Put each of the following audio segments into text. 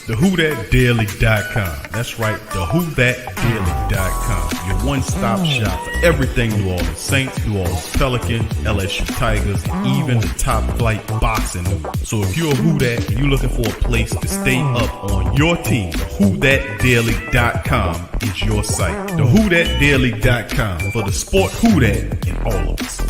TheWhoThatDaily.com. That's right, TheWhoThatDaily.com. Your one-stop shop for everything New Orleans Saints, New Orleans Pelicans, LSU Tigers, even the top flight boxing news. So if you're a Who That and you're looking for a place to stay up on your team, TheWhoThatDaily.com is your site. TheWhoThatDaily.com for the sport Who That in all of us.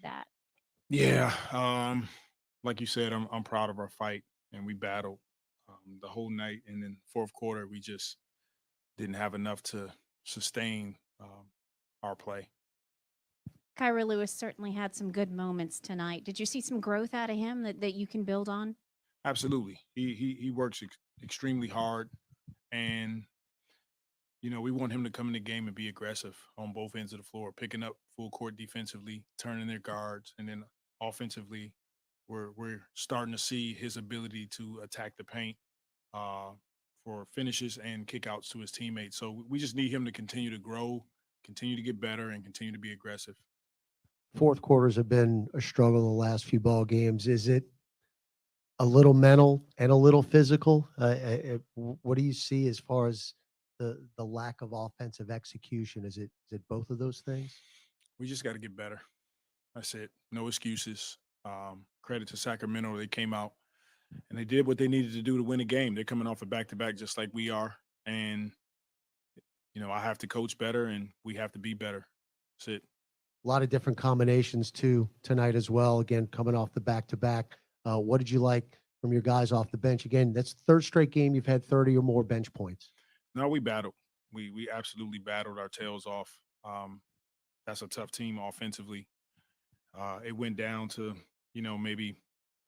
That. Yeah, like you said, I'm proud of our fight, and we battled the whole night. And then fourth quarter, we just didn't have enough to sustain our play. Kyra Lewis certainly had some good moments tonight. Did you see some growth out of him that you can build on? Absolutely, he works extremely hard, and we want him to come in the game and be aggressive on both ends of the floor, picking up full court defensively, turning their guards, and then offensively, we're starting to see his ability to attack the paint for finishes and kickouts to his teammates. So we just need him to continue to grow, continue to get better, and continue to be aggressive. Fourth quarters have been a struggle the last few ball games. Is it a little mental and a little physical? What do you see as far as the lack of offensive execution? Is it both of those things? We just got to get better. That's it. No excuses. Credit to Sacramento. They came out and they did what they needed to do to win a game. They're coming off a back-to-back just like we are. And, I have to coach better and we have to be better. That's it. A lot of different combinations too tonight as well. Again, coming off the back-to-back. What did you like from your guys off the bench? Again, that's the third straight game you've had 30 or more bench points. No, we battled. We absolutely battled our tails off. That's a tough team offensively. It went down to, maybe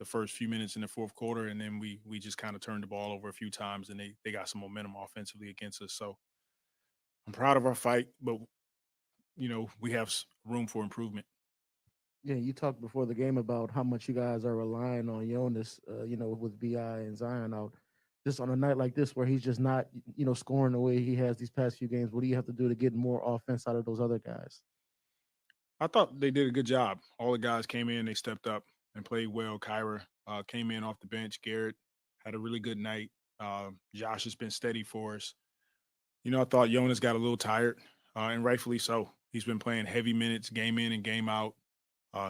the first few minutes in the fourth quarter, and then we just kind of turned the ball over a few times, and they got some momentum offensively against us. So I'm proud of our fight, but, we have room for improvement. Yeah, you talked before the game about how much you guys are relying on Jonas, with BI and Zion out. Just on a night like this where he's just not, scoring the way he has these past few games, what do you have to do to get more offense out of those other guys? I thought they did a good job. All the guys came in, they stepped up and played well. Kyra came in off the bench. Garrett had a really good night. Josh has been steady for us. I thought Jonas got a little tired, and rightfully so. He's been playing heavy minutes, game in and game out.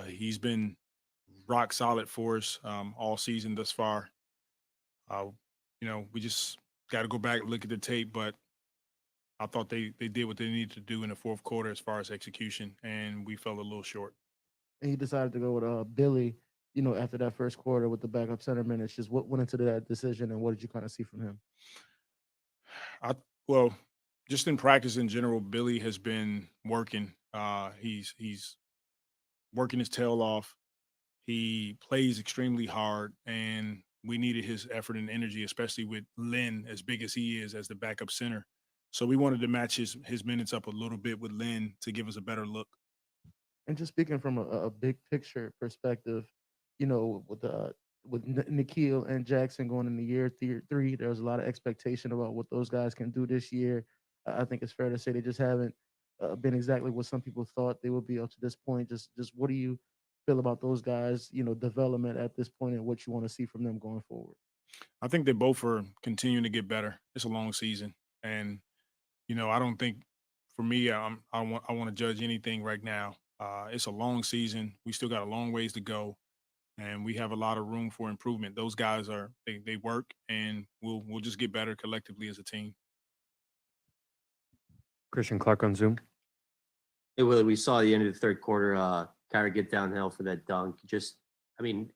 He's been rock solid for us all season thus far. We just got to go back and look at the tape, but I thought they did what they needed to do in the fourth quarter as far as execution, and we fell a little short. And you decided to go with Billy, after that first quarter with the backup center minutes. Just what went into that decision, and what did you kind of see from him? Well, just in practice in general, Billy has been working. He's working his tail off. He plays extremely hard, and we needed his effort and energy, especially with Lynn, as big as he is, as the backup center. So we wanted to match his minutes up a little bit with Lynn to give us a better look. And just speaking from a big picture perspective, with Nikhil and Jackson going into year three, there's a lot of expectation about what those guys can do this year. I think it's fair to say they just haven't been exactly what some people thought they would be up to this point. Just what do you feel about those guys, development at this point and what you want to see from them going forward? I think they both are continuing to get better. It's a long season, and I don't think for me, I want to judge anything right now. It's a long season. We still got a long ways to go. and we have a lot of room for improvement. Those guys they work, and we'll just get better collectively as a team. Christian Clark on Zoom. Hey, Willie, we saw the end of the third quarter, Kyra get downhill for that dunk. Just, I mean,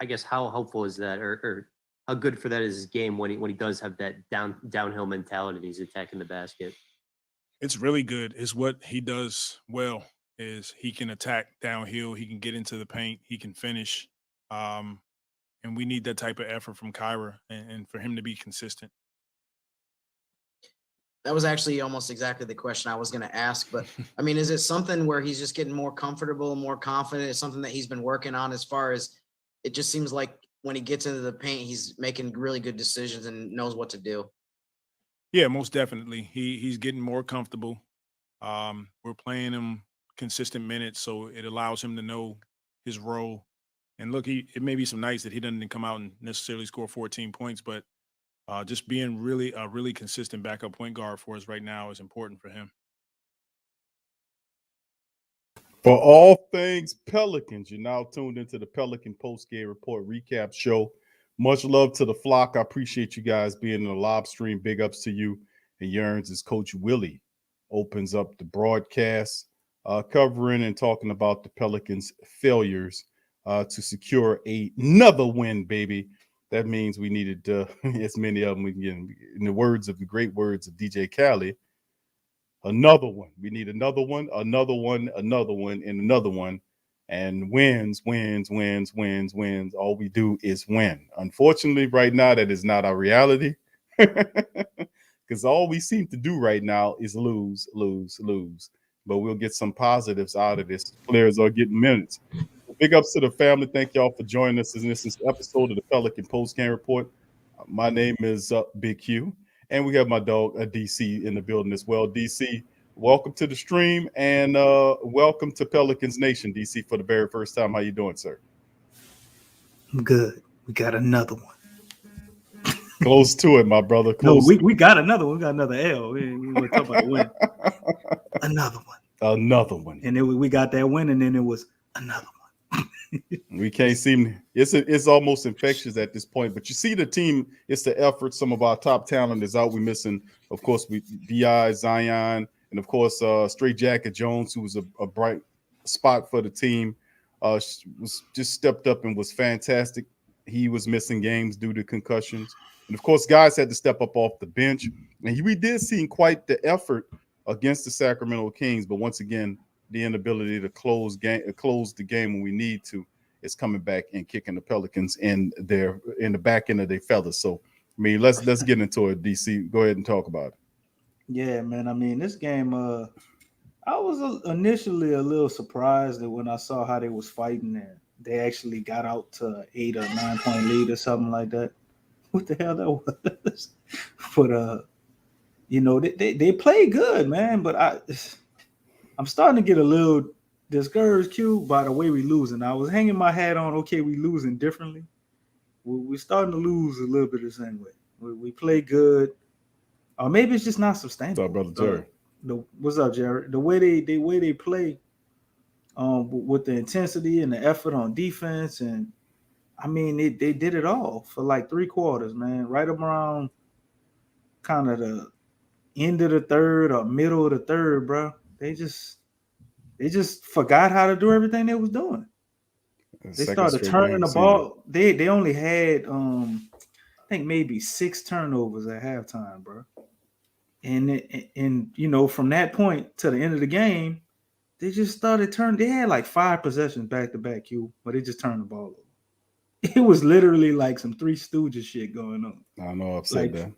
I guess how helpful is that, or how good for that is his game when he does have that downhill mentality? He's attacking the basket. It's really good. It's what he does well. Is he can attack downhill, he can get into the paint, he can finish, and we need that type of effort from Kyra, and for him to be consistent. That was actually almost exactly the question I was going to ask. But I mean, is it something where he's just getting more comfortable, more confident? It's something that he's been working on, as far as it just seems like when he gets into the paint, he's making really good decisions and knows what to do. Yeah, most definitely. He's getting more comfortable. We're playing him consistent minutes, so it allows him to know his role. And look, it may be some nights that he doesn't come out and necessarily score 14 points, but just being a really consistent backup point guard for us right now is important for him. For all things Pelicans, you're now tuned into the Pelican Post-Game Report Recap Show. Much love to the flock. I appreciate you guys being in the live stream. Big ups to you and Yearns as Coach Willie opens up the broadcast, covering and talking about the Pelicans' failures to secure another win, baby. That means we needed as many of them we can get. In the great words of DJ Khaled, another one. We need another one, another one, another one, and another one. And wins. All we do is win. Unfortunately, right now, that is not our reality. Because all we seem to do right now is lose. But we'll get some positives out of this. Players are getting minutes. Big ups to the family. Thank y'all for joining us in this episode of the Pelican Post-Game Report. My name is Big Q, and we have my dog DC in the building as well. DC, welcome to the stream, and welcome to Pelicans Nation, DC, for the very first time. How you doing, sir? I'm good. We got another one. Close to it, my brother. Close. No, we got another one. We got another L. We want to talk about a win. Another one. Another one. And then we got that win, and then it was another one. We can't seem. It's almost infectious at this point. But you see the team. It's the effort. Some of our top talent is out. We're missing, of course, Bi, Zion, and of course, Straight Jacket Jones, who was a bright spot for the team. Was just stepped up and was fantastic. He was missing games due to concussions, and of course, guys had to step up off the bench. And we did see quite the effort against the Sacramento Kings, but once again, the inability to close the game when we need to is coming back and kicking the Pelicans in the back end of their feathers. So, I mean, let's get into it. DC, go ahead and talk about it. Yeah, man. I mean, this game, I was initially a little surprised that when I saw how they was fighting there, they actually got out to an 8 or 9 point lead or something like that. What the hell that was? But they play good, man. But I'm starting to get a little discouraged, Q, by the way we losing. I was hanging my hat on, okay, we losing differently. We're starting to lose a little bit the same way. We play good. Or maybe it's just not sustainable. What's up, brother Jerry? What's up, Jared? The way they play, with the intensity and the effort on defense, and I mean they did it all for like 3 quarters, man. Right around kind of the end of the third or middle of the third, bro. They just forgot how to do everything they was doing. They started turning the ball. They only had I think maybe 6 turnovers at halftime, bro. And from that point to the end of the game, they just started turning. They had like 5 possessions back to back, but they just turned the ball over. It was literally like some Three Stooges shit going on. I know I've said that.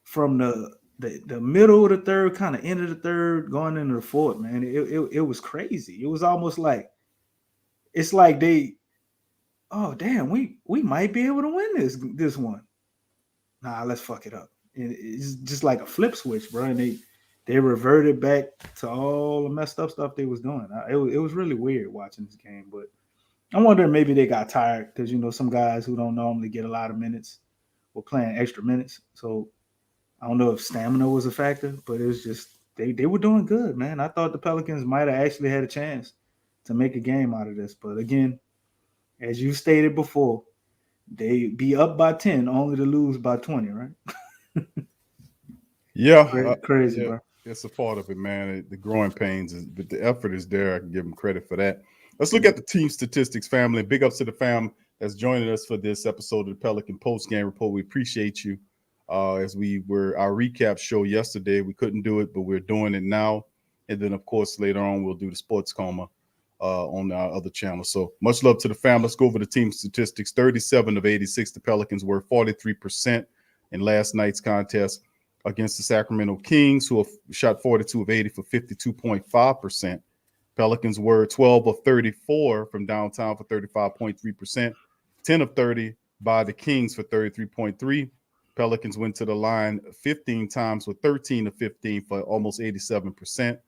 From the middle of the third, kind of end of the third, going into the fourth, man, it was crazy. It was almost like it's like they, oh damn, we might be able to win this one. Nah, let's fuck it up. It's just like a flip switch, bro. And they reverted back to all the messed up stuff they was doing. It was really weird watching this game, but I'm wondering maybe they got tired because some guys who don't normally get a lot of minutes were playing extra minutes. So I don't know if stamina was a factor, but it was just they were doing good, man. I thought the Pelicans might have actually had a chance to make a game out of this, but again, as you stated before, they be up by 10 only to lose by 20, right? Yeah, Crazy, yeah, bro. it's a part of it, man. The growing pains, but the effort is there. I can give them credit for that. Let's look at the team statistics, family. Big ups to the fam that's joining us for this episode of the Pelican Post Game Report. We appreciate you. As we were our recap show yesterday, we couldn't do it, but we're doing it now. And then, of course, later on we'll do the Sports Coma on our other channel. So much love to the fam. Let's go over the team statistics. 37 of 86, the Pelicans were 43% in last night's contest against the Sacramento Kings, who have shot 42 of 80 for 52.5%. Pelicans were 12 of 34 from downtown for 35.3%, 10 of 30 by the Kings for 33.3%. Pelicans went to the line 15 times with 13 of 15 for almost 87%,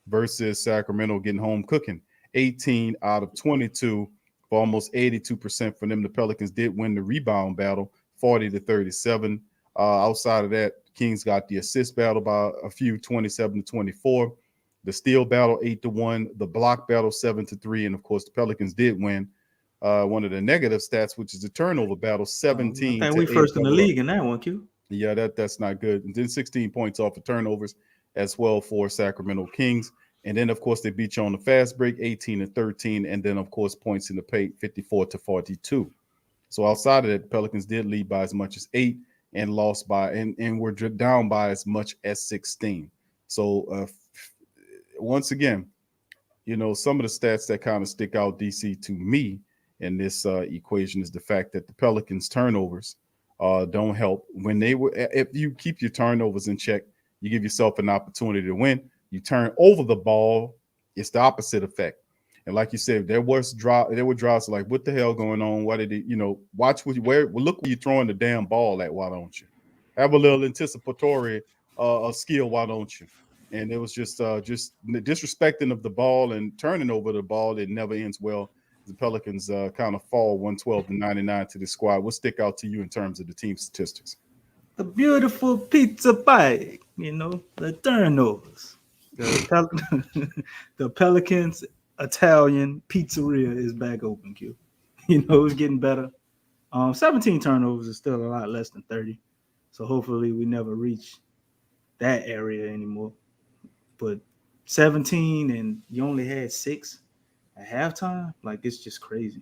versus Sacramento getting home cooking 18 out of 22 for almost 82% for them. The Pelicans did win the rebound battle 40 to 37. Outside of that, Kings got the assist battle by a few, 27 to 24. The steal battle 8 to 1. The block battle 7 to 3. And of course, the Pelicans did win one of the negative stats, which is the turnover battle 17 I think to we 8. first in the league in that one, Q. Yeah, that's not good. And then 16 points off of turnovers as well for Sacramento Kings. And then, of course, they beat you on the fast break 18 to 13. And then, of course, points in the paint 54 to 42. So outside of that, the Pelicans did lead by as much as 8 and lost by and were down by as much as 16. So once again, you know, some of the stats that kind of stick out, DC, to me in this equation is the fact that the Pelicans turnovers don't help. When they were, if you keep your turnovers in check, you give yourself an opportunity to win. You turn over the ball, it's the opposite effect. And like you said, there were drives like, what the hell going on? Why did it, watch look where you're throwing the damn ball at. Why don't you have a little anticipatory skill? Why don't you? And it was just disrespecting of the ball and turning over the ball. It never ends well. The Pelicans kind of fall 112 to 99 to the squad. What stick out to you in terms of the team statistics? The beautiful pizza pie, the turnovers. The Pelicans Italian pizzeria is back open, Q. It's getting better. 17 turnovers is still a lot less than 30. So hopefully we never reach that area anymore. But 17 and you only had 6 at halftime, like, it's just crazy.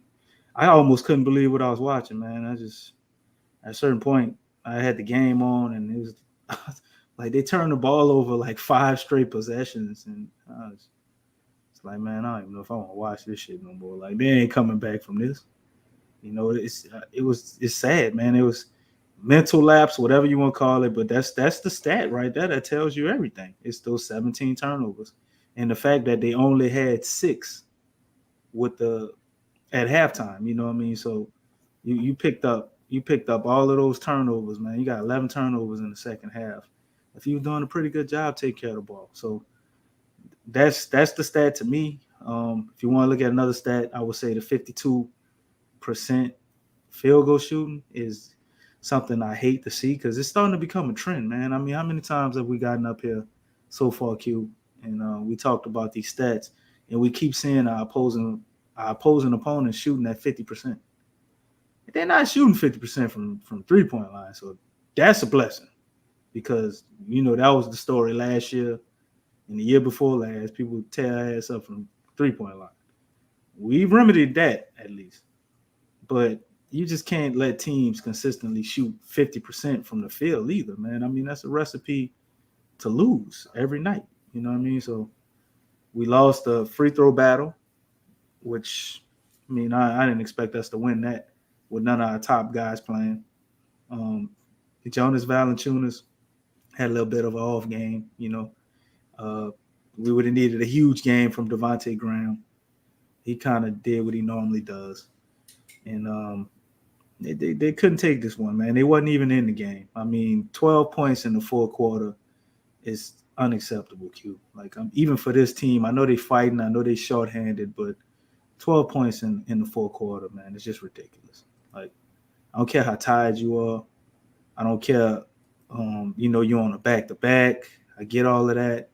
I almost couldn't believe what I was watching, man. At a certain point, I had the game on and it was like they turned the ball over like 5 straight possessions. And it's like, man, I don't even know if I want to watch this shit no more. Like, they ain't coming back from this. It's sad, man. It was mental lapse, whatever you want to call it, but that's the stat right there that tells you everything. It's those 17 turnovers, and the fact that they only had 6 at halftime. You know what I mean? So you picked up all of those turnovers, man. You got 11 turnovers in the second half. If you're doing a pretty good job, take care of the ball. So that's the stat to me. If you want to look at another stat, I would say the 52% field goal shooting is something I hate to see because it's starting to become a trend, man. I mean, how many times have we gotten up here so far, Q? And we talked about these stats, and we keep seeing our opposing opponents shooting at 50%. They're not shooting 50% from 3-point line, so that's a blessing because that was the story last year and the year before last. People tear ass up from 3-point line. We remedied that at least, but you just can't let teams consistently shoot 50% from the field either, man. I mean, that's a recipe to lose every night. You know what I mean? So we lost the free throw battle, which, I mean, I didn't expect us to win that with none of our top guys playing. Jonas Valanciunas had a little bit of an off game, we would have needed a huge game from Devontae Graham. He kind of did what he normally does. And they couldn't take this one, man. They wasn't even in the game. I mean, 12 points in the fourth quarter is unacceptable, Q. Like, even for this team, I know they fighting, I know they shorthanded, but 12 points in the fourth quarter, man, it's just ridiculous. Like, I don't care how tired you are. I don't care, you're on a back-to-back. I get all of that.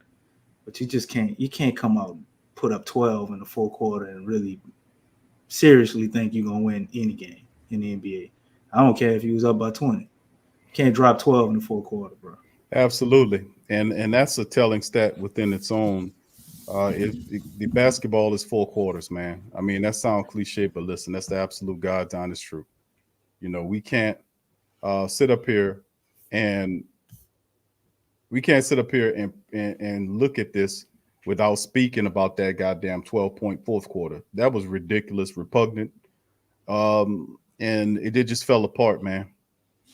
But you can't come out and put up 12 in the fourth quarter and really seriously think you're gonna win any game in the NBA. I don't care if you was up by 20. Can't drop 12 in the fourth quarter, bro. Absolutely, and that's a telling stat within its own. The basketball is 4 quarters, man. I mean, that sounds cliche, but listen, that's the absolute God's honest truth. You know, we can't sit up here and and look at this without speaking about that goddamn 12-point fourth quarter. That was ridiculous, repugnant, and it just fell apart, man.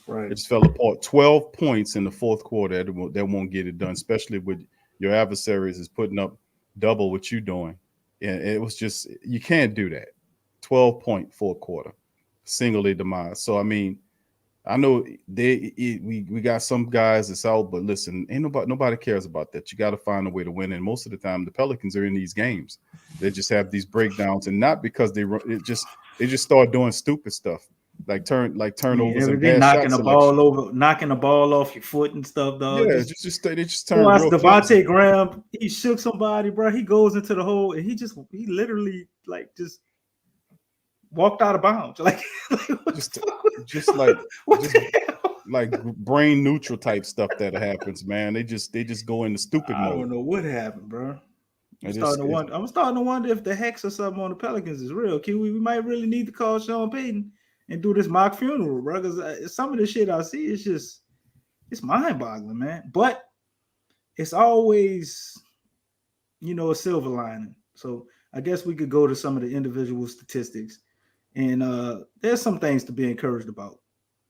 Right. It just fell apart. 12 points in the fourth quarter. That won't get it done, especially with your adversaries is putting up double what you're doing. And it was just, you can't do that. 12-point fourth quarter, singly demise. So, I mean, I know we got some guys that's out, but listen, ain't nobody cares about that. You got to find a way to win. And most of the time, the Pelicans are in these games. They just have these breakdowns, and not because they just start doing stupid stuff. Like turnovers and bad knocking shot the ball selection. over, knocking the ball off your foot and stuff, dog. Yeah, they just turn real Devontae clumsy. Graham, he shook somebody, bro. He goes into the hole and he literally like just walked out of bounds. Like like brain neutral type stuff that happens, man. They just go into stupid mode. I don't know what happened, bro. I'm I'm starting to wonder if the hex or something on the Pelicans is real. We might really need to call Sean Payton and do this mock funeral, bro. Because some of the shit I see is just, it's mind-boggling, man. But it's always, a silver lining. So I guess we could go to some of the individual statistics. And there's some things to be encouraged about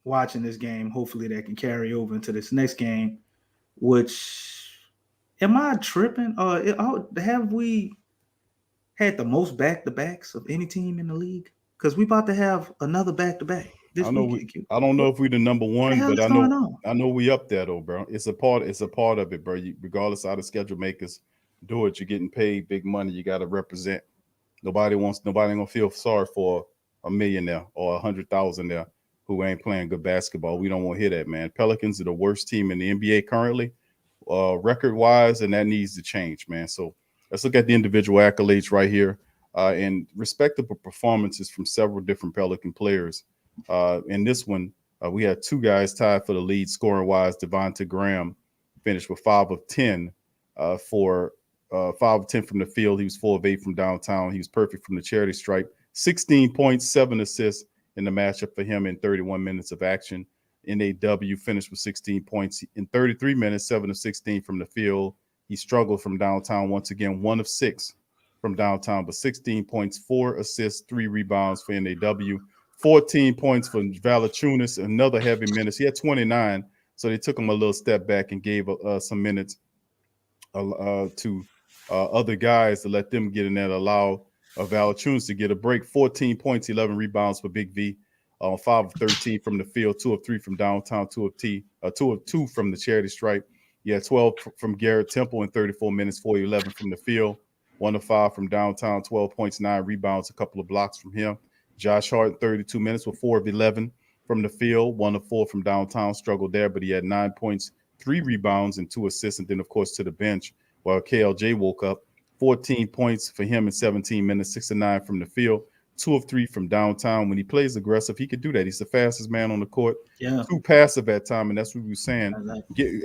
watching this game. Hopefully that can carry over into this next game, which, am I tripping? Have we had the most back-to-backs of any team in the league? Because we about to have another back-to-back this weekend. I don't know if we the number one, but I know we up there though, bro. It's a part of it, bro. Regardless of how the schedule makers do it, you're getting paid big money. You got to represent. Nobody gonna feel sorry for a millionaire or 100,000 there who ain't playing good basketball. We don't want to hear that, man. Pelicans are the worst team in the NBA currently, record wise, and that needs to change, man. So let's look at the individual accolades right here. And respectable performances from several different Pelican players. In this one, we had two guys tied for the lead scoring wise. Devontae Graham finished with 5 of 10 for 5 of 10 from the field. He was 4 of 8 from downtown. He was perfect from the charity stripe. 16 points, 7 assists in the matchup for him in 31 minutes of action. NAW finished with 16 points in 33 minutes, 7 of 16 from the field. He struggled from downtown once again, 1 of 6 from downtown, but 16 points, 4 assists, 3 rebounds for NAW, 14 points for Valanciunas, another heavy minutes. He had 29, so they took him a little step back and gave some minutes to other guys to let them get in there to allow Valanciunas to get a break. 14 points, 11 rebounds for Big V, 5 of 13 from the field, 2 of 3 from downtown, 2 of 2 from the charity stripe. Yeah, 12 from Garrett Temple in 34 minutes, 4 of 11 from the field. 1 of 5 from downtown, 12 points, 9 rebounds, a couple of blocks from him. Josh Hart, 32 minutes with 4 of 11 from the field, 1 of 4 from downtown, struggled there, but he had 9 points, 3 rebounds, and 2 assists. And then, of course, to the bench while KLJ woke up, 14 points for him in 17 minutes, 6 of 9 from the field, 2 of 3 from downtown. When he plays aggressive, he could do that. He's the fastest man on the court. Yeah. Too passive at time, and that's what we were saying.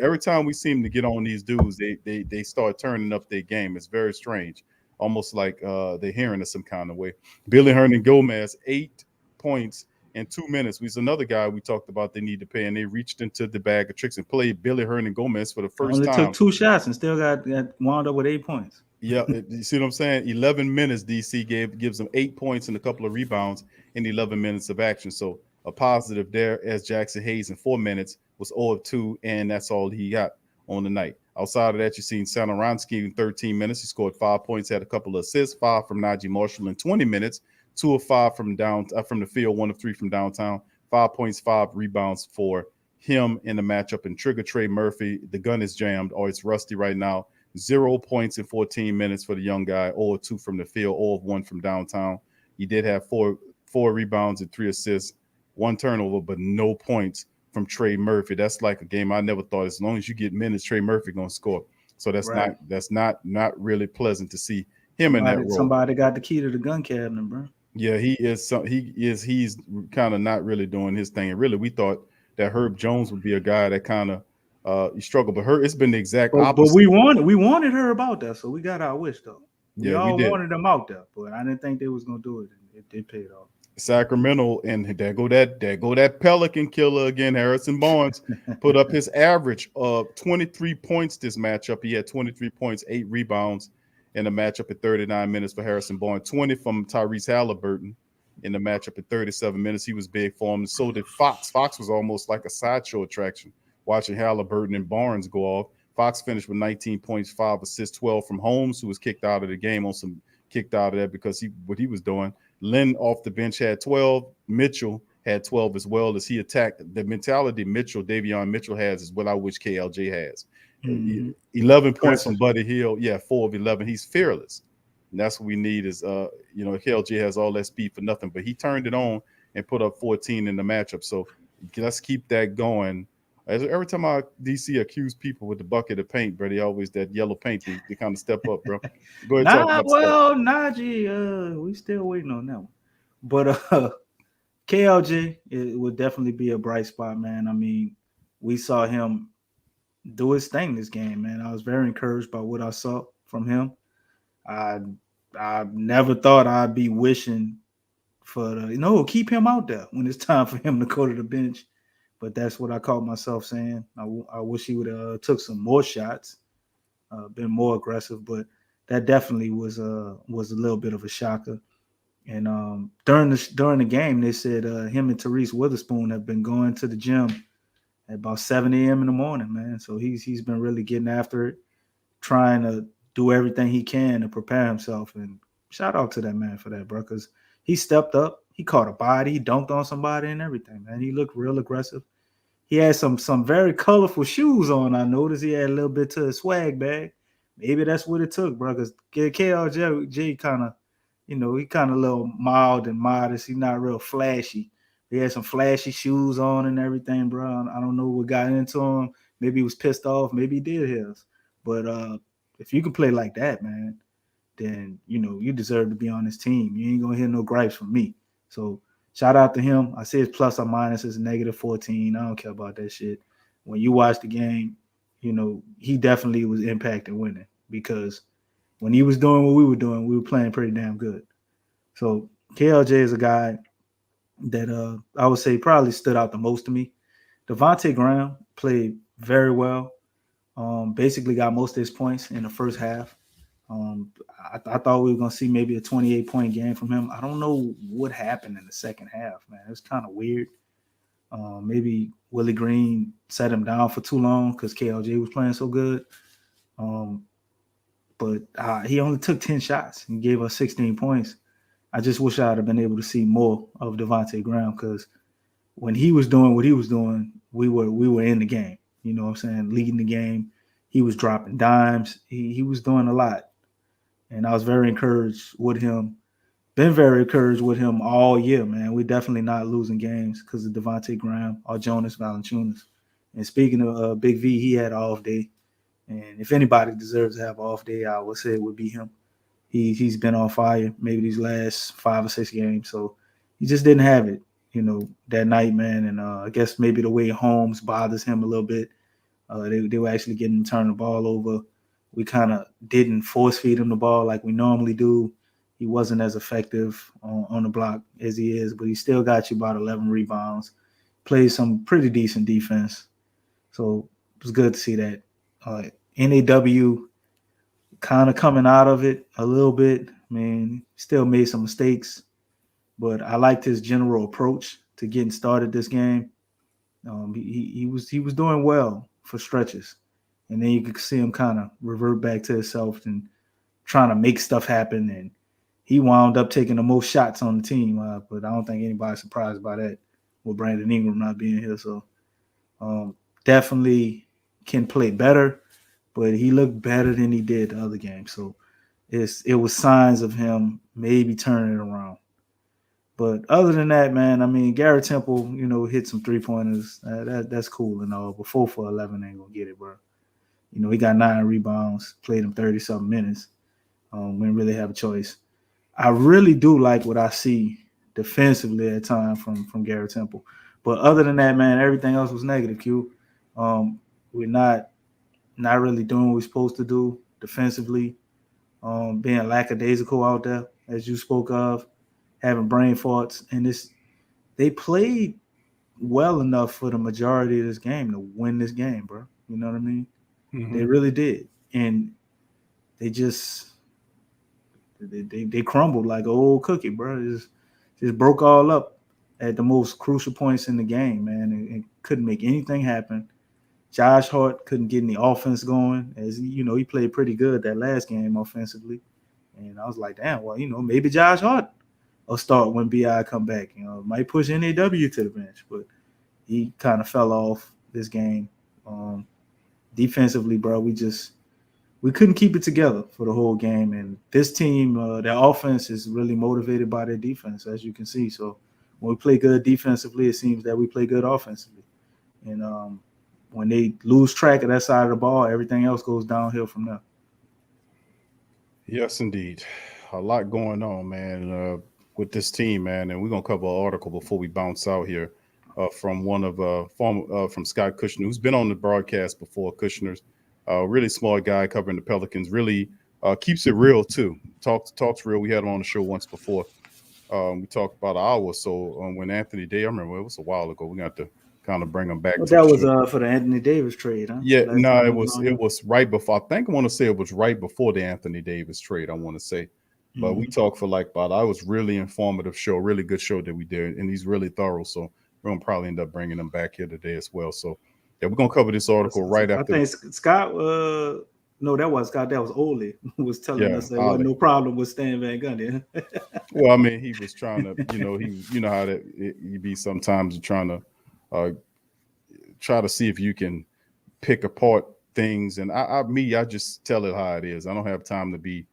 Every time we seem to get on these dudes, they start turning up their game. It's very strange. Almost like they're hearing us some kind of way. Billy Hernan Gomez, 8 points in 2 minutes. He's another guy we talked about they need to pay, and they reached into the bag of tricks and played Billy Hernan Gomez for the first time. Only took 2 shots and still got wound up with 8 points. Yeah, you see what I'm saying? 11 minutes DC gives them 8 points and a couple of rebounds in 11 minutes of action. So a positive there, as Jackson Hayes in 4 minutes was 0 of 2, and that's all he got on the night. Outside of that, you've seen Satoransky in 13 minutes. He scored 5 points, had a couple of assists, 5 from Najee Marshall in 20 minutes, 2 of 5 from the field, 1 of 3 from downtown, 5 points, 5 rebounds for him in the matchup. And trigger Trey Murphy, the gun is jammed, or it's rusty right now. 0 points in 14 minutes for the young guy, 0 of 2 from the field, 0 of 1 from downtown. He did have four rebounds and 3 assists, 1 turnover, but no points from Trey Murphy. That's like a game I never thought. As long as you get minutes, Trey Murphy gonna score. So that's not really pleasant to see him in that role. Somebody got the key to the gun cabinet, bro. Yeah, he is. He's kind of not really doing his thing. And really, we thought that Herb Jones would be a guy that kind of he struggled, but it's been the exact But opposite. we wanted her about that, so we got our wish though. We Yeah, we all did. wanted them out there, but I didn't think they was gonna do it, and it did pay it off. Sacramento, and there go that Pelican killer again. Harrison Barnes put up his average of 23 points this matchup. He had 23 points, 8 rebounds in the matchup at 39 minutes for Harrison Barnes. 20 from Tyrese Haliburton in the matchup at 37 minutes. He was big for him. So did Fox. Fox was almost like a sideshow attraction watching Haliburton and Barnes go off. Fox finished with 19 points, 5 assists, 12 from Holmes, who was kicked out of the game kicked out of that because what he was doing. Lynn off the bench had 12. Mitchell had 12 as well as he attacked. The mentality Davion Mitchell has is what I wish KLJ has. 11 points from Buddy Hield. Yeah, 4 of 11. He's fearless. And that's what we need is, KLJ has all that speed for nothing, but he turned it on and put up 14 in the matchup. So let's keep that going. Every time DC accuse people with the bucket of paint, bro, they always that yellow paint. They kind of step up, bro. Go ahead. Najee, we still waiting on that one. But KLJ, it would definitely be a bright spot, man. I mean, we saw him do his thing this game, man. I was very encouraged by what I saw from him. I never thought I'd be wishing for keep him out there when it's time for him to go to the bench. But that's what I caught myself saying. I wish he would have took some more shots, been more aggressive. But that definitely was a little bit of a shocker. And during the game, they said him and Tyrese Witherspoon have been going to the gym at about 7 a.m. in the morning, man. So he's been really getting after it, trying to do everything he can to prepare himself. And shout out to that man for that, bro, because he stepped up. He caught a body, he dunked on somebody and everything, man. He looked real aggressive. He had some very colorful shoes on. I noticed he had a little bit to his swag bag. Maybe that's what it took, bro, because KLJ kind of, he kind of a little mild and modest. He's not real flashy. He had some flashy shoes on and everything, bro. I don't know what got into him. Maybe he was pissed off. Maybe he did his. But if you can play like that, man, then, you deserve to be on this team. You ain't going to hear no gripes from me. So shout out to him. I see his plus or minus is -14. I don't care about that shit. When you watch the game, he definitely was impacting winning because when he was doing what we were doing, we were playing pretty damn good. So KLJ is a guy that I would say probably stood out the most to me. Devontae Graham played very well. Basically got most of his points in the first half. I thought we were going to see maybe a 28-point game from him. I don't know what happened in the second half, man. It was kind of weird. Maybe Willie Green set him down for too long because KLJ was playing so good. But he only took 10 shots and gave us 16 points. I just wish I would have been able to see more of Devontae Graham because when he was doing what he was doing, we were in the game. You know what I'm saying? Leading the game. He was dropping dimes. He was doing a lot. And I was very encouraged with him. Been very encouraged with him all year, man. We're definitely not losing games because of Devontae Graham or Jonas Valanciunas. And speaking of Big V, he had an off day. And if anybody deserves to have an off day, I would say it would be him. He's been on fire maybe these last 5 or 6 games. So he just didn't have it, that night, man. And I guess maybe the way Holmes bothers him a little bit. They were actually getting him to turn the ball over. We kind of didn't force feed him the ball like we normally do. He wasn't as effective on the block as he is, but he still got you about 11 rebounds. Played some pretty decent defense. So it was good to see that. NAW kind of coming out of it a little bit. I mean, still made some mistakes, but I liked his general approach to getting started this game. He was doing well for stretches, and then you could see him kind of revert back to himself and trying to make stuff happen. And he wound up taking the most shots on the team, but I don't think anybody's surprised by that with Brandon Ingram not being here. So definitely can play better, but he looked better than he did the other game. So it was signs of him maybe turning it around. But other than that, man, I mean, Garrett Temple, hit some 3-pointers. That's cool and all, but 4 for 11 ain't gonna get it, bro. He got 9 rebounds, played him 30-something minutes. We didn't really have a choice. I really do like what I see defensively at times from Garrett Temple. But other than that, man, everything else was negative. Q. We're not really doing what we're supposed to do defensively. Being lackadaisical out there, as you spoke of, having brain farts, and they played well enough for the majority of this game to win this game, bro. You know what I mean? Mhm. They really did, and they just they crumbled like an old cookie, bro. Just broke all up at the most crucial points in the game, man, and couldn't make anything happen. Josh Hart couldn't get any offense going, as you know, he played pretty good that last game offensively, and I was like, damn, well, you know, maybe Josh Hart will start when BI come back. You know, might push NAW to the bench, but he kind of fell off this game. Defensively, bro, we couldn't keep it together for the whole game. And this team, their offense is really motivated by their defense, as you can see. So when we play good defensively, it seems that we play good offensively. And when they lose track of that side of the ball, everything else goes downhill from there. Yes, indeed. A lot going on, man, with this team, man. And we're going to cover an article before we bounce out here from one of from Scott Kushner, who's been on the broadcast before. Kushner's really smart guy covering the Pelicans, really keeps it real, too. Talks real. We had him on the show once before. We talked about an hour or so when Anthony Day, I remember it was a while ago. We got to kind of bring him back. But that was for the Anthony Davis trade, huh? Yeah, no, it was right before. I think I want to say it was right before the Anthony Davis trade. I want to say, but we talked for like about. I was really informative show, really good show that we did, and he's really thorough. So we're gonna probably end up bringing him back here today as well. So yeah, we're gonna cover this article right after. I think Scott. No, that was Scott. That was Ole who was telling us there wasn't no problem with Stan Van Gundy. Well, I mean, he was trying to, you know how that you be sometimes. You're trying to try to see if you can pick apart things, and I just tell it how it is. I don't have time to be,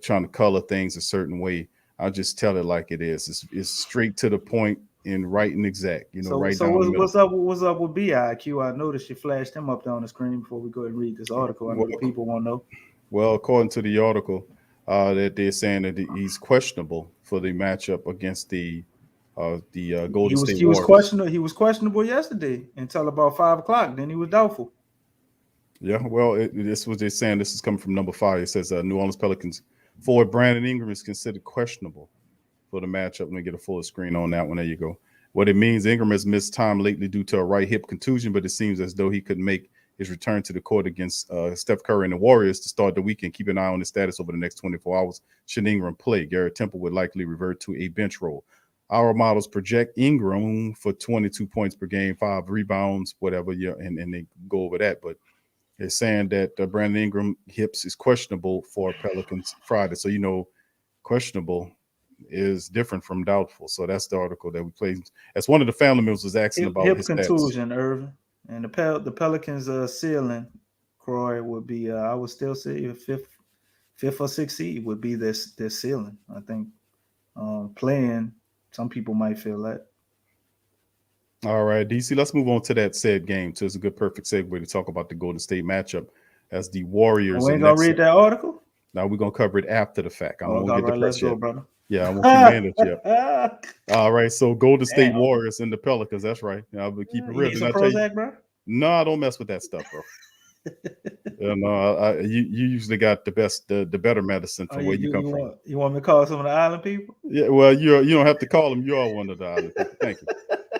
trying to color things a certain way. I just tell it like it is. It's straight to the point and right and exact. Right so down the middle. What's up with BIQ? I noticed you flashed him up there on the screen before we go and read this article. I know the people want to know. Well, according to the article, that they're saying that he's questionable for the matchup against the Golden State Warriors. He was questionable yesterday until about 5 o'clock. Then he was doubtful. Yeah, well, this was they're saying. This is coming from number 5. It says New Orleans Pelicans forward Brandon Ingram is considered questionable for the matchup. Let me get a fuller screen on that one. There you go. What it means, Ingram has missed time lately due to a right hip contusion, but it seems as though he could make his return to the court against Steph Curry and the Warriors to start the weekend. Keep an eye on his status over the next 24 hours. Should Ingram play, Garrett Temple would likely revert to a bench role. Our models project Ingram for 22 points per game, 5 rebounds, whatever, and they go over that. But they're saying that Brandon Ingram hips is questionable for Pelicans Friday. So, questionable is different from doubtful. So that's the article that we played. As one of the family members was asking about hip his contusion, stats. Irvin. And the Pelicans' ceiling, Croy, would be, I would still say a fifth or sixth seed would be their ceiling. I think playing, some people might feel that. All right, DC, let's move on to that said game. So it's a good, perfect segue to talk about the Golden State matchup as the Warriors. We ain't going to read that article? Now we're going to cover it after the fact. I don't want to get the let's press go, yet. brother. Yeah, I won't command it yet. All right, so Golden State Warriors and the Pelicans. That's right. I'll keep it real. You need some Prozac, bro? No, I don't mess with that stuff, bro. You usually got the best, the better medicine from where you come from. You want me to call some of the island people? Yeah, well, you don't have to call them. You are one of the island people. Thank you.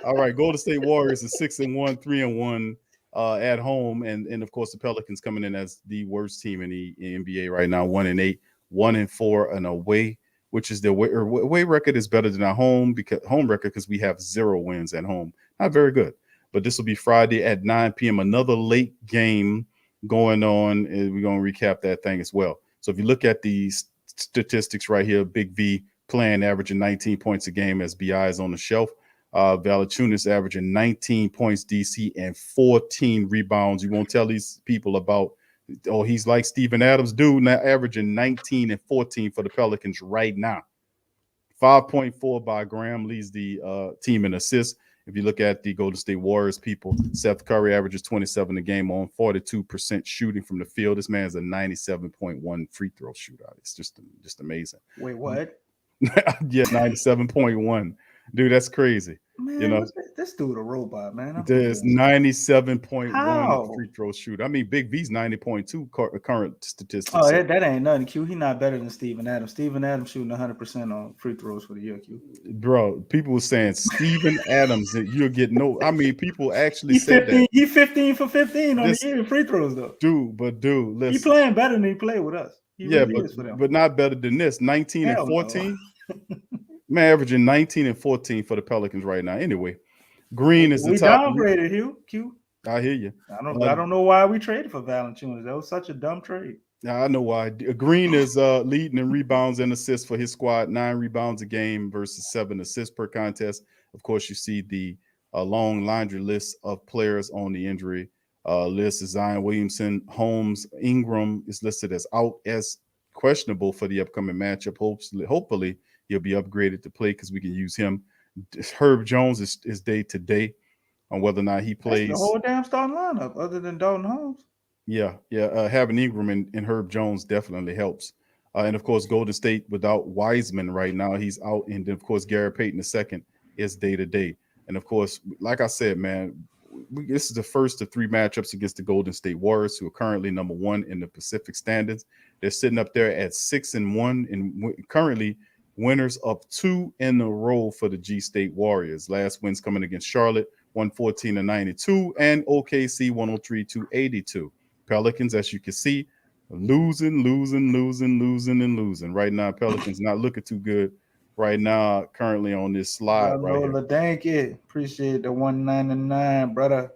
All right, Golden State Warriors is 6-1, 3-1 at home, and of course the Pelicans coming in as the worst team in the NBA right now, 1-8, 1-4 and away, which is the away record is better than our home record because we have 0 wins at home. Not very good. But this will be Friday at 9 p.m. Another late game going on, and we're going to recap that thing as well. So if you look at the statistics right here, Big V playing, averaging 19 points a game as BI is on the shelf. Valanciunas averaging 19 points, DC, and 14 rebounds. You won't tell these people about, he's like Steven Adams, dude, now averaging 19 and 14 for the Pelicans right now. 5.4 by Graham leads the team in assists. If you look at the Golden State Warriors people, Seth Curry averages 27 a game on 42% shooting from the field. This man's a 97.1 free throw shootout. It's just amazing. Wait, what? Yeah, 97.1. Dude, that's crazy. Man, You know, this dude a robot, man. I'm there's confused. 97.1 How? free throw shoot. I mean, Big V's 90.2 current statistics. Oh, So, that ain't nothing, Q. He not better than Steven Adams. Steven Adams shooting 100% on free throws for the year, Q. bro, people were saying Steven Adams that you'll get no. I mean, people actually said that. He 15 for 15 on This- the year in free throws though. Dude, He listen. playing better than he played with us. He Yeah, really is for them. but not better than this. 19 Hell and no. 14. Man, averaging 19 and 14 for the Pelicans right now. Anyway, Green is the We top. downgraded Q. I hear you. I don't know why we traded for Valanciunas. That was such a dumb trade. I know why. Green is leading in rebounds and assists for his squad, 9 rebounds a game versus 7 assists per contest. Of course, you see the long laundry list of players on the injury list. Zion Williamson, Holmes, Ingram is listed as out as questionable for the upcoming matchup. Hopefully he'll be upgraded to play because we can use him. Herb Jones is day to day on whether or not he plays. That's the whole damn starting lineup, other than Dalton Holmes. Yeah. Having Ingram and Herb Jones definitely helps. And of course, Golden State without Wiseman right now, he's out. And then of course, Gary Payton II is day to day. And of course, like I said, man, this is the first of 3 matchups against the Golden State Warriors, who are currently number 1 in the Pacific standings. They're sitting up there at 6-1 and currently winners of 2 in a row for the G State Warriors. Last wins coming against Charlotte, 114-92, and OKC 103-82. Pelicans, as you can see, losing. Right now, Pelicans not looking too good right now, currently on this slide right here. Ladanke, appreciate the 199, brother.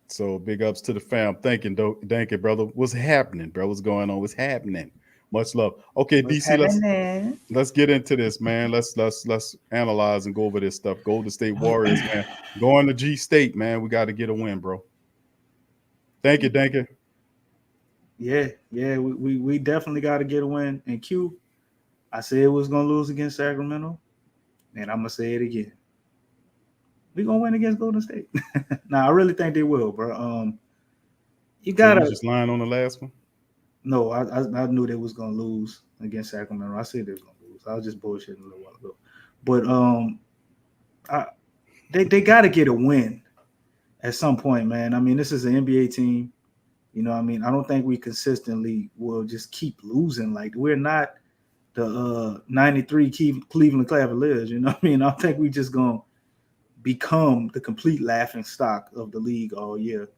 So big ups to the fam. Thank you, Danke, brother. What's happening, bro? What's going on? What's happening? Much love. Okay, DC, let's get into this, man. Let's analyze and go over this stuff. Golden State Warriors, man. Going to G State, man. We got to get a win, bro. Thank you, Danke. Yeah, we definitely got to get a win. And Q, I said it was gonna lose against Sacramento, and I'm gonna say it again. We're gonna win against Golden State. Now I really think they will, bro. You gotta just lying on the last one. No, I knew they was gonna lose against Sacramento. I said they was gonna lose. I was just bullshitting a little while ago. But they gotta get a win at some point, man. I mean, this is an NBA team. You know what I mean? I don't think we consistently will just keep losing. Like, we're not the 93 Cleveland Cavaliers, you know what I mean? I don't think we just going to become the complete laughing stock of the league all year.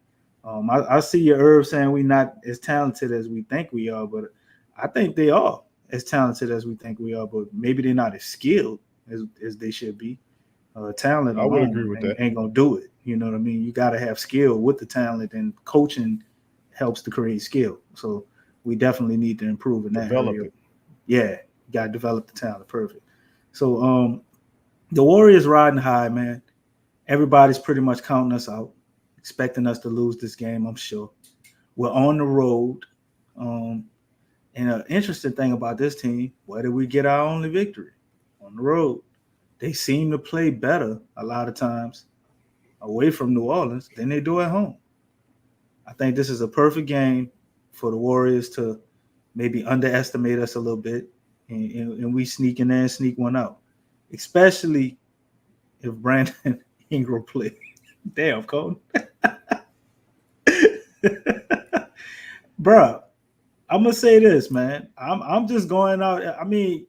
I see your Irv saying we're not as talented as we think we are, but I think they are as talented as we think we are, but maybe they're not as skilled as they should be. Talent, I would agree with that. Ain't going to do it. You know what I mean? You got to have skill with the talent, and coaching helps to create skill. So we definitely need to improve in that area. It. Yeah, you got to develop the talent. Perfect. So the Warriors riding high, man. Everybody's pretty much counting us out, expecting us to lose this game, I'm sure. We're on the road. And an interesting thing about this team, where did we get our only victory? On the road. They seem to play better a lot of times away from New Orleans than they do at home. I think this is a perfect game for the Warriors to maybe underestimate us a little bit, and we sneak in there and sneak one out, especially if Brandon Ingram plays. Damn, Cole. Bruh, I'm going to say this, man. I'm just going out. I mean,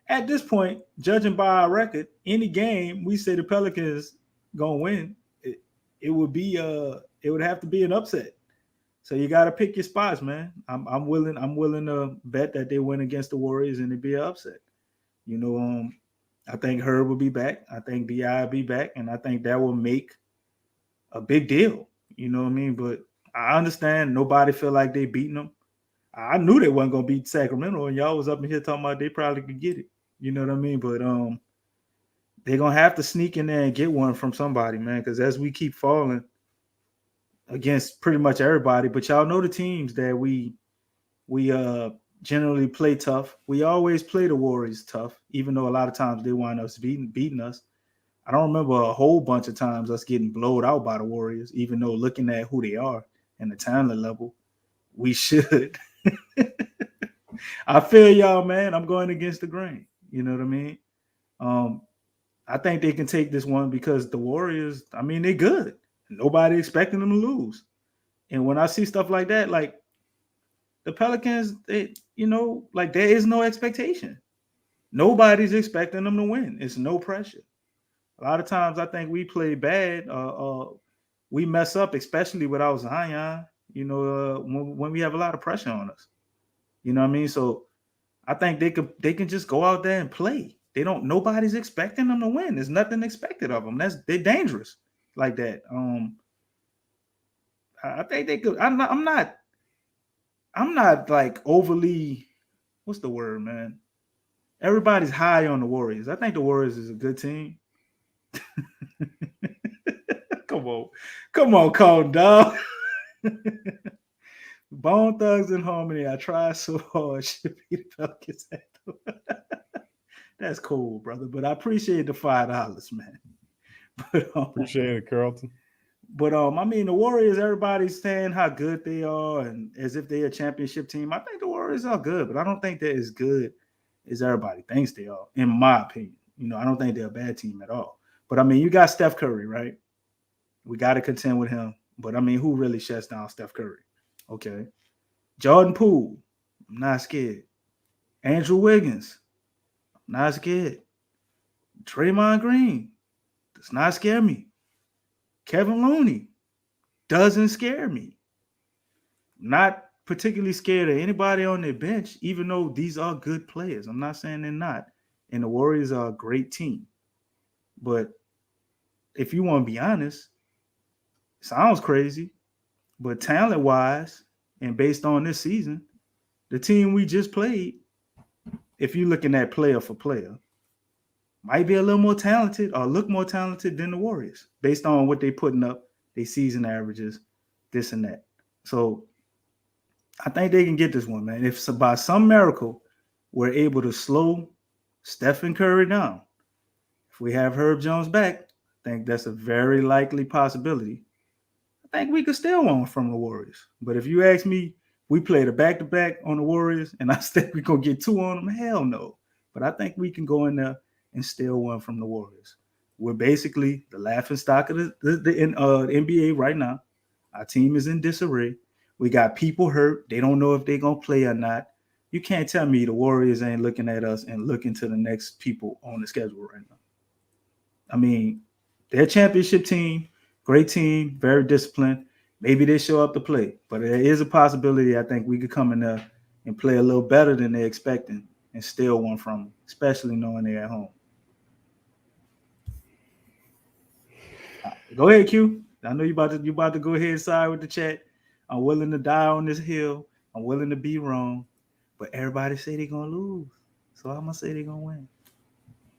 at this point, judging by our record, any game we say the Pelicans going to win, it would have to be an upset. So you got to pick your spots, man. I'm willing to bet that they win against the Warriors and it'd be an upset. You know, I think Herb will be back. I think B.I. will be back, and I think that will make a big deal. You know what I mean? But I understand nobody feel like they beating them. I knew they wasn't gonna beat Sacramento, and y'all was up in here talking about they probably could get it. You know what I mean? But they're gonna have to sneak in there and get one from somebody, man. Because as we keep falling against pretty much everybody, but y'all know the teams that we generally play tough. We always play the Warriors tough, even though a lot of times they wind up beating us. I don't remember a whole bunch of times us getting blowed out by the Warriors, even though looking at who they are and the talent level, we should. I feel y'all, man. I'm going against the grain. You know what I mean? I think they can take this one because the Warriors, I mean, they're good. Nobody expecting them to lose. And when I see stuff like that, like the Pelicans, they, like there is no expectation. Nobody's expecting them to win. It's no pressure. A lot of times I think we play bad. We mess up, especially without Zion, when we have a lot of pressure on us. You know what I mean? So I think they can just go out there and play. Nobody's expecting them to win. There's nothing expected of them. They're dangerous like that. I think they could. I'm not like overly, what's the word, man? Everybody's high on the Warriors. I think the Warriors is a good team. Come on, Colton, dog. Bone Thugs and Harmony. I try so hard. Should be the Pelicans. That's cool, brother. But I appreciate the $5, man. But Appreciate it, Carlton. But I mean, the Warriors, everybody's saying how good they are and as if they're a championship team. I think the Warriors are good, but I don't think they're as good as everybody thinks they are, in my opinion. I don't think they're a bad team at all. But I mean, you got Steph Curry, right? We got to contend with him. But I mean, who really shuts down Steph Curry? Okay. Jordan Poole, I'm not scared. Andrew Wiggins, I'm not scared. Draymond Green does not scare me. Kevin Looney doesn't scare me. Not particularly scared of anybody on their bench, even though these are good players. I'm not saying they're not. And the Warriors are a great team. But if you want to be honest, it sounds crazy, but talent-wise and based on this season, the team we just played, if you're looking at player for player, might be a little more talented or look more talented than the Warriors based on what they're putting up, their season averages, this and that. So I think they can get this one, man. If by some miracle we're able to slow Stephen Curry down, if we have Herb Jones back, I think that's a very likely possibility. I think we could steal one from the Warriors. But if you ask me, we played a back-to-back on the Warriors, and I think we're going to get 2 on them, hell no. But I think we can go in there and steal one from the Warriors. We're basically the laughingstock of the NBA right now. Our team is in disarray. We got people hurt. They don't know if they're going to play or not. You can't tell me the Warriors ain't looking at us and looking to the next people on the schedule right now. I mean, they're a championship team, great team, very disciplined. Maybe they show up to play, but there is a possibility I think we could come in there and play a little better than they're expecting and steal one from them, especially knowing they're at home. Go ahead, Q. I know you about to go ahead and side with the chat. I'm willing to die on this hill. I'm willing to be wrong, but everybody say they're gonna lose, so I'm gonna say they're gonna win.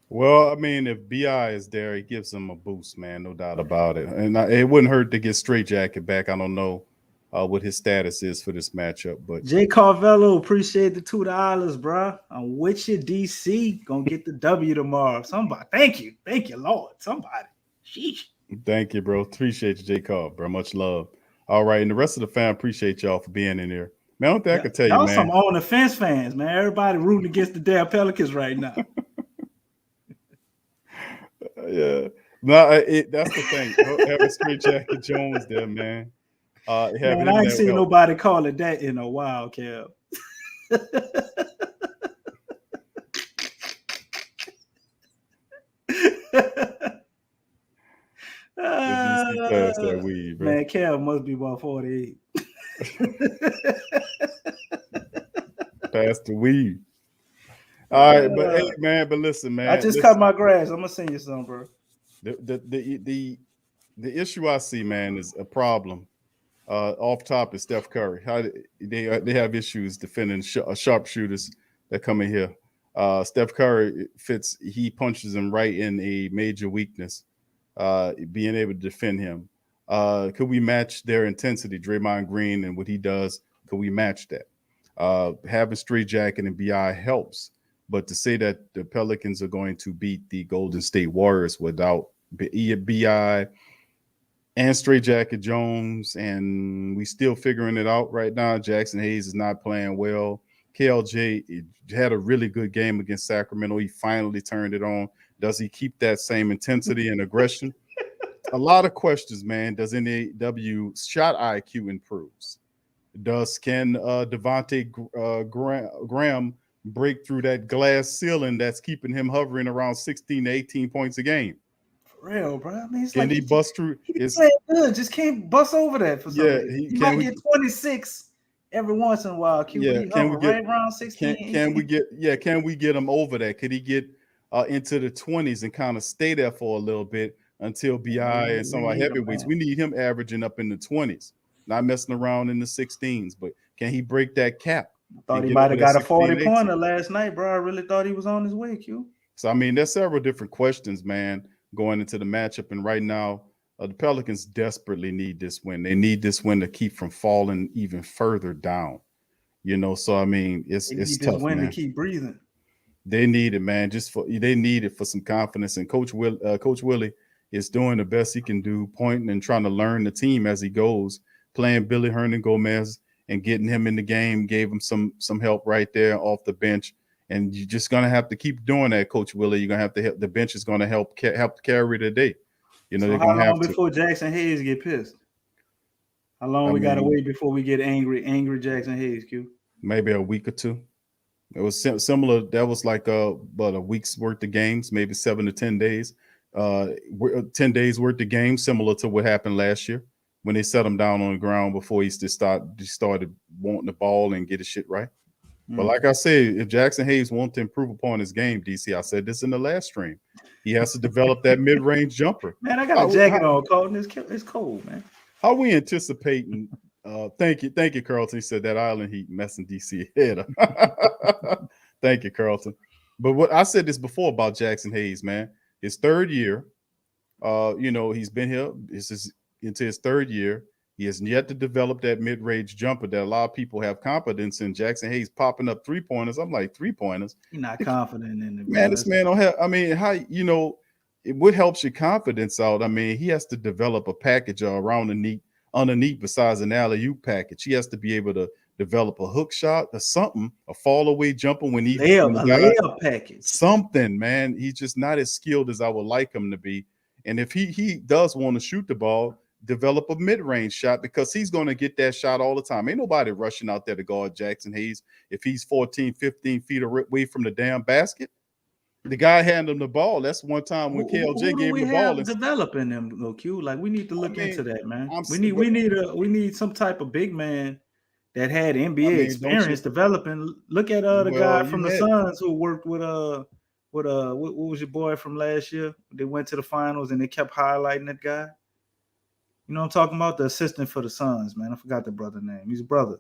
Well, I mean, if BI is there, it gives them a boost, man, no doubt about it. And it wouldn't hurt to get Straight Jacket back. I don't know what his status is for this matchup, but Jay Carvello, appreciate the $2, bro. I'm with you, DC. Gonna get the W tomorrow. Somebody, thank you, Lord. Somebody, sheesh. Thank you, bro. Appreciate you, J. Cobb, bro. Much love. All right, and the rest of the fam appreciate y'all for being in here. Man, I don't think I can tell you, y'all man. Some on the fence fans, man. Everybody rooting against the damn Pelicans right now. Yeah, no, that's the thing. Having Straight Jacket Jones there, man. Man, I ain't seen nobody call it that in a while, Kev. Pass that weed, bro. Man, Kev must be about 48. Pass the weed. All right, but hey, man, but listen, man. I just cut my grass. I'm gonna send you some, bro. The issue I see, man, is a problem. Off top is Steph Curry. How they have issues defending sharpshooters that come in here. Steph Curry he punches him right in a major weakness. Being able to defend him. Could we match their intensity, Draymond Green and what he does? Could we match that? Having Straight Jacket and BI helps But to say that the Pelicans are going to beat the Golden State Warriors without BI and Straight Jacket Jones, and we still figuring it out right now. Jackson Hayes is not playing well. KLJ had a really good game against Sacramento. He finally turned it on. Does he keep that same intensity and aggression? A lot of questions, man. Does NAW shot IQ improves? Can Devontae Graham break through that glass ceiling that's keeping him hovering around 16 to 18 points a game? For real, bro. I mean, it's Can like he bust through? He's playing good, just can't bust over that for some Yeah, reason. He might get 26 every once in a while. Can we get right around 16? Can we get him over that? Could he get into the 20s and kind of stay there for a little bit until BI and some of our heavyweights? We need him averaging up in the 20s, not messing around in the 16s. But can he break that cap? Thought he might have got a 40-pointer last night, bro. I really thought he was on his way, Q. So I mean, there's several different questions, man, going into the matchup. And right now, the Pelicans desperately need this win. They need this win to keep from falling even further down. You know, so I mean, it's tough, man. To keep breathing. They need it, man. They need it for some confidence. And Coach Willie is doing the best he can do, pointing and trying to learn the team as he goes, playing Billy Hernan Gomez and getting him in the game, gave him some help right there off the bench. And you're just gonna have to keep doing that, Coach Willie. You're gonna have to help. The bench is gonna help carry the day. You know, so they're how gonna long have before Jackson Hayes get pissed? How long we gotta wait before we get angry Jackson Hayes, Q? Maybe a week or two. It was similar. That was like about a week's worth of games, maybe 7 to 10 days. 10 days worth of games, similar to what happened last year when they set him down on the ground before he started wanting the ball and get his shit right. But like I said, if Jackson Hayes wants to improve upon his game, DC, I said this in the last stream, he has to develop that mid-range jumper. Man, I got a jacket on, Colton. It's cold, man. How we anticipating? Thank you, Carlton. He said that Island Heat messing DC head up. Thank you, Carlton. But what I said this before about Jackson Hayes, man, his third year. He's been here. This is into his third year. He has yet to develop that mid-range jumper that a lot of people have confidence in. Jackson Hayes popping up 3-pointers. I'm like, 3-pointers? You're not confident in it. Man, this man don't have, I mean, what helps your confidence out? I mean, he has to develop a package underneath besides an alley-oop package. He has to be able to develop a hook shot or something, a fall-away jumper when he layup package. Something, man. He's just not as skilled as I would like him to be. And if he does want to shoot the ball, develop a mid-range shot, because he's going to get that shot all the time. Ain't nobody rushing out there to guard Jackson Hayes if he's 14, 15 feet away from the damn basket. The guy handed him the ball. That's one time when KLJ gave him the ball. Developing them, though, Q. Like, we need to look into that, man. We need some type of big man that had NBA experience developing. Look at the guy from the Suns who worked with what was your boy from last year? They went to the finals and they kept highlighting that guy. You know what I'm talking about? The assistant for the Suns, man. I forgot the brother name. He's a brother.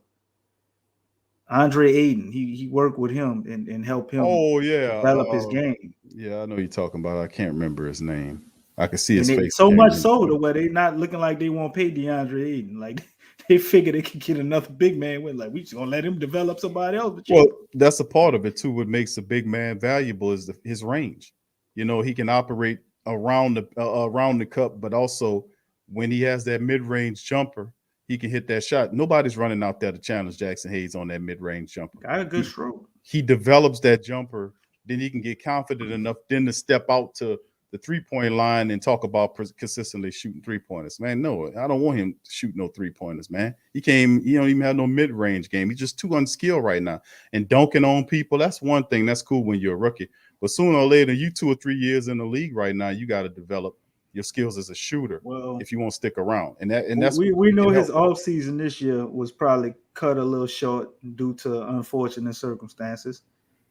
Andre Ayton. He worked with him and helped him develop his game. Yeah, I know you're talking about. I can't remember his name. I can see his face. So much so to where they're not looking like they won't pay DeAndre Ayton. Like, they figure they can get another big man with, like, we just gonna let him develop somebody else. Well, that's a part of it too. What makes a big man valuable is his range. You know, he can operate around the cup, but also when he has that mid-range jumper, he can hit that shot. Nobody's running out there to challenge Jackson Hayes on that mid-range jumper. Got a good stroke. He develops that jumper, then he can get confident enough then to step out to the three-point line and talk about consistently shooting three-pointers. Man, no, I don't want him to shoot no three-pointers, man. He don't even have no mid-range game. He's just too unskilled right now. And dunking on people, that's one thing. That's cool when you're a rookie. But sooner or later, you 2 or 3 years in the league right now, you got to develop your skills as a shooter if you want to stick around. And that's we know his offseason this year was probably cut a little short due to unfortunate circumstances.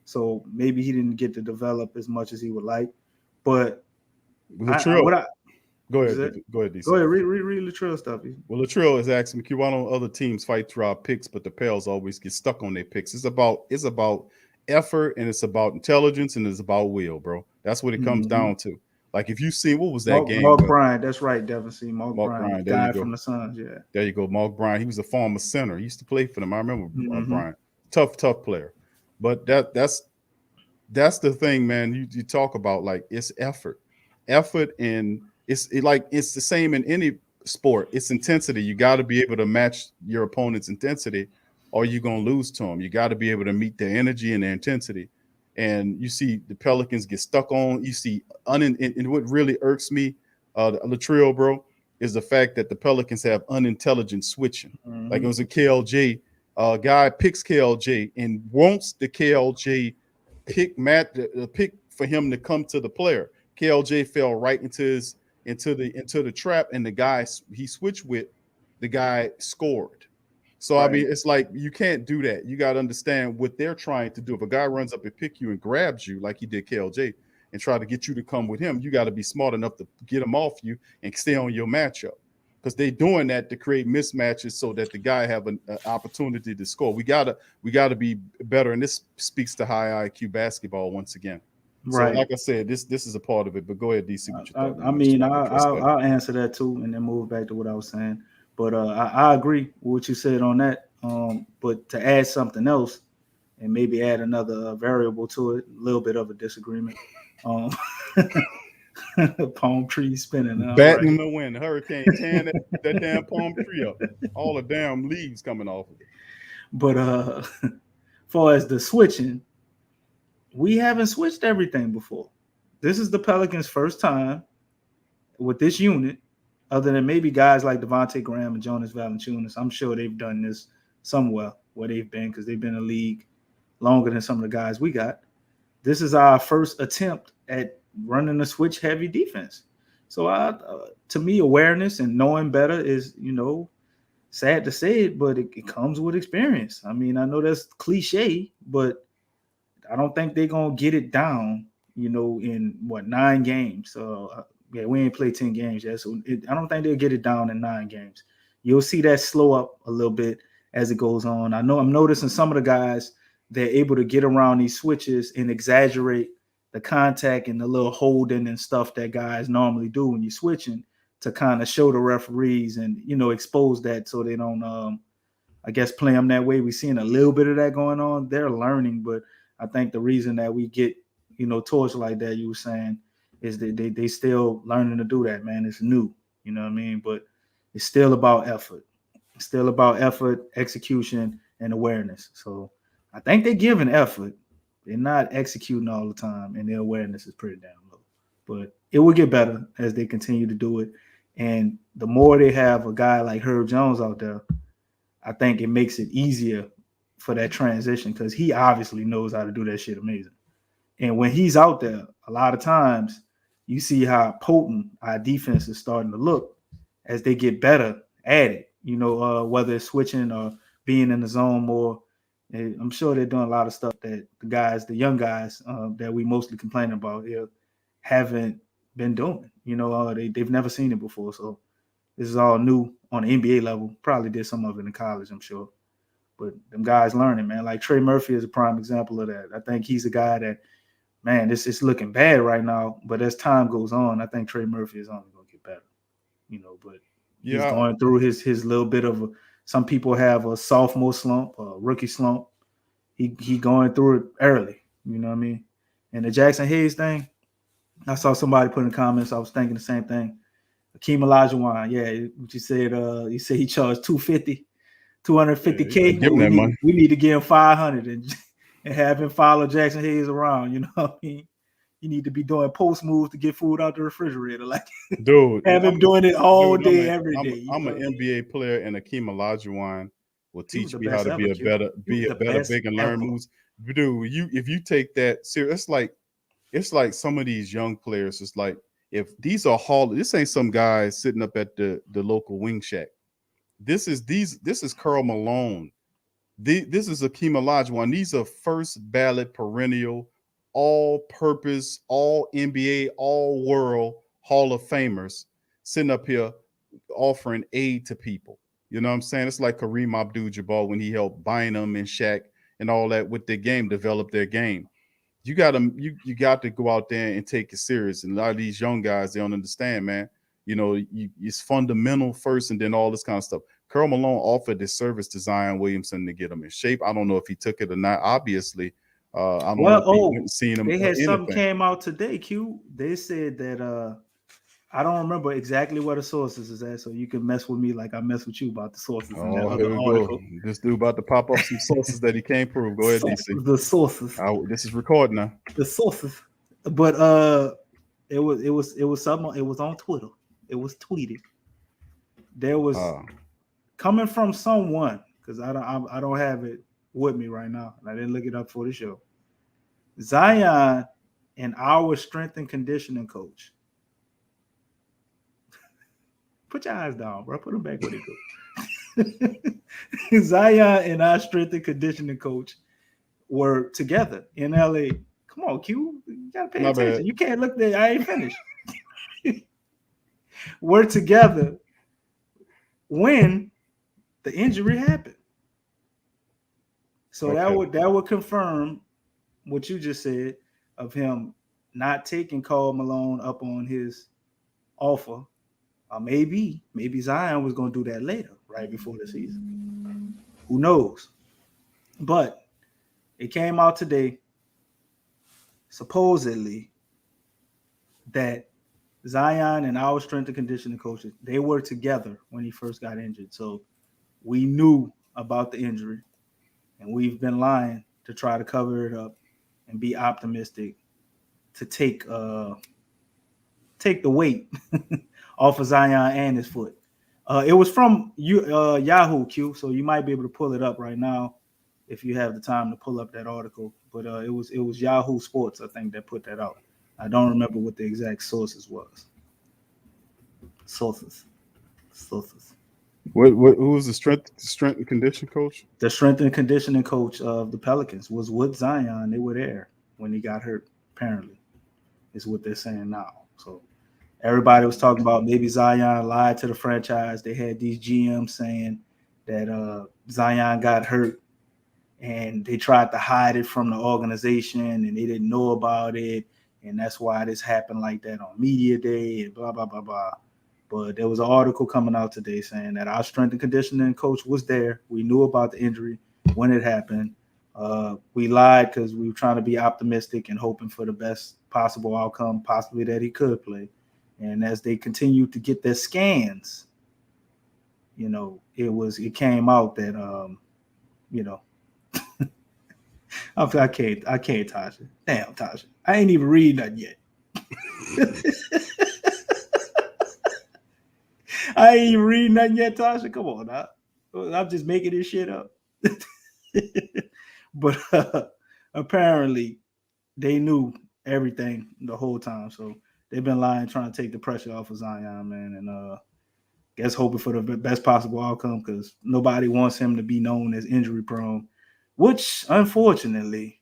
So maybe he didn't get to develop as much as he would like. But go ahead. Go ahead, DC. Go ahead, read Latrell stuff. Well, Latrell is asking me, why don't other teams fight through our picks, but the Pels always get stuck on their picks? It's about effort, and it's about intelligence, and it's about will, bro. That's what it comes down to. Like, if you see, what was that game? Mark Bryant, that's right, Devin. See, Mark Bryant, the guy from the Suns, yeah. There you go, Mark Bryant. He was a former center. He used to play for them. I remember Bryant. Tough player. But that's that's the thing, man. You talk about like it's effort, and it's the same in any sport. It's intensity. You got to be able to match your opponent's intensity, or you're gonna lose to them. You got to be able to meet their energy and their intensity. And you see the Pelicans get stuck on. You see, and what really irks me, Latrell, bro, is the fact that the Pelicans have unintelligent switching. Like it was a KLJ guy picks KLJ and wants the KLJ pick for him to come to the player. KLJ fell right into the trap, and the guy he switched with, the guy scored. So I mean, it's like you can't do that. You got to understand what they're trying to do. If a guy runs up and pick you and grabs you like he did KLJ and try to get you to come with him, you got to be smart enough to get him off you and stay on your matchup, because they're doing that to create mismatches so that the guy have an opportunity to score. We gotta be better, and this speaks to high IQ basketball once again. Right. So, like I said, this is a part of it. But go ahead, DC. What you thought? I mean, I'll answer that too, and then move back to what I was saying. But I agree with what you said on that. But to add something else, and maybe add another variable to it, a little bit of a disagreement. Palm tree spinning. Batting in the wind, hurricane tearing that damn palm tree up. All the damn leaves coming off of it. But far as the switching, we haven't switched everything before. This is the Pelicans' first time with this unit, other than maybe guys like Devontae Graham and Jonas Valanciunas. I'm sure they've done this somewhere where they've been, because they've been in the league longer than some of the guys we got. This is our first attempt at running a switch-heavy defense. So to me, awareness and knowing better is, sad to say it, but it comes with experience. I mean, I know that's cliche, but I don't think they're going to get it down, in 9 games. Yeah, we ain't played 10 games yet, so I don't think they'll get it down in 9 games. You'll see that slow up a little bit as it goes on. I know I'm noticing some of the guys, they're able to get around these switches and exaggerate the contact and the little holding and stuff that guys normally do when you're switching, to kind of show the referees and, expose that so they don't, I guess, play them that way. We're seeing a little bit of that going on. They're learning, but I think the reason that we get, torched like that, you were saying, is that they still learning to do that, man. It's new, you know what I mean? But it's still about effort. It's still about effort, execution, and awareness. So I think they're giving effort. They're not executing all the time, and their awareness is pretty damn low. But it will get better as they continue to do it. And the more they have a guy like Herb Jones out there, I think it makes it easier for that transition, because he obviously knows how to do that shit amazing. And when he's out there, a lot of times you see how potent our defense is starting to look as they get better at it, whether it's switching or being in the zone more. I'm sure they're doing a lot of stuff that the young guys that we mostly complain about here haven't been doing. They've never seen it before. So this is all new on the NBA level. Probably did some of it in college, I'm sure. But them guys learning, man. Like Trey Murphy is a prime example of that. I think he's a guy that, man, this is looking bad right now. But as time goes on, I think Trey Murphy is only going to get better. But he's going through his little bit of some people have a sophomore slump, a rookie slump. He going through it early, you know what I mean? And the Jackson Hayes thing, I saw somebody put in the comments, I was thinking the same thing. Akeem Olajuwon, yeah, what you said he charged $250K. Give him that money. We need to give him $500 and have him follow Jackson Hayes around, you know what I mean? You need to be doing post moves to get food out the refrigerator. Like, dude, have him doing it all day, every day. I'm an NBA player, and Akeem Olajuwon will teach me how to be a better big and learn moves. Dude, if you take that serious, it's like some of these young players. It's like, if these are this ain't some guys sitting up at the local wing shack. This is Karl Malone. This is Akeem Olajuwon. These are first ballot perennial, all-purpose, all NBA, all world Hall of Famers sitting up here offering aid to people. You know what I'm saying? It's like Kareem Abdul-Jabbar when he helped Bynum and Shaq and all that with their game, develop their game. You got to go out there and take it serious. And a lot of these young guys, they don't understand, man. It's fundamental first, and then all this kind of stuff. Karl Malone offered this service to Zion Williamson to get him in shape. I don't know if he took it or not, obviously, I don't know Well, if he went and seen him they or had something anything. came out today, Q. They said that I don't remember exactly where the sources is at, so you can mess with me like I mess with you about the sources in that Oh, other here we article. go. This dude about to pop up some sources that he can't prove. Go ahead, DC. The sources. This is recording now. The sources. But it was something. It was on Twitter. It was tweeted. There was coming from someone, because I don't have it with me right now, and I didn't look it up for the show. Zion and our strength and conditioning coach. Put your eyes down, bro. Put them back where they go. Zion and our strength and conditioning coach were together in LA. Come on, Q. You gotta pay attention. Bad. You can't look there. I ain't finished. We're together when the injury happened. So that would confirm what you just said of him not taking Karl Malone up on his offer. Maybe Zion was going to do that later, right before the season. Who knows? But it came out today, supposedly, that Zion and our strength and conditioning coaches, they were together when he first got injured. So we knew about the injury, and we've been lying to try to cover it up and be optimistic to take the weight off of Zion and his foot. It was from Yahoo, Q, so you might be able to pull it up right now if you have the time to pull up that article. But it was Yahoo Sports, I think, that put that out. I don't remember what the exact sources was. Sources. Who was the strength and condition coach? The strength and conditioning coach of the Pelicans was with Zion. They were there when he got hurt, apparently, is what they're saying now. So everybody was talking about maybe Zion lied to the franchise. They had these GMs saying that Zion got hurt and they tried to hide it from the organization and they didn't know about it. And that's why this happened like that on media day and blah, blah, blah, blah. But there was an article coming out today saying that our strength and conditioning coach was there. We knew about the injury when it happened. We lied because we were trying to be optimistic and hoping for the best possible outcome, possibly that he could play. And as they continued to get their scans, it came out that, I can't, Tasha. Damn, Tasha. I ain't even read nothing yet. I ain't even read nothing yet, Tasha. Come on, I'm just making this shit up. But apparently they knew everything the whole time. So they've been lying, trying to take the pressure off of Zion, man. And guess hoping for the best possible outcome because nobody wants him to be known as injury prone, which unfortunately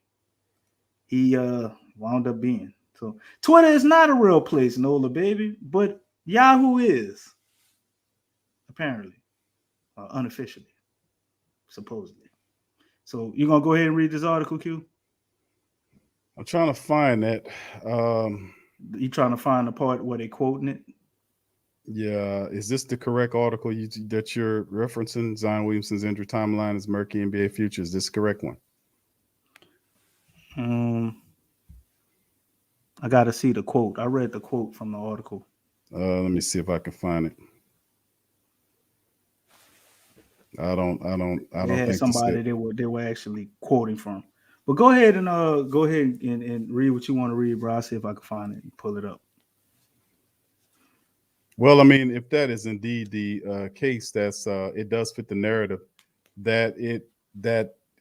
he wound up being. So Twitter is not a real place, Nola, baby, but Yahoo is. Apparently, unofficially, supposedly. So you're gonna go ahead and read this article, Q? I'm trying to find that. You trying to find the part where they quoting it? Yeah, is this the correct article that you're referencing? Zion Williamson's injury timeline is murky NBA future. Is this the correct one? I got to see the quote. I read the quote from the article. Let me see if I can find it. I don't think somebody they were actually quoting from. But go ahead and read what you want to read, bro. I'll see if I can find it and pull it up. Well, I mean, if that is indeed the case, that's it does fit the narrative that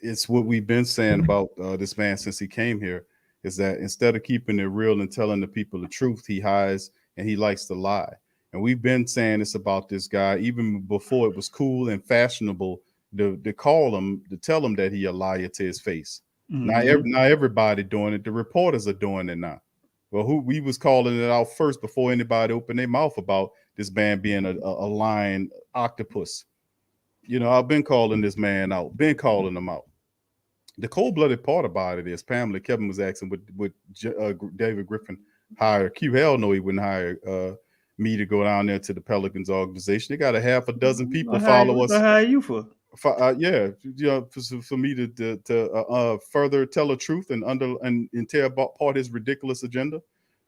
it's what we've been saying about this man since he came here, is that instead of keeping it real and telling the people the truth, he hides and he likes to lie. And we've been saying this about this guy even before it was cool and fashionable to call him, to tell him that he a liar to his face. Mm-hmm. Now everybody doing it. The reporters are doing it now. Well, we was calling it out first before anybody opened their mouth about this man being a lying octopus. I've been calling this man out, been calling him out. The cold-blooded part about it is, Pamela, Kevin was asking, would David Griffin hire Q? Hell no, he wouldn't hire me to go down there to the Pelicans organization. They got a half a dozen people follow us. What hire you for? Yeah, for me to further tell the truth and tear apart his ridiculous agenda.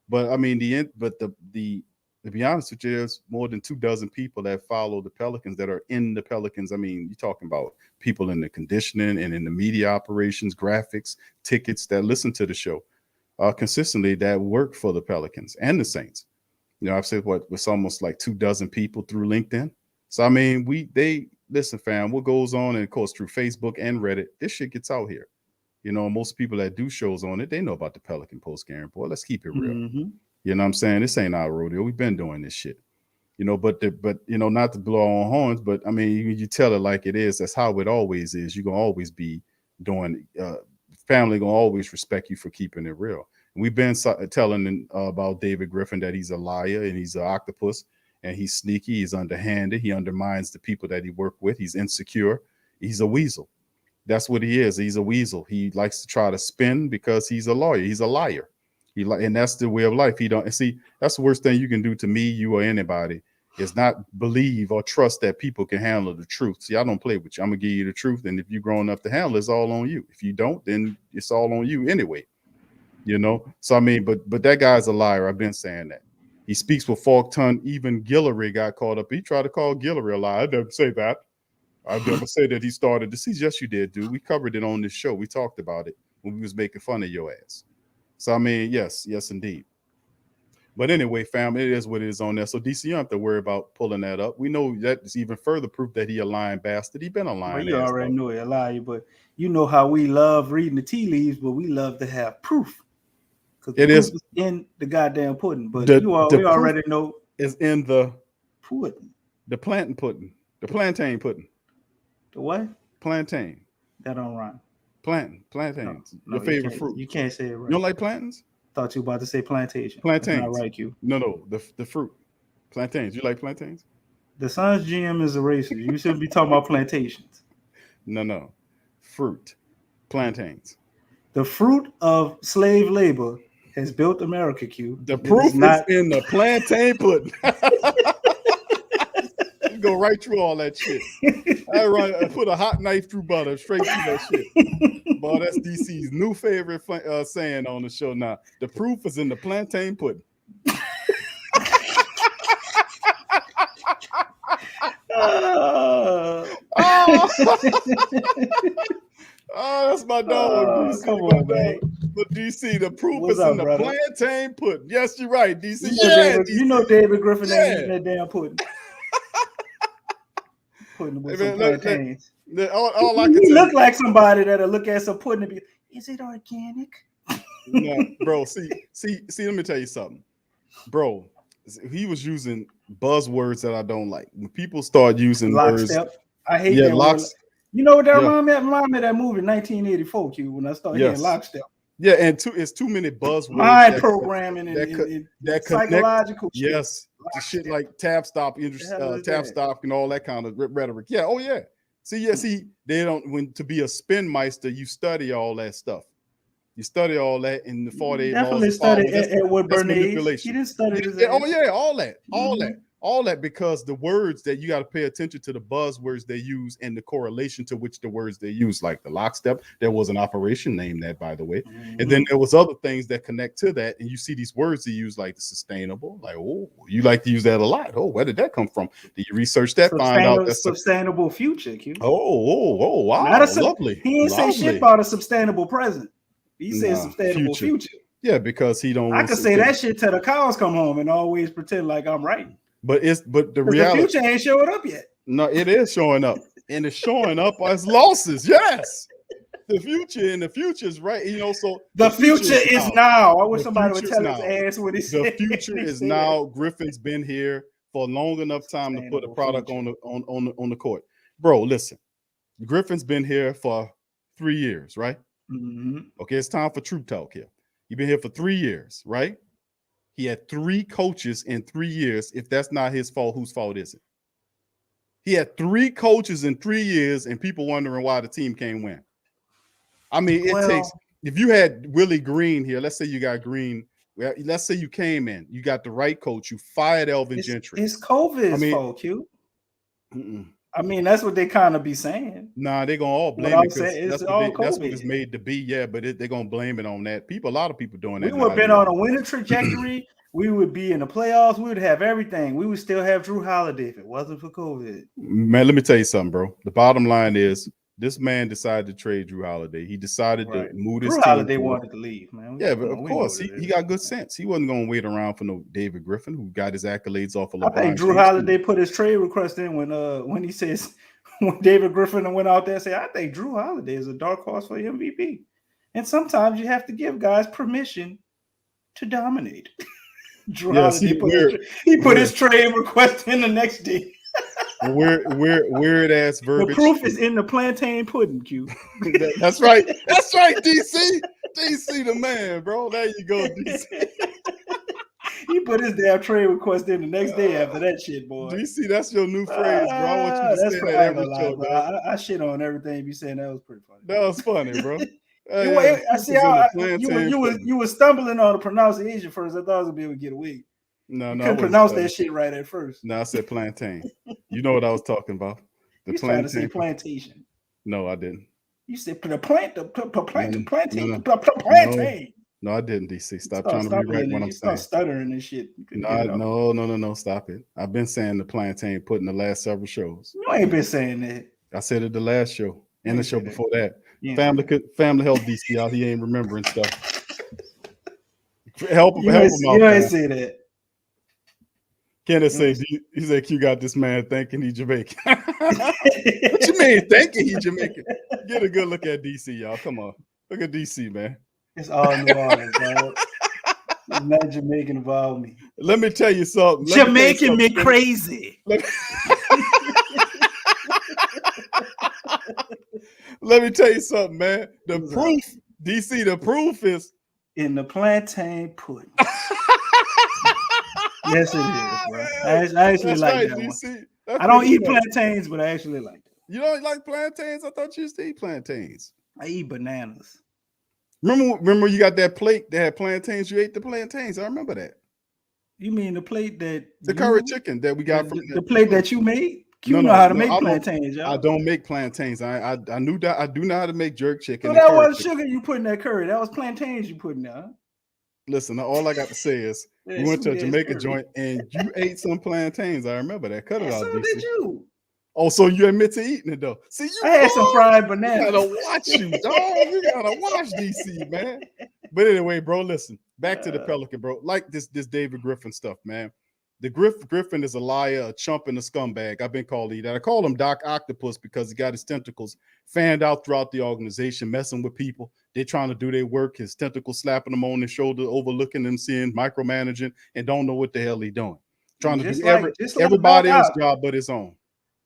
But I mean, to be honest with you, there's more than 24 people that follow the Pelicans that are in the Pelicans. I mean, you're talking about people in the conditioning and in the media operations, graphics, tickets that listen to the show consistently that work for the Pelicans and the Saints. I've said it's almost like 24 people through LinkedIn. So I mean, they listen, fam. What goes on, and of course through Facebook and Reddit, this shit gets out here. Most people that do shows on it, they know about the Pelican post game report. Let's keep it real. Mm-hmm. You know what I'm saying? This ain't our rodeo. We've been doing this shit. But not to blow our own horns, but I mean, you tell it like it is. That's how it always is. You're gonna always be doing. Family gonna always respect you for keeping it real. And we've been telling about David Griffin that he's a liar and he's an octopus and he's sneaky. He's underhanded. He undermines the people that he worked with. He's insecure. He's a weasel. That's what he is. He's a weasel. He likes to try to spin because he's a lawyer. He's a liar. And that's the way of life. He don't see. That's the worst thing you can do to me, you, or anybody is not believe or trust that people can handle the truth. See, I don't play with you. I'm gonna give you the truth, and if you're grown enough to handle it, it's all on you. If you don't, then it's all on you anyway. So I mean, but that guy's a liar. I've been saying that. He speaks with forked tongue. Even Guillory got caught up. He tried to call Guillory a liar. I never say that. I never say that he started this. Yes, you did, dude. We covered it on this show. We talked about it when we was making fun of your ass. So I mean, yes, indeed. But anyway, fam, it is what it is on there. So DC, you don't have to worry about pulling that up. We know that is even further proof that he a lying bastard. He been a lying. Well, you already know he a liar, but you know how we love reading the tea leaves, but we love to have proof. Because it is in the goddamn pudding. But we already know is in the pudding. The plantain pudding. The plantain pudding. The what? Plantain. That don't rhyme. Plantains. Your favorite fruit. You can't say it right. You don't like plantains? Thought you were about to say plantation. Plantains. That's not right, Q. No, the fruit. Plantains. You like plantains? The Suns GM is a racist. You shouldn't be talking about plantations. No. Fruit. Plantains. The fruit of slave labor has built America, Q. The proof is in the plantain pudding. You go right through all that shit. I put a hot knife through butter straight through that shit. Boy, that's DC's new favorite saying on the show now. The proof is in the plantain pudding. That's my dog. DC, come on, man. But DC, the proof is in the plantain pudding. Yes, you're right, DC. You know David Griffin ain't eating that damn pudding. Putting with some plantains. All I can look like somebody that'll look at some pudding and be, is it organic? No, bro. See, let me tell you something. Bro, he was using buzzwords that I don't like. When people start using lockstep. Words, I hate that word. You know what that remind me of that movie 1984, Q, when I started hearing lockstep. Yeah, and it's too many buzzwords. Mind programming and psychological shit. Yes, shit like tab stop and all that kind of rhetoric. Yeah, oh yeah. See, they don't. To be a spin meister, you study all that stuff. You study all that in the 48 definitely laws. Definitely studied Edward Bernays. He didn't study this. Oh yeah, all that, because the words that you got to pay attention to the buzzwords they use and the correlation to which the words they use, like the lockstep. There was an operation named that, by the way, and then there was other things that connect to that. And you see these words they use, like the sustainable. Like, oh, you like to use that a lot. Oh, where did that come from? Did you research that? Find out that's sustainable future. Q. Oh, wow, lovely. He didn't say shit about a sustainable present. He said sustainable future. Yeah, because he don't. I can say that shit till the cows come home and always pretend like I'm right. But the reality, the future ain't showing up yet. No, it is showing up, and it's showing up as losses. Yes, the future is right. So the future is now. I wish somebody would tell his ass what he said. The future is now. Griffin's been here for long enough time to put a product on the court, bro. Listen, Griffin's been here for 3 years, right? Mm-hmm. Okay, it's time for truth talk here. You've been here for 3 years, right? He had 3 coaches in 3 years. If that's not his fault, whose fault is it? He had 3 coaches in 3 years, and people wondering why the team can't win. I mean, it takes. If you had Willie Green here, let's say you got Green. Let's say you came in, you got the right coach, you fired Elvin Gentry. It's COVID's fault, Q. I mean, that's what they kind of be saying. Nah, they're gonna all blame I'm it because saying, it's that's all that's what it's COVID. made to be. Yeah, but they're gonna blame it on that. A lot of people doing We that. would have been on a winning trajectory. We would be in the playoffs. We would have everything. We would still have Drew Holiday if it wasn't for COVID. Man, let me tell you something, bro. The bottom line is this man decided to trade Drew Holiday. He decided to move his Drew team Holiday forward. wanted to leave, man. Yeah, but of course he got good sense. He wasn't gonna wait around for no David Griffin, who got his accolades off of LeBron. I think Drew James. Holiday put his trade request in when he says when David Griffin went out there and said, I think Drew Holiday is a dark horse for MVP. And sometimes you have to give guys permission to dominate. Drew Holiday put his trade request in the next day. Weird ass verbiage. The proof is in the plantain pudding, Q. That's right. That's right, DC. DC the man, bro. There you go, DC. He put his damn trade request in the next day after that shit, boy. DC, that's your new phrase, bro. I want you to say that every show, bro. I shit on everything you be saying. That was pretty funny. That was funny, bro. I see how you were stumbling on the pronunciation first. I thought I was gonna be able to get away. No, couldn't pronounce that shit right at first. No, I said plantain. You know what I was talking about. You trying to say plantation. No, I didn't. You said plantain. No, I didn't, DC. Stop trying to rewrite what I'm saying. Stop stuttering and shit. No. Stop it. I've been saying the plantain put in the last several shows. You ain't been saying that. I said it the last show and the show before that. Family help DC out. He ain't remembering stuff. Help him out. You ain't say that. Kenneth says he said Q got this man thinking he Jamaican. What you mean thinking he Jamaican? Get a good look at DC, y'all. Come on. Look at DC, man. It's all New Orleans, dog. It's not Jamaican involved me. Let me tell you something. Jamaican me crazy. Let me tell you something, man. The proof, DC, the proof is in the plantain pudding. Yes, it is, bro. I actually like that DC. One. I don't eat plantains, but I actually like it. You don't like plantains? I thought you used to eat plantains. I eat bananas. Remember you got that plate that had plantains? You ate the plantains. I remember that. You mean the plate that the curry chicken that we got from the plate that you made? You know how to make plantains, y'all. I don't make plantains. I knew that. I do know how to make jerk chicken. So that wasn't sugar you put in that curry. That was plantains you put in there. Huh? Listen, all I got to say is we went to a Jamaican joint and you ate some plantains. I remember that. Cut it out. So did you? Oh, so you admit to eating it though? See, I had some fried bananas. You gotta watch you, dog. You gotta watch DC, man. But anyway, bro, listen. Back to the Pelican, bro. Like this David Griffin stuff, man. The Griffin is a liar, a chump, and a scumbag. I've been called that. I call him Doc Octopus because he got his tentacles fanned out throughout the organization, messing with people. They're trying to do their work. His tentacles slapping them on the shoulder, overlooking them, seeing, micromanaging, and don't know what the hell he's doing. Trying to do everybody else's job but his own.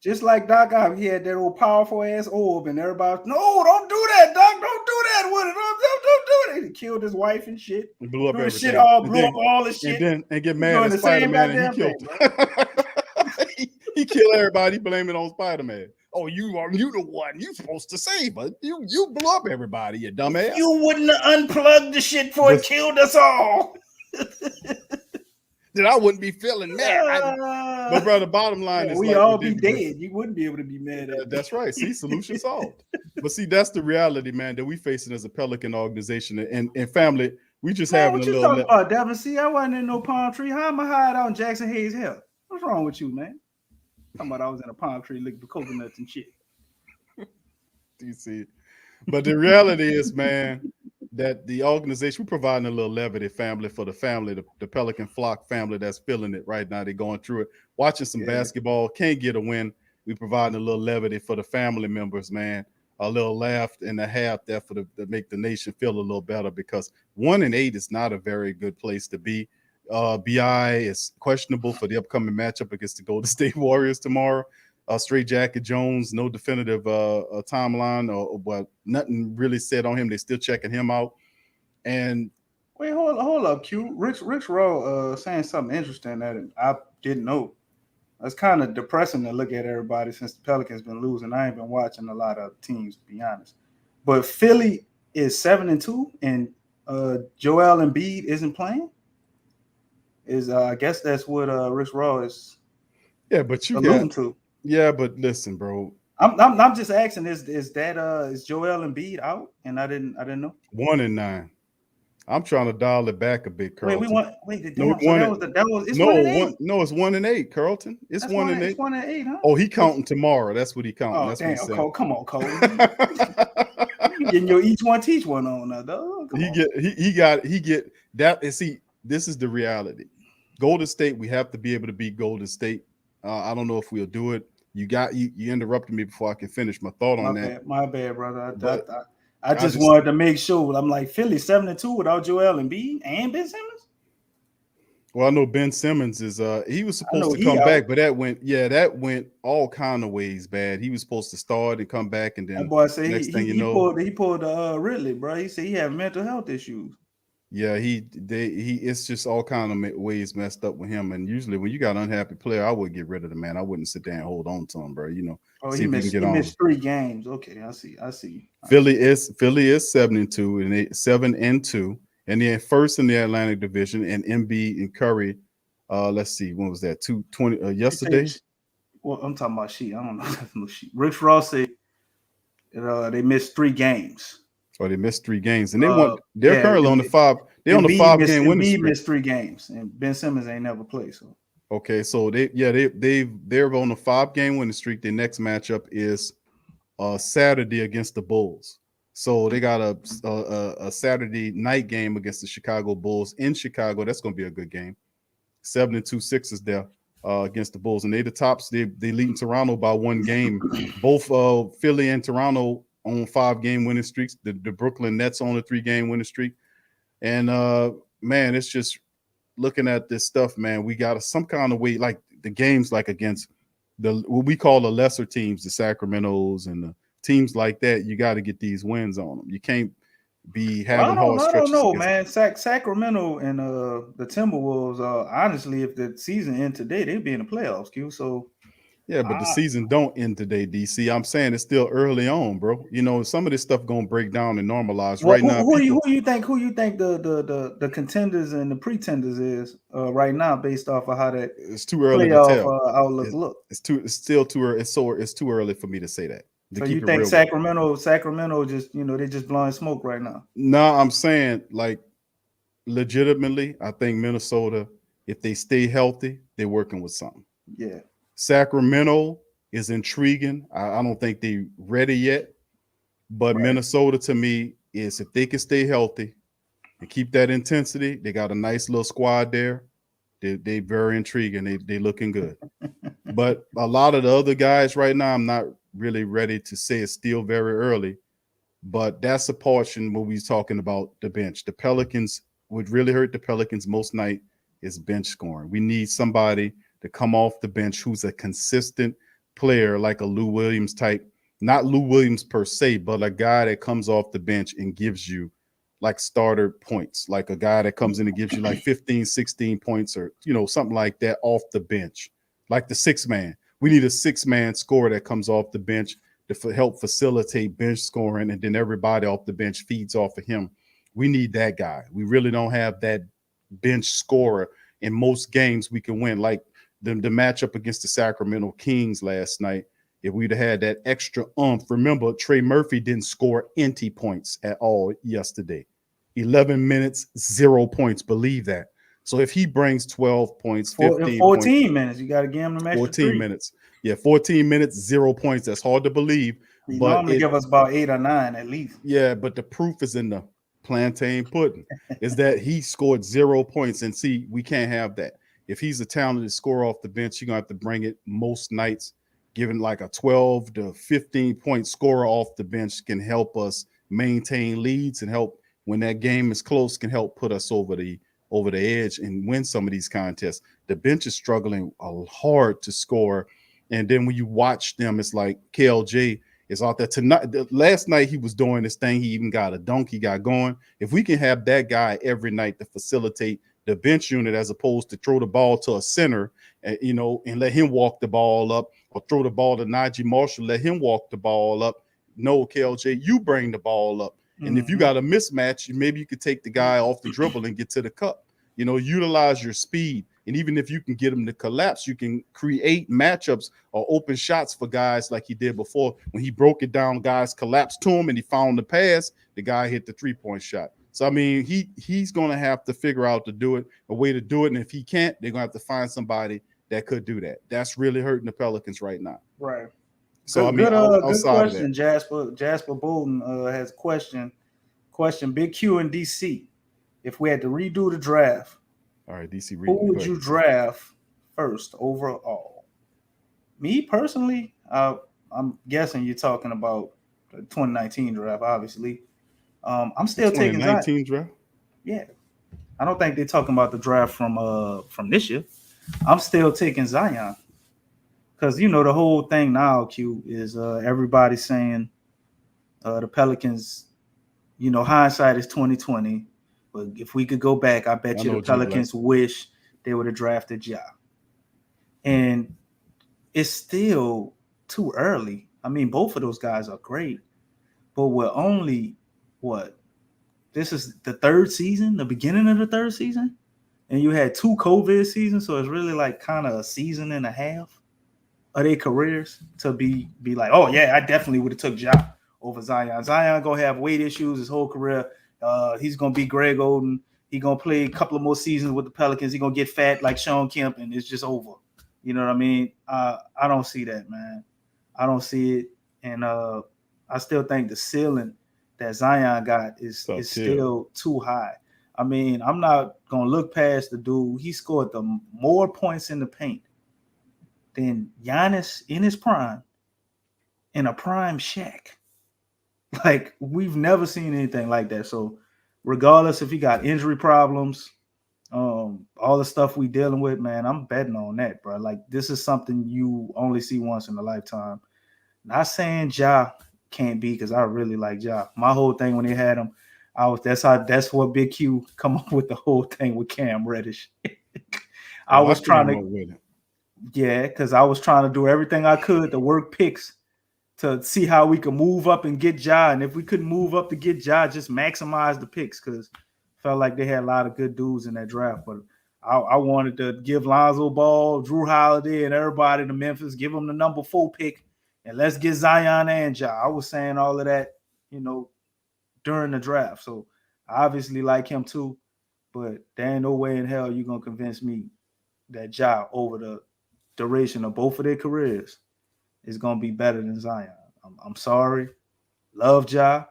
Just like Doc Ock, he had that old powerful ass orb, and everybody, no, don't do that, Doc, don't do that with it, don't do it. He killed his wife and shit. He blew up everything. Blew up all the shit. And get mad at Spider-Man, and he killed him. He killed everybody, blame it on Spider-Man. Oh, you the one. You supposed to save us. You blew up everybody, you dumbass. You wouldn't have unplugged the shit before it killed us all. Then I wouldn't be feeling mad. But bro, the bottom line is we like all be dead. You wouldn't be able to be mad at That's right. See, solution solved. But see, that's the reality, man, that we facing as a Pelican organization and family. We just having a little. What you talking about, Devin? See, I wasn't in no palm tree. How am I hide out in Jackson Hayes Hill? What's wrong with you, man? Talking about I was in a palm tree looking for coconuts and shit. Do you see it? But the reality is, man, that the organization, we're providing a little levity family for the family, the Pelican flock family that's feeling it right now. They're going through it, watching some basketball, can't get a win. We're providing a little levity for the family members, man. A little laugh and a half there to make the nation feel a little better because 1-8 is not a very good place to be. BI is questionable for the upcoming matchup against the Golden State Warriors tomorrow. Straight Jacket Jones, no definitive timeline but nothing really said on him. They're still checking him out. And wait, hold up, Q. Rich Rowe saying something interesting that I didn't know. It's kind of depressing to look at everybody since the Pelicans been losing. I ain't been watching a lot of teams, to be honest. But Philly is 7-2, and Joel Embiid isn't playing. I guess that's what Rich Rowe is. Yeah, but you alluding to. Yeah, but listen, bro. I'm just asking, is Joel Embiid out? And I didn't know. 1-9. I'm trying to dial it back a bit, Carlton. No, Damn. So it's 1-8. No, it's 1-8, Carlton. It's That's 1-8. It's 1-8, huh? Oh, he counting tomorrow. That's what he counting. Oh, That's damn, what he said. Cole, come on, Cole. You getting your each one teach one on now, dog. He get that. And see, this is the reality. Golden State, we have to be able to beat Golden State. I don't know if we'll do it. You interrupted me before I can finish my thought on that. My bad, brother. But I just wanted to make sure. I'm like, Philly 7-2 without Joel Embiid and Ben Simmons. Well, I know Ben Simmons is he was supposed to come back, but that went all kind of ways bad. He was supposed to start and come back, and then that boy said next thing you know, he pulled Ridley, bro. He said he had mental health issues. Yeah, it's just all kind of ways messed up with him. And usually when you got an unhappy player, I would get rid of the man. I wouldn't sit there and hold on to him, bro. You know, he missed 3 games. Okay, I see. Philly is 7-2 and 7-2, and then first in the Atlantic Division, and Embiid and Curry. Let's see, when was that? 220 yesterday? Well, I'm talking about sheet. I don't know. That's no sheet. Rick Ross said they missed 3 games. Or they missed 3 games, and they're currently on the 5. They're on the 5-game winning streak. Missed 3 games, and Ben Simmons ain't never played. So okay, so they're on a 5-game winning streak. Their next matchup is Saturday against the Bulls. So they got a Saturday night game against the Chicago Bulls in Chicago. That's going to be a good game. 7-2 Sixers there against the Bulls, and they the tops. They leading Toronto by 1 game. Both Philly and Toronto on 5-game winning streaks. The Brooklyn Nets on a 3-game winning streak. And man, it's just looking at this stuff, man. We got some kind of way, like the games, like against what we call the lesser teams, the Sacramentos and the teams like that. You got to get these wins on them. You can't be having hard stretches. I don't know, man. Sacramento and the Timberwolves. Honestly, if the season ends today, they'd be in the playoffs, Q. So. Yeah, but the season don't end today, DC. I'm saying it's still early on, bro. You know, some of this stuff gonna break down and normalize now. Who you think the contenders and the pretenders is right now, based off of how that it's too early to tell. Outlook look. It's still too early. It's too early for me to say that. So you think Sacramento just they're just blowing smoke right now? No, I'm saying like legitimately, I think Minnesota, if they stay healthy, they're working with something. Yeah. Sacramento is intriguing. I don't think they're ready yet, but Minnesota to me is, if they can stay healthy and keep that intensity, they got a nice little squad there. They very intriguing. They looking good. But a lot of the other guys right now, I'm not really ready to say. It's still very early, but that's a portion when we're talking about the bench. The Pelicans would really hurt the Pelicans most night is bench scoring. We need somebody to come off the bench who's a consistent player, like a Lou Williams type, not Lou Williams per se, but a guy that comes off the bench and gives you like starter points, like a guy that comes in and gives you like 15, 16 points or, you know, something like that off the bench, like the 6-man. We need a 6-man scorer that comes off the bench to help facilitate bench scoring, and then everybody off the bench feeds off of him. We need that guy. We really don't have that bench scorer in most games we can win, like the matchup against the Sacramento Kings last night. If we'd have had that extra remember, Trey Murphy didn't score any points at all yesterday. 11 minutes, 0 points. Believe that. So if he brings 12 points, 15 14 minutes, you got to give him the extra 14 3. minutes. Yeah, 14 minutes, 0 points. That's hard to believe. He but normally give us about 8 or 9 at least. Yeah, but the proof is in the plantain pudding, is that he scored 0 points. And see, we can't have that. If he's a talented scorer off the bench, you're going to have to bring it most nights. Giving like a 12 to 15 point scorer off the bench can help us maintain leads and help when that game is close, can help put us over the edge and win some of these contests. The bench is struggling hard to score. And then when you watch them, it's like KLJ is out there tonight. Last night he was doing this thing. He even got a dunk. He got going. If we can have that guy every night to facilitate the bench unit, as opposed to throw the ball to a center, and let him walk the ball up, or throw the ball to Najee Marshall, let him walk the ball up. No, KLJ, you bring the ball up. And if you got a mismatch, maybe you could take the guy off the dribble and get to the cup. Utilize your speed. And even if you can get him to collapse, you can create matchups or open shots for guys like he did before. When he broke it down, guys collapsed to him and he found the pass, the guy hit the 3-point shot. So, I mean, he's going to have to figure out a way to do it. And if he can't, they're going to have to find somebody that could do that. That's really hurting the Pelicans right now. Right. So, good, I mean, good outside question, of that. Jasper Bolden has a question. Big Q in DC. If we had to redo the draft, All right, DC. who would you draft first overall? Me personally, I'm guessing you're talking about the 2019 draft, obviously. I'm still taking 2019 draft. Yeah, I don't think they're talking about the draft from this year. I'm still taking Zion because the whole thing now, Q, is everybody saying the Pelicans. Hindsight is 2020. But if we could go back, I bet you the Pelicans wish they would have drafted Ja. And it's still too early. I mean, both of those guys are great, but we're only this is the third season, the beginning of the third season, and you had 2 COVID seasons, so it's really like kind of a season and a half of their careers to be like, oh yeah, I definitely would have took Ja over Zion. Zion gonna have weight issues his whole career. He's gonna be Greg Oden. He's gonna play a couple of more seasons with the Pelicans. He's gonna get fat like Sean Kemp, and it's just over. You know what I mean? I don't see that, man. I don't see it, and I still think the ceiling that Zion got is still too high. I mean, I'm not gonna look past the dude. He scored the more points in the paint than Giannis in his prime, in a prime Shaq. Like, we've never seen anything like that. So regardless if he got injury problems, all the stuff we dealing with, man, I'm betting on that, bro. Like, this is something you only see once in a lifetime. Not saying Ja can't be, because I really like Ja. My whole thing when they had him, that's what Big Q come up with the whole thing with Cam Reddish. I was trying to do everything I could to work picks to see how we could move up and get Ja. And if we couldn't move up to get Ja, just maximize the picks, because felt like they had a lot of good dudes in that draft. But I wanted to give Lonzo Ball, Drew Holiday, and everybody to Memphis, give them the number 4 pick, and let's get Zion and Ja. I was saying all of that, during the draft. So I obviously like him too, but there ain't no way in hell you're going to convince me that Ja over the duration of both of their careers is going to be better than Zion. I'm sorry. Love Ja.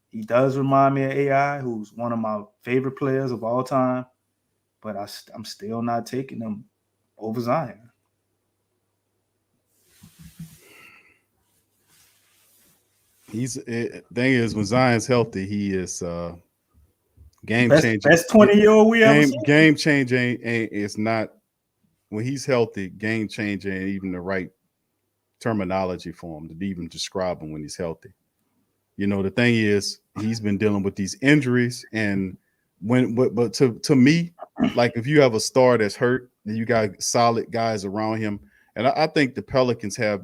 He does remind me of AI, who's one of my favorite players of all time, but I'm still not taking him over Zion. Thing is, when Zion's healthy, he is game changing. Best 20-year-old we ever seen. Game changing is not, when he's healthy, game changing ain't even the right terminology for him to even describe him when he's healthy. The thing is, he's been dealing with these injuries, and but to me, like, if you have a star that's hurt, then you got solid guys around him, and I think the Pelicans have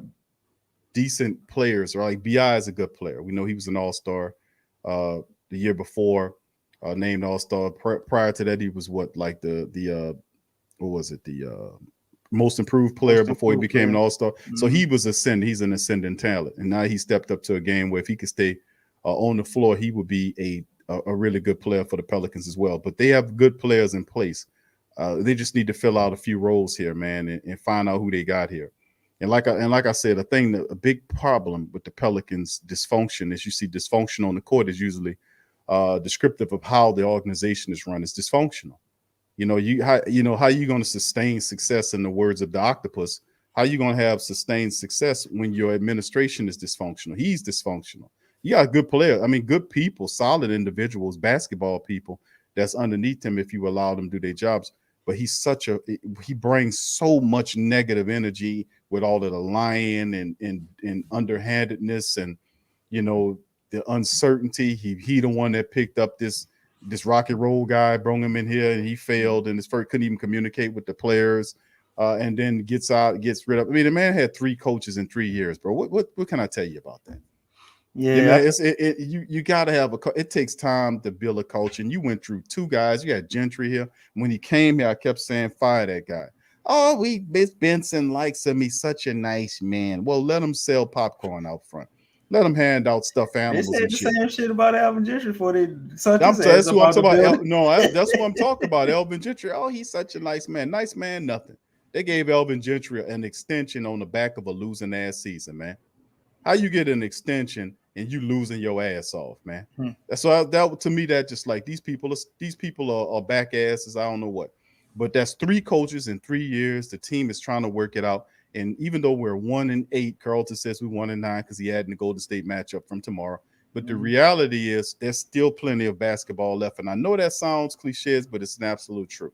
decent players. Right? Like, BI is a good player. We know he was an all-star the year before, named all-star. Prior to that, he was the most improved player before he became an all-star. Mm-hmm. So he was he's an ascending talent. And now he stepped up to a game where if he could stay on the floor, he would be a really good player for the Pelicans as well. But they have good players in place. They just need to fill out a few roles here, man, and find out who they got here. And like I said, a big problem with the Pelicans' dysfunction is, you see dysfunction on the court is usually descriptive of how the organization is run. It's dysfunctional. How you going to sustain success, in the words of the octopus? How you going to have sustained success when your administration is dysfunctional? He's dysfunctional. You got good players. I mean, good people, solid individuals, basketball people that's underneath him if you allow them to do their jobs. But he brings so much negative energy with all of the lying and underhandedness and, the uncertainty. He the one that picked up this rock and roll guy, brought him in here, and he failed, and couldn't even communicate with the players, and then gets rid of. I mean, the man had 3 coaches in 3 years, bro. What can I tell you about that? Yeah, man, you got to have it takes time to build a culture. And you went through two guys. You had Gentry here. When he came here, I kept saying, fire that guy. Oh, Miss Benson likes him. He's such a nice man. Well, let him sell popcorn out front. Let him hand out stuffed They animals said and the shit. same shit about Alvin Gentry before they sucked That's his ass who I'm up out the talking about. building. No, that's what I'm talking about. Elvin Gentry. Oh, he's such a nice man. Nice man, nothing. They gave Elvin Gentry an extension on the back of a losing ass season, man. How you get an extension and you losing your ass off, man? That's why that to me that just like these people are back asses. I don't know what, but that's 3 coaches in 3 years. The team is trying to work it out, and even though we're 1-8, Carlton says we're 1-9 because he had the Golden State matchup from tomorrow. But the reality is there's still plenty of basketball left, and I know that sounds cliches, but it's an absolute truth.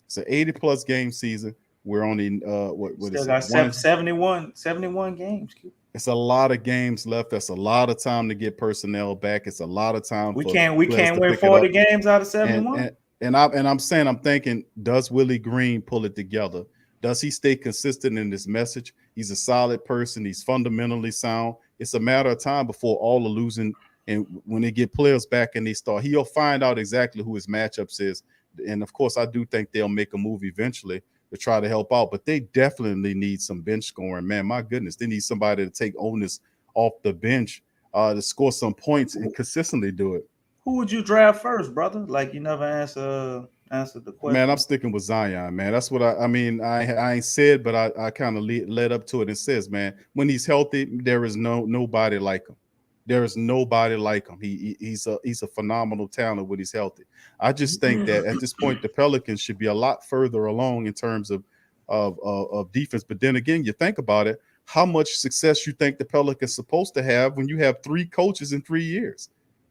It's an 80+ game season. We're only what Still is got it? 71 games. It's a lot of games left. That's a lot of time to get personnel back. It's a lot of time. We for can't players to win pick it 40 up. games out of 71. I'm thinking, does Willie Green pull it together? Does he stay consistent in this message? He's a solid person. He's fundamentally sound. It's a matter of time before all the losing. And when they get players back and they start, he'll find out exactly who his matchups is. And of course, I do think they'll make a move eventually to try to help out, but they definitely need some bench scoring. Man, my goodness, they need somebody to take onus off the bench to score some points and consistently do it. Who would you draft first, brother? Like you never answered the question. Man, I'm sticking with Zion, man. That's what I mean. I ain't said, but I kind of led up to it and says, man, when he's healthy, there is nobody like him. There is nobody like him. He's a phenomenal talent when he's healthy. I just think that at this point, the Pelicans should be a lot further along in terms of defense. But then again, you think about it, how much success you think the Pelicans supposed to have when you have 3 coaches in 3 years.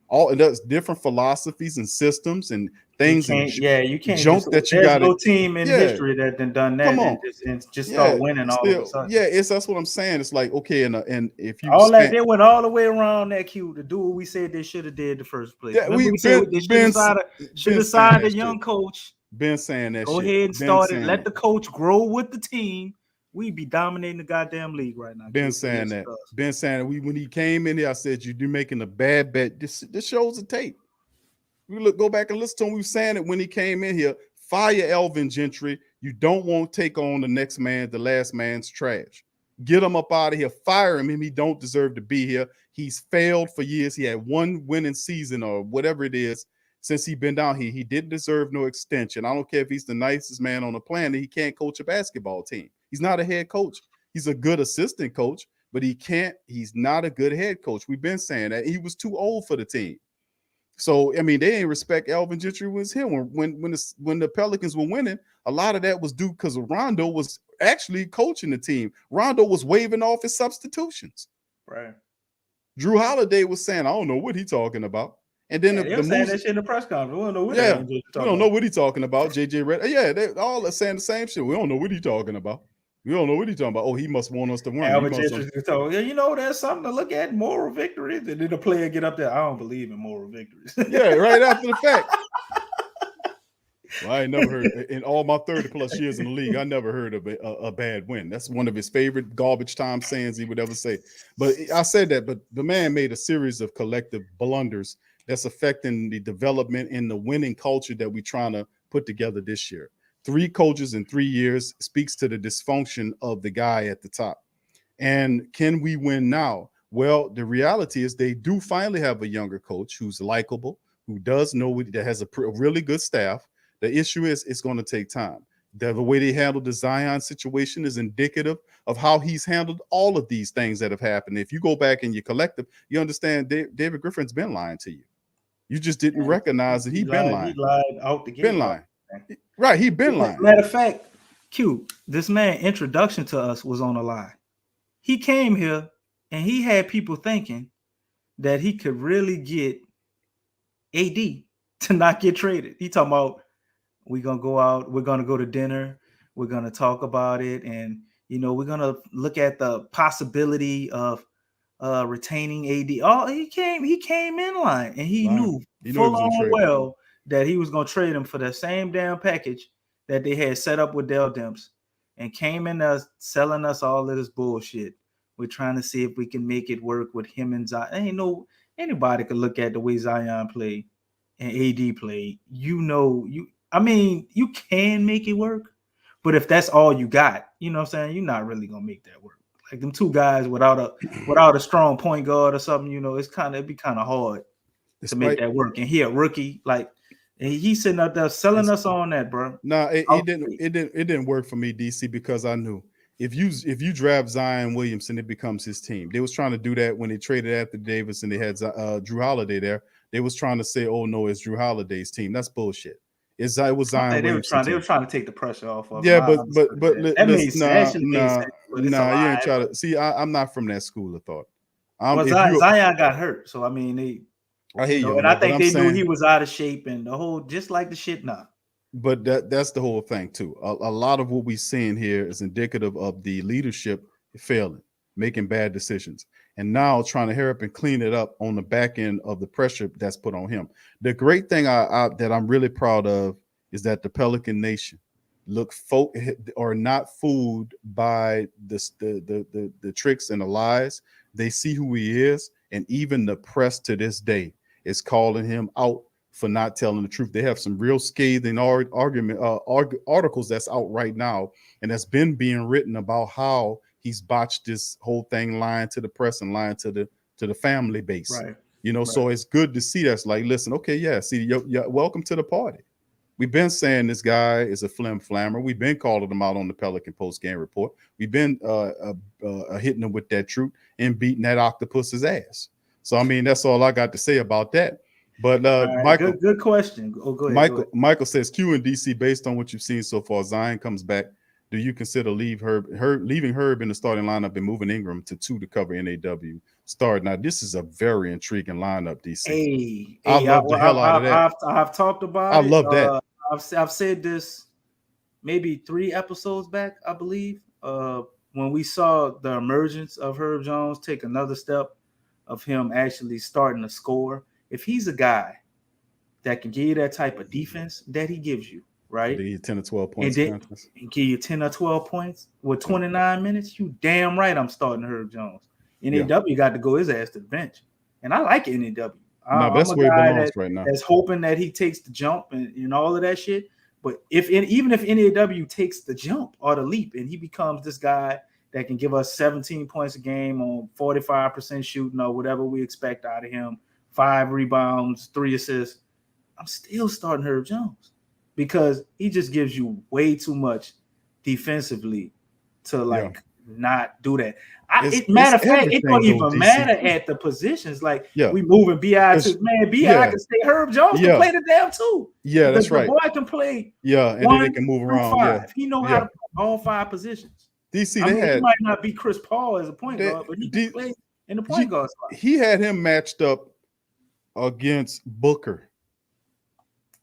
And that's different philosophies and systems and things. You can't. Jump that you got. There's no team in history that done that. Come on. and just start winning all of a sudden. Yeah, that's what I'm saying. It's like, okay, and if you they went all the way around that queue to do what we said they should have did the first place. Yeah, we said they should have signed a young coach. Been saying that. Go ahead and start it. Let the coach grow with the team. We'd be dominating the goddamn league right now. Been saying that. When he came in here, I said you're making a bad bet. This shows the tape. We go back and listen to him. We were saying it when he came in here. Fire Elvin Gentry. You don't want to take on the last man's trash. Get him up out of here. Fire him. He don't deserve to be here. He's failed for years. He had 1 winning season or whatever it is since he's been down here. He didn't deserve no extension. I don't care if he's the nicest man on the planet. He can't coach a basketball team. He's not a head coach. He's a good assistant coach, but he's not a good head coach. We've been saying that. He was too old for the team. So, I mean, they ain't respect Elvin Gentry was here. When the Pelicans were winning, a lot of that was due because Rondo was actually coaching the team. Rondo was waving off his substitutions. Right. Drew Holiday was saying, I don't know what he's talking about. And then they were saying that shit in the press conference. We don't know what we don't know what he's talking about. JJ Redd. Yeah, they all are saying the same shit. We don't know what he's talking about. We don't know what he's talking about. Oh, he must want us to win. There's something to look at, moral victories. And then the player get up there. I don't believe in moral victories. Yeah, right after the fact. Well, I ain't never heard in all my 30+ years in the league, I never heard of a bad win. That's one of his favorite garbage time sayings he would ever say. But I said that, but the man made a series of collective blunders that's affecting the development and the winning culture that we're trying to put together this year. 3 coaches in 3 years speaks to the dysfunction of the guy at the top. And can we win now? Well, the reality is they do finally have a younger coach who's likable, who does know that has a really good staff. The issue is it's going to take time. The way they handled the Zion situation is indicative of how he's handled all of these things that have happened. If you go back in your collective, you understand David Griffin's been lying to you. You just didn't recognize that he's been lying. He lied out the game. Been lying. Right, he been lying. Matter of fact, Q, this man introduction to us was on a lie. He came here and he had people thinking that he could really get AD to not get traded. He talking about we're gonna go out, we're gonna go to dinner, we're gonna talk about it, and we're gonna look at the possibility of retaining AD. Oh, he came in line and he knew full on well that he was going to trade him for the same damn package that they had set up with Dell Demps and came in us selling us all of this bullshit We're trying to see if we can make it work with him and Zion. Ain't no anybody could look at the way Zion played and AD played. I mean, you can make it work, but if that's all you got, you know what I'm saying, you're not really gonna make that work. Like them two guys without a strong point guard or something, it'd be kind of hard to make that work. And he a rookie, like, and he's sitting out there selling us on that, bro. No, it didn't work for me, DC, because I knew if you draft Zion Williamson, it becomes his team. They was trying to do that when they traded Anthony Davis and they had Drew Holiday there. They was trying to say, "Oh no, it's Drew Holiday's team." That's bullshit. It was Zion Williamson. They were trying to take the pressure off of him. Yeah, but that made sense. You ain't trying to see. I'm not from that school of thought. Zion got hurt, so I mean, I hear you, and I think they knew he was out of shape and the whole, just like the shit now. But that's the whole thing too. A lot of what we're seeing here is indicative of the leadership failing, making bad decisions, and now trying to hurry up and clean it up on the back end of the pressure that's put on him. The great thing that I'm really proud of is that the Pelican Nation are not fooled by the tricks and the lies. They see who he is, and even the press to this day is calling him out for not telling the truth. They have some real scathing articles that's out right now, and that's been being written about how he's botched this whole thing, lying to the press and lying to the family base. Right. So it's good to see that's like, listen, okay, yeah, see, you're welcome to the party. We've been saying this guy is a flim-flammer. We've been calling him out on the Pelican post-game report. We've been hitting him with that truth and beating that octopus's ass. So, I mean, that's all I got to say about that. But right, Michael, good question. Oh, go ahead. Michael says, Q and DC, based on what you've seen so far, Zion comes back. Do you consider leaving Herb in the starting lineup and moving Ingram to 2 to cover NAW start? Now, this is a very intriguing lineup, DC. I love the hell out of that. I've talked about it. I love that. I've said this maybe 3 episodes back, I believe, when we saw the emergence of Herb Jones take another step of him actually starting to score. If he's a guy that can give you that type of defense that he gives you, right? 10 or 12 points. And give you 10 or 12 points with 29 minutes, you damn right I'm starting Herb Jones. NAW got to go his ass to the bench. And I like NAW. No, that's where he belongs right now. That's hoping that he takes the jump and all of that shit. But even if NAW takes the jump or the leap and he becomes this guy that can give us 17 points a game on 45% shooting or whatever we expect out of him, 5 rebounds, 3 assists, I'm still starting Herb Jones because he just gives you way too much defensively to not do that. Matter of fact, it don't even matter at the positions. Like we moving BI to BI can stay. Herb Jones can play the damn 2. Yeah, that's right. The boy can play. Yeah, and then they can move around. 5. Yeah. He know how to play all 5 positions. DC, he might not be Chris Paul as a point guard, but he can play in the point guard spot. He had him matched up against Booker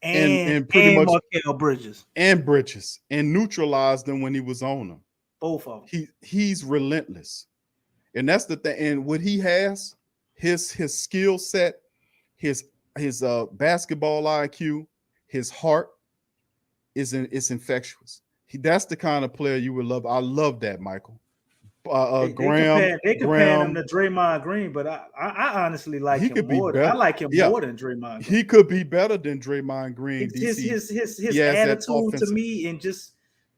and pretty much Bridges and neutralized them when he was on them. Both of them. He's relentless, and that's the thing. And what he has, his skill set, his basketball IQ, his heart is infectious. That's the kind of player you would love. I love that, Michael. They compare him to Draymond Green, but I honestly like him more. I like him more than Draymond Green. He could be better than Draymond Green. His attitude to me and just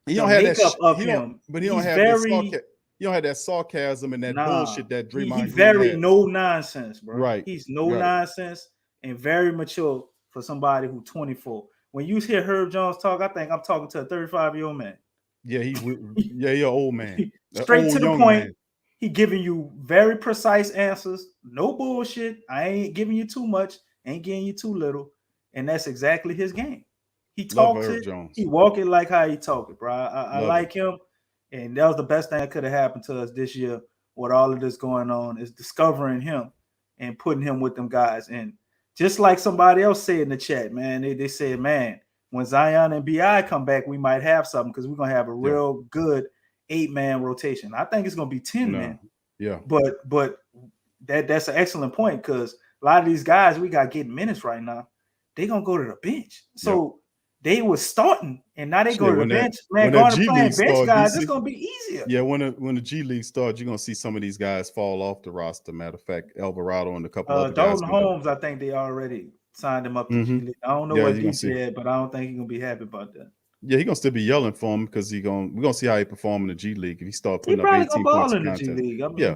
he don't have that of him. But he don't have that sarcasm and that bullshit that Draymond Green He's very has. No nonsense, bro. Right. He's no nonsense and very mature for somebody who's 24. When you hear Herb Jones talk, I think I'm talking to a 35-year-old man. Yeah, he's an old man. Straight to the point. Man. He giving you very precise answers. No bullshit. I ain't giving you too much. Ain't giving you too little. And that's exactly his game. He talks it. He walk it like how he talk it, bro. I like him. And that was the best thing that could have happened to us this year with all of this going on is discovering him and putting him with them guys. And just like somebody else said in the chat, man, they said, man, when Zion and BI come back, we might have something because we're going to have a real good 8-man rotation. I think it's going to be 10 men. Yeah. But that's an excellent point because a lot of these guys we got getting minutes right now, they're going to go to the bench. So they were starting, and now they go Shit, to the when that bench. Man, when that going to G playing League bench start, guys, it's DC, gonna be easier. yeah, when the G League starts, you're gonna see some of these guys fall off the roster. Matter of fact, Alvarado and a couple other guys. Dalton Holmes, I think they already signed him up to G Mm-hmm. League. I don't know Yeah, what you're gonna DC see. had, but I don't think he's gonna be happy about that. Yeah, he's gonna still be yelling for him because we're gonna see how he perform in the G League if he start He putting up probably gonna 18 ball points a in the G contest. League. I mean, Yeah,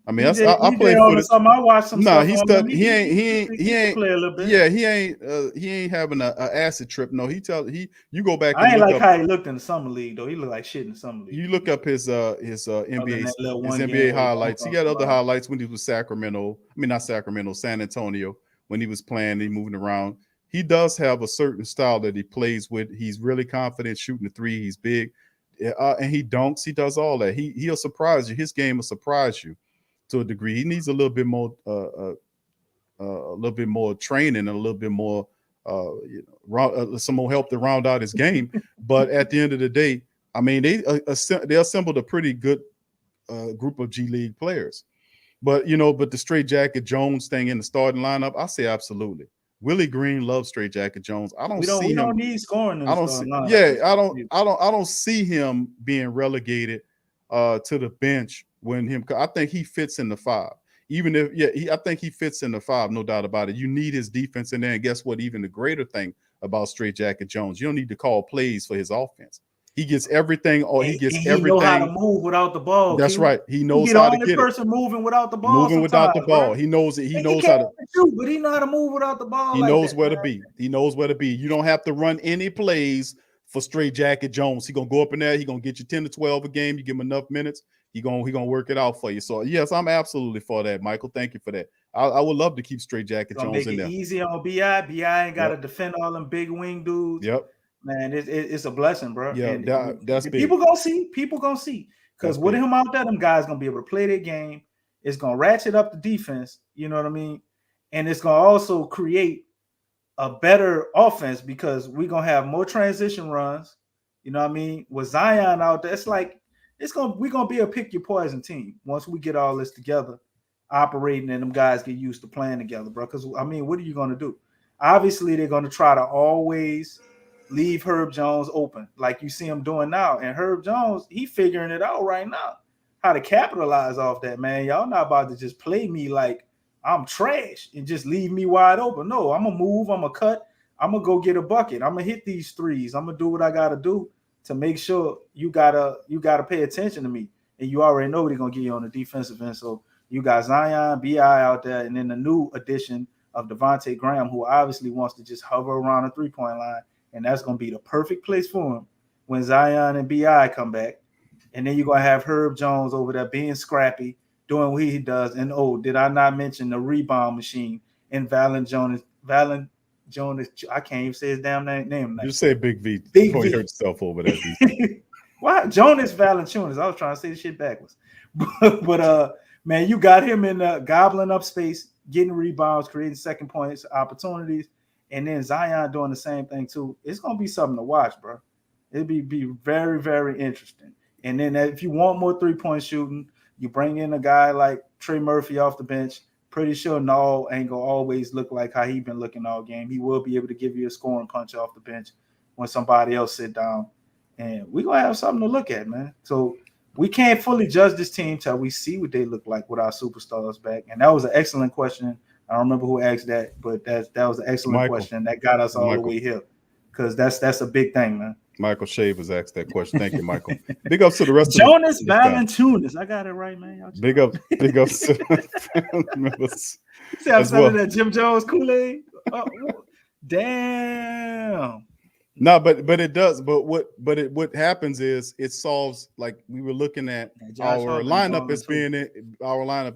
I mean, EJ, I played on footage. some. I watched some Nah, stuff on him. he ain't play a little bit. Yeah, he ain't having a acid trip. No, you go back I and ain't look like up. how he looked in the summer league though. He looked like shit in the summer league. You look up his Other than NBA that little his one game NBA where he highlights. He dunked got off the other line. highlights when he was Sacramento. I mean, not Sacramento, San Antonio. When he was playing, he moving around. He does have a certain style that he plays with. He's really confident shooting the three. He's big, and he dunks. He does all that. He'll surprise you. His game will surprise you to a degree. He needs a little bit more training and a little bit more some more help to round out his game. But at the end of the day, I mean, they assembled a pretty good group of G League players. But the straight jacket Jones thing in the starting lineup, I say absolutely. Willie Green loves straight jacket Jones. We don't need scoring in I the don't starting see, lineup. yeah, I don't see him being relegated to the bench I think he fits in the five. Even if I think he fits in the five, no doubt about it. You need his defense in there, and guess what? Even the greater thing about straight jacket Jones, you don't need to call plays for his offense. He gets everything, or he gets everything. He know how to move without the ball. That's right. He knows he the how to only get person moving without the ball. Moving without the ball. Bro. He knows it. He knows how to shoot, but he know how to move without the ball. He knows where to be. He knows where to be. You don't have to run any plays for straight jacket Jones. He's gonna go up in there. He's gonna get you 10 to 12 a game. You give him enough minutes. He gonna work it out for you. So yes, I'm absolutely for that, Michael. Thank you for that. I would love to keep straight jacket Jones in there. Easy on Bi. Bi ain't got to defend all them big wing dudes. Yep. Man, it's a blessing, bro. Yeah, and that's big. People gonna see. Because with him out there, them guys gonna be able to play their game. It's gonna ratchet up the defense. You know what I mean? And it's gonna also create a better offense because we're gonna have more transition runs. You know what I mean? With Zion out there, we're gonna be a pick your poison team once we get all this together, operating, and them guys get used to playing together, bro. Because I mean, what are you gonna do? Obviously, they're gonna try to always leave Herb Jones open like you see him doing now. And Herb Jones, he figuring it out right now, how to capitalize off that, man. Y'all not about to just play me like I'm trash and just leave me wide open. No, I'm going to move. I'm going to cut. I'm going to go get a bucket. I'm going to hit these threes. I'm going to do what I got to do to make sure you gotta pay attention to me. And you already know they're going to get you on the defensive end. So you got Zion, BI out there, and then the new addition of Devontae Graham, who obviously wants to just hover around the three-point line. And that's going to be the perfect place for him when Zion and BI come back. And then you're going to have Herb Jones over there being scrappy, doing what he does. And, did I not mention the rebound machine in Valen Jonas? I can't even say his damn name. You say Big V. Big before V. You hurt yourself over there. Why? Jonas Valanciunas. I was trying to say the shit backwards. But man, you got him in gobbling up space, getting rebounds, creating second points, opportunities. And then Zion doing the same thing too. It's gonna be something to watch, bro. It'd be very, very interesting. And then if you want more 3-point shooting, you bring in a guy like Trey Murphy off the bench. Pretty sure Null ain't gonna always look like how he been looking all game. He will be able to give you a scoring punch off the bench when somebody else sit down. And we're gonna have something to look at, man. So we can't fully judge this team till we see what they look like with our superstars back. And that was an excellent question. I don't remember who asked that, but that was an excellent question that got us all the way here, because that's a big thing, man. Michael Shavers asked that question. Thank you, Michael. Big ups to the rest Jonas of Valanciunas. I got it right, man. Big ups to the family members. See, I'm selling that Jim Jones Kool-Aid. Oh, damn. No, but it does. But what happens is it solves, like we were looking at our lineup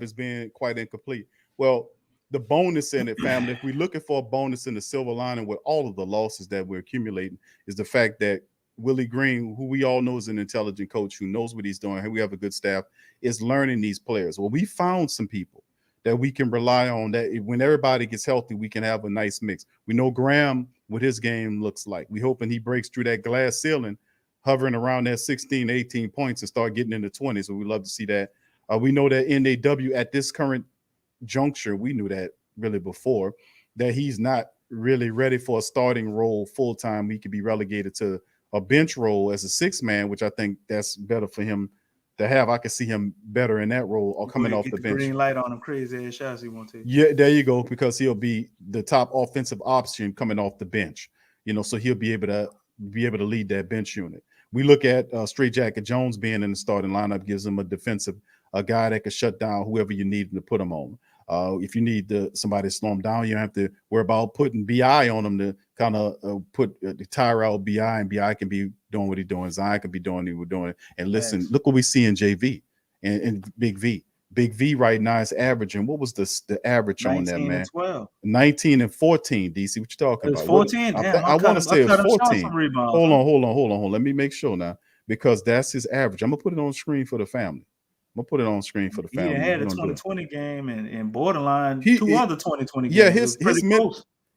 as being quite incomplete. Well, the bonus in it, family, if we're looking for a bonus in the silver lining with all of the losses that we're accumulating, is the fact that Willie Green, who we all know is an intelligent coach who knows what he's doing, and we have a good staff, is learning these players. Well, we found some people that we can rely on, that when everybody gets healthy, we can have a nice mix. We know Graham, what his game looks like. We hoping he breaks through that glass ceiling, hovering around that 16, 18 points and start getting in the 20s. So we love to see that. We know that NAW at this current juncture, we knew that really before, that he's not really ready for a starting role full time, he could be relegated to a bench role as a 6-man, which I think that's better for him to have. I could see him better in that role or coming off the bench. Green light on him, crazy ass shots he won't take. Yeah, there you go, because he'll be the top offensive option coming off the bench. So he'll be able to lead that bench unit. We look at Straight Jacket Jones being in the starting lineup, gives him a guy that can shut down whoever you need to put him on. If you need somebody to slow him down, you don't have to worry about putting BI on him to kind of put the tire out BI, and BI can be doing what he's doing. Zion can be doing what he's doing. And listen, look what we see in JV and Big V. Big V right now is averaging. What was the average on that, man? 12. 19 and 14, DC. What you talking about? It was 14. I want to say it was 14. Hold on. on. Let me make sure now, because that's his average. I'm going to put it on the screen for the family. I'm going to put it on the screen for the family. He had a 2020 game and borderline two other 2020 games.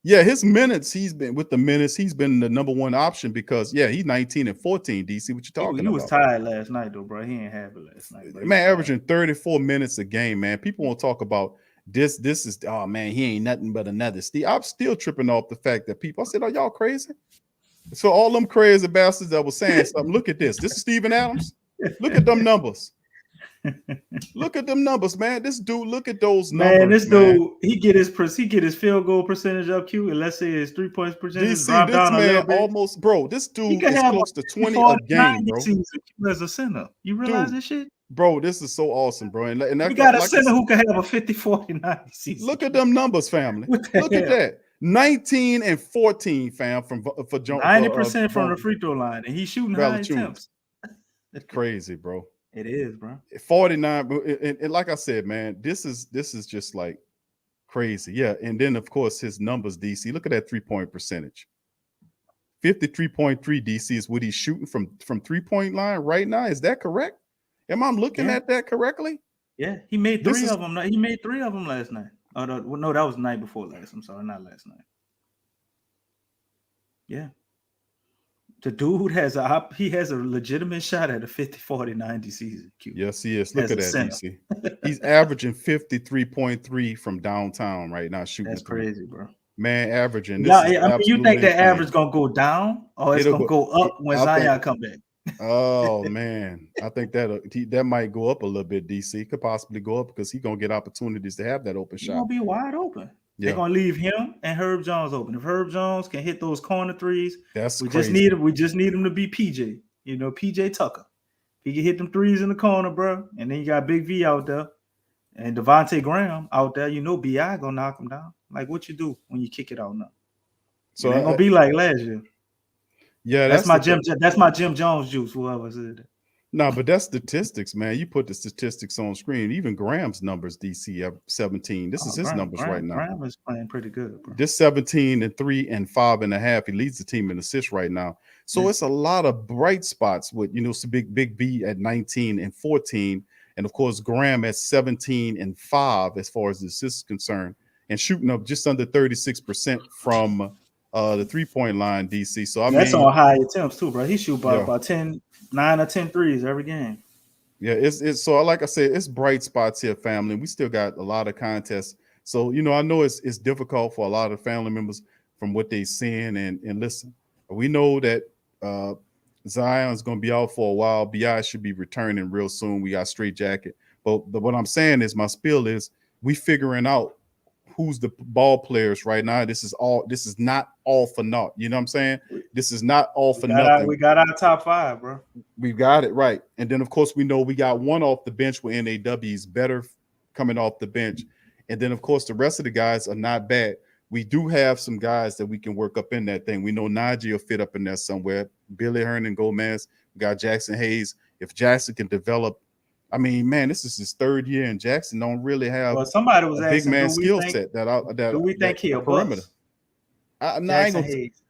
Yeah, his minutes, he's been the number one option because, he's 19 and 14, DC. What you talking about? He was tired last night, though, bro. He ain't have it last night. Bro. Man, averaging 34 minutes a game, man. People won't talk about this. This is, oh, man, he ain't nothing but another Steve. I'm still tripping off the fact that people, I said, are y'all crazy? So all them crazy bastards that was saying something, look at this. This is Steven Adams. Look at them numbers. Look at them numbers, man. This dude, look at those numbers. Man, this dude, he get his field goal percentage up, Q, and let's say his 3-point percentage drop down a little bit. Almost, bro. This dude is close to 20 a game, bro. As a center, you realize this shit, bro? This is so awesome, bro. And you got a center who can have a 50-40-90 season. Look at them numbers, family. Look at that. 19 and 14, fam, for Jones. 90% from the free throw line, and he's shooting high attempts. Crazy, bro. It is, bro. 49, and like I said, man, this is just like crazy. Yeah, and then of course his numbers, DC. Look at that 3-point percentage. 53.3 DC is what he's shooting from 3-point line right now. Is that correct? Am I looking at that correctly? Yeah, he made three of them. He made 3 of them last night. Oh no, that was the night before last. I'm sorry, not last night. Yeah. The dude has a legitimate shot at a 50-40-90 season. Q. Yes, he is. Look at that, DC. He's averaging 53.3 from downtown right now shooting. That's crazy, bro. Man, averaging. You think that average gonna go down or it's gonna go up when Zion come back? Oh man, I think that might go up a little bit. DC could possibly go up because he's gonna get opportunities to have that open shot. He's gonna be wide open. Yeah. They're gonna leave him and Herb Jones open. If Herb Jones can hit those corner threes, we just need him to be PJ. PJ Tucker. He can hit them threes in the corner, bro. And then you got Big V out there and Devontae Graham out there. BI gonna knock him down. Like what you do when you kick it out now. So it ain't gonna be like last year. Yeah, that's my Jim Jones juice. Whoever said that. No, but that's statistics, man. You put the statistics on screen. Even Graham's numbers, DC at 17. This is his numbers right now. Graham is playing pretty good, bro. This 17 and 3 and 5.5. He leads the team in assists right now. So it's a lot of bright spots with some big B at 19 and 14, and of course Graham at 17 and 5 as far as the assists is concerned, and shooting up just under 36% from the 3-point line, DC. So that's on high attempts too, bro. He shoot about 9 or 10 threes every game. Yeah, it's so like I said, it's bright spots here, family. We still got a lot of contests. So I know it's difficult for a lot of family members from what they're seeing. And listen, we know that Zion's gonna be out for a while. BI should be returning real soon. We got Straight Jacket. But what I'm saying is, my spiel is we figuring out who's the ball players right now. This is not all for naught. You know what I'm saying? This is not all for nothing. We got our top 5, bro. We've got it right. And then of course we know we got one off the bench with NAW's better coming off the bench. And then of course the rest of the guys are not bad. We do have some guys that we can work up in that thing. We know Najee will fit up in there somewhere. Billy Hernan Gomez. We got Jackson Hayes. If Jackson can develop, I mean, man, this is his 3rd year, and Jackson don't really have somebody was a big man skill set that do we think he'll perimeter? I ain't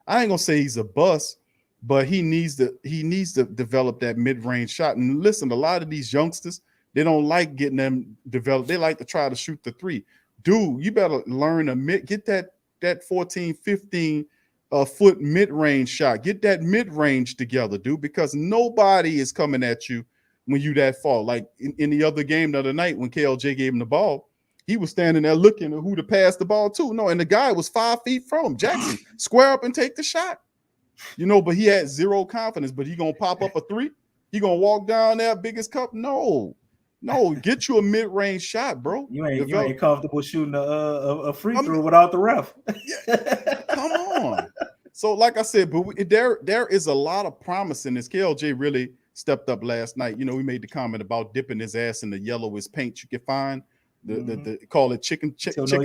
gonna say he's a bust, but he needs to develop that mid-range shot. And listen, a lot of these youngsters, they don't like getting them developed. They like to try to shoot the 3. Dude, you better learn get that 14, 15 foot mid-range shot. Get that mid-range together, dude, because nobody is coming at you when you that far. Like in the other game the other night when KLJ gave him the ball, He was standing there looking at who to pass the ball to. No, and the guy was 5 feet from him. Jackson, square up and take the shot. You know, but he had zero confidence. But he gonna pop up a three. He gonna walk down there, biggest cup. No, get you a mid-range shot, bro. You ain't comfortable shooting a free throw without the ref. Come on. So, like I said, but there is a lot of promise in this. KLJ really stepped up last night. You know, we made the comment about dipping his ass in the yellowest paint you can find. The call it chicken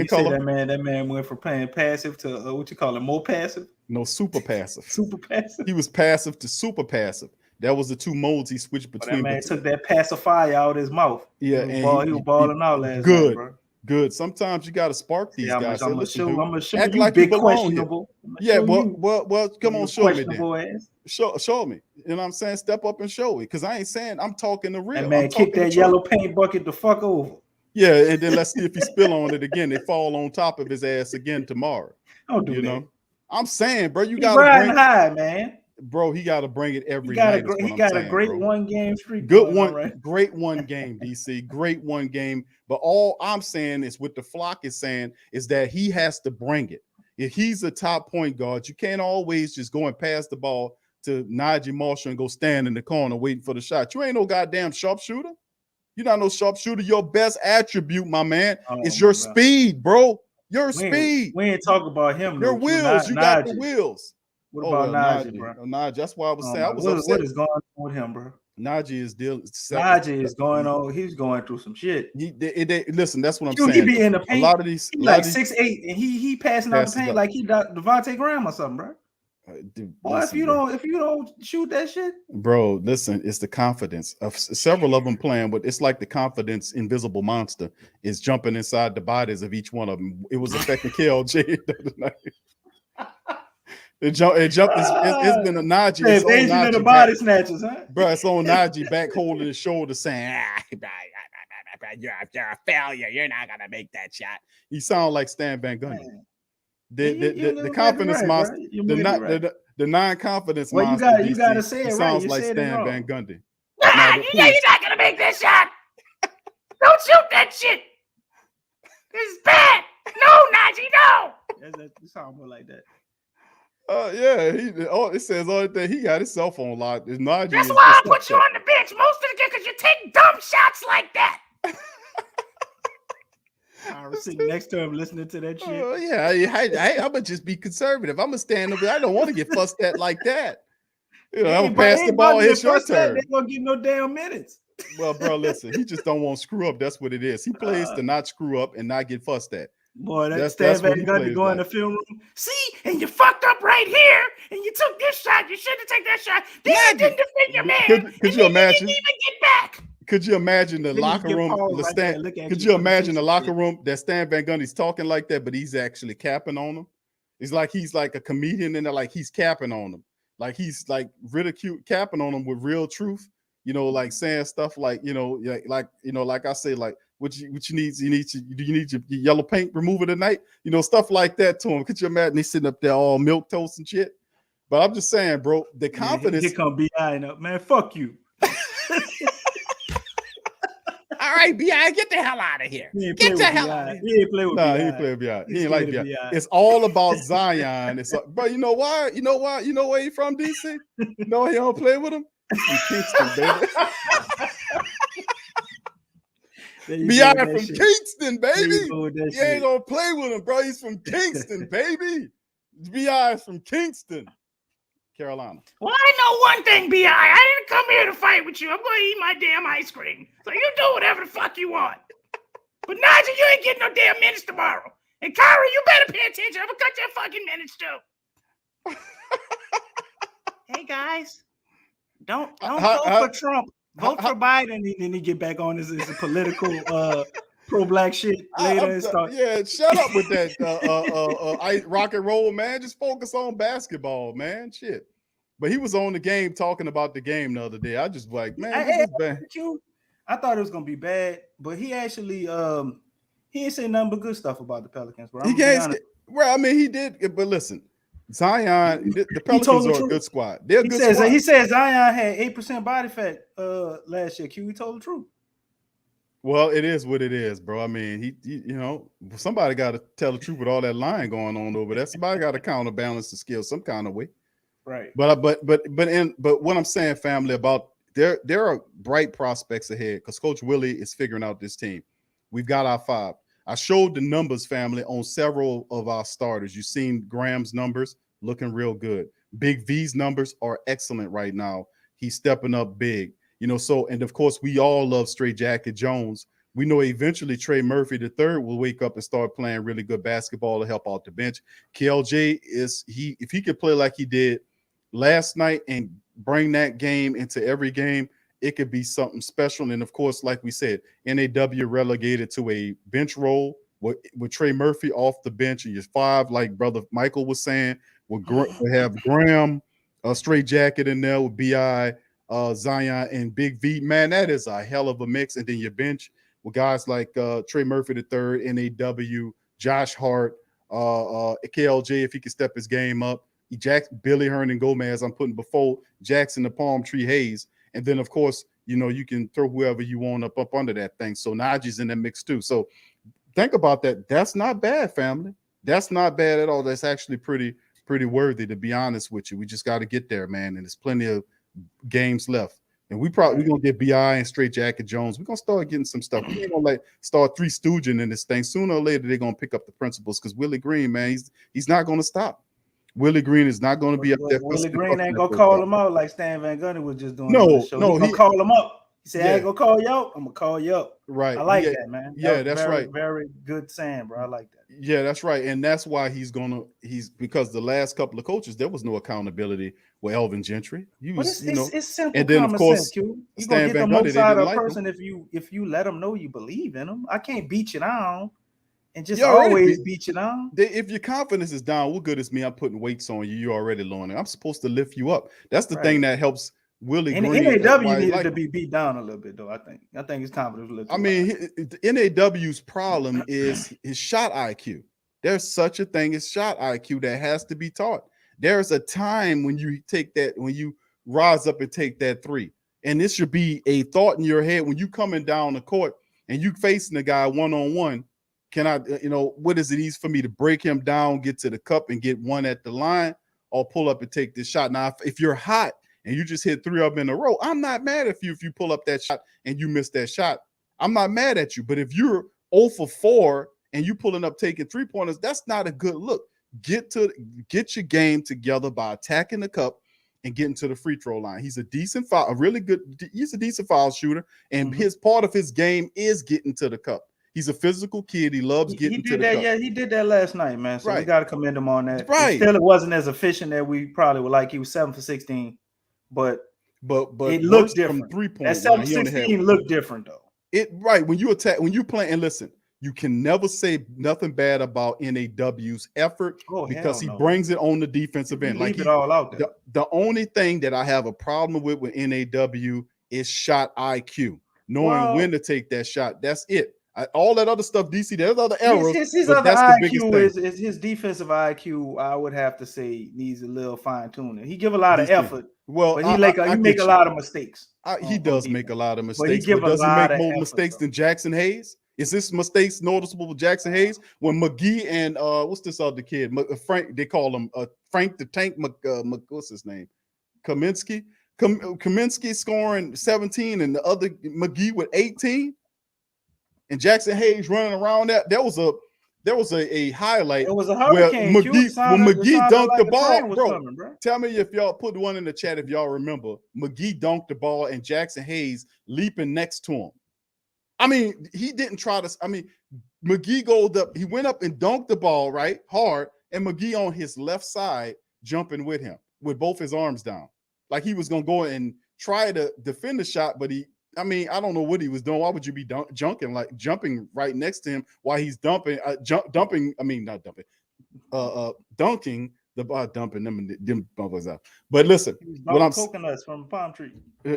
color. That man went from playing passive to what you call it, more passive? No, super passive. Super passive. He was passive to super passive. That was the two modes he switched between. That man took that pacifier out of his mouth. Yeah, he was balling out last good, night, bro. Good. Sometimes you got to spark these guys. I'm gonna show act you like big you belong questionable. Yeah, well, come on, show me then. Ass. Show me. You know what I'm saying? Step up and show it. Because I ain't saying I'm talking the real. That man kick that yellow paint bucket the fuck over. Yeah, and then let's see if he spill on it again. They fall on top of his ass again tomorrow. Don't do that. Know? I'm saying, bro, you got to bring high, man. Bro, he got to bring it every night. He got a great one game streak. Good one, right? Great one game, DC. Great one game. But all I'm saying is what the flock is saying is that he has to bring it. If he's a top point guard, you can't always just go and pass the ball to Najee Marshall and go stand in the corner waiting for the shot. You ain't no goddamn sharpshooter. You're not no sharpshooter. Your best attribute, my man, is your speed, bro. Your speed. We ain't talking about him. Your wheels. You got the wheels. What about Najee, bro? Najee. That's why I was saying I was upset. What is going on with him, bro? Najee is dealing. Najee is going on. He's going through some shit. Listen, that's what I'm saying. He be in the paint. A lot of these, like 6'8", and he passing out the paint like he Devontae Graham or something, bro. Boy, if you don't shoot that shit, bro, listen, it's the confidence of several of them playing, but it's like the confidence invisible monster is jumping inside the bodies of each one of them. It was affecting KLJ the other night. It jumped. It's been a Najee. It's Najee the body snatchers, huh? Bro, it's on Najee back holding his shoulder saying, you're a failure. You're not gonna make that shot. He sounds like Stan Van Gundy. The confidence monster, the non-confidence monster. Well, you gotta say it right. Sounds like Stan Van Gundy. You're not gonna make that shot. Don't shoot that shit. It's bad. No, Najee, no. You sound more like that. Yeah, it says all that he got his cell phone locked. That's why I put you on the bench most of the game because you take dumb shots like that. I was sitting next to him listening to that shit. I'm gonna just be conservative. I'm gonna stand up. I don't want to get fussed at like that. You know, I'm gonna pass the ball. It's your turn. They gonna get no damn minutes. Well, bro, listen. He just don't want to screw up. That's what it is. He plays to not screw up and not get fussed at. Boy, that's Stan Van Gundy go in the film room. See, and you fucked up right here, and you took this shot. You shouldn't take that shot. Then you didn't defend your man. Could you imagine? You didn't even get back. Could you imagine the locker room? Could you imagine the locker room that Stan Van Gundy's talking like that, but he's actually capping on them? It's like he's like a comedian, and like he's capping on them, like he's like capping on them with real truth. You know, like saying stuff like like I say, like what you need? Do you need your yellow paint remover tonight? You know, stuff like that to him. Could you imagine he's sitting up there all milk toast and shit? But I'm just saying, bro, the confidence. Here come BI up, man. Fuck you. All right, BI, get the hell out of here. Get the hell out of here. He ain't play with BI. He ain't play with BI. He ain't like BI. It's all about Zion. But you know why? You know where he from, DC? You know he don't play with him? From Kingston, baby. BI from Kingston, baby. You ain't gonna play with him, bro. He's from Kingston, baby. BI is from Kingston, Carolina. Well, I know one thing, BI. I didn't come here to fight with you. I'm going to eat my damn ice cream. So you do whatever the fuck you want. But Najee, you ain't getting no damn minutes tomorrow. And Kyra, you better pay attention. I'm going to cut your fucking minutes too. Hey, guys. Don't vote for Trump. Vote for Biden. And then he get back on his political pro-black shit later and start. Yeah, shut up with that rock and roll, man. Just focus on basketball, man. Shit. But he was on the game talking about the game the other day. I just like, man, this is bad. I thought it was gonna be bad, but he actually he ain't saying nothing but good stuff about the Pelicans, bro. Well, I mean, he did, but listen, Zion, the Pelicans are a good squad. They're a good squad. He says Zion had 8% body fat last year. Q, he told the truth. Well, it is what it is, bro. I mean, somebody got to tell the truth with all that lying going on over there. Somebody got to counterbalance the skills some kind of way. Right. But what I'm saying, family, about there are bright prospects ahead because Coach Willie is figuring out this team. We've got our 5. I showed the numbers, family, on several of our starters. You've seen Graham's numbers looking real good. Big V's numbers are excellent right now. He's stepping up big. And of course, we all love Straight Jacket Jones. We know eventually Trey Murphy III will wake up and start playing really good basketball to help out the bench. KLJ if he could play like he did last night and bring that game into every game, it could be something special. And of course, like we said, NAW relegated to a bench role with Trey Murphy off the bench and your 5, like Brother Michael was saying, we'll have Graham, Straight Jacket in there with BI, Zion, and Big V. Man, that is a hell of a mix. And then your bench with guys like Trey Murphy III, NAW, Josh Hart, KLJ, if he can step his game up, Billy Hernan Gomez, I'm putting before Jackson, the Palm Tree Hayes. And then, of course, you can throw whoever you want up under that thing. So Najee's in that mix too. So think about that. That's not bad, family. That's not bad at all. That's actually pretty worthy, to be honest with you. We just got to get there, man. And there's plenty of games left. And we're going to get BI and Straight Jacket Jones. We're going to start getting some stuff. We're going to start Three Stooging in this thing. Sooner or later, they're going to pick up the principles because Willie Green, man, he's not going to stop. Willie Green is not going to be up there. Willie Green ain't going to call him out like Stan Van Gundy was just doing. No, he's going to call him up. He said, I ain't going to call you out. I'm going to call you up. Right. I like that, man. That's right. Very good saying, bro. I like that. Yeah, that's right. And that's why because the last couple of coaches, there was no accountability with Elvin Gentry. It's simple. And then, of course, you're going to get the most out of a person if you let them know you believe in them. I can't beat you down. And just always beat you down. If your confidence is down, what good is me? I'm putting weights on you. You're already learning. I'm supposed to lift you up. That's the thing that helps Willie and Green. NAW needed to be beat down a little bit, though. I think his confidence was a little. I mean, NAW's problem is his shot IQ. There's such a thing as shot IQ that has to be taught. There's a time when you rise up and take that 3, and this should be a thought in your head when you coming down the court and you facing the guy one-on-one. Can I, what is it easy for me to break him down, get to the cup and get one at the line, or pull up and take this shot? Now, if you're hot and you just hit 3 of them in a row, I'm not mad at you if you pull up that shot and you miss that shot. I'm not mad at you. But if you're 0 for 4 and you pulling up taking 3-pointers, that's not a good look. Get your game together by attacking the cup and getting to the free throw line. He's a decent foul shooter, and his part of his game is getting to the cup. He's a physical kid. He loves getting to the cup. Yeah, he did that last night, man. So we got to commend him on that. Right. Still, it wasn't as efficient that we probably would like. He was 7 for 16, but it looked different. From 3-point that 7 for 16 looked different though. When you attack, when you play, and listen, you can never say nothing bad about NAW's effort because he brings it on the defensive end. Leave it all out there. The only thing that I have a problem with NAW is shot IQ, knowing when to take that shot. That's it. All that other stuff, DC, there's other errors. His other IQ is his defensive IQ. I would have to say needs a little fine tuning. He give a lot of effort. Well, but he make a lot of mistakes. He does make a lot of mistakes. But does he make more mistakes than Jackson Hayes? Is this mistakes noticeable with Jackson Hayes? When McGee and what's this other kid? Frank, they call him Frank the Tank. What's his name? Kaminsky. Kaminsky scoring 17, and the other McGee with 18. And Jackson Hayes running around that. There was a highlight. It was a hurricane. When McGee dunked the ball, bro. Tell me if y'all put one in the chat if y'all remember. McGee dunked the ball and Jackson Hayes leaping next to him. I mean, he didn't try to. I mean, McGee goes up. He went up and dunked the ball right hard, and McGee on his left side jumping with him with both his arms down, like he was gonna go and try to defend the shot, but I don't know what he was doing. Why would you be jumping right next to him while he's dunking the ball, dumping them bumpers out. But listen, what I'm coconuts from a palm tree,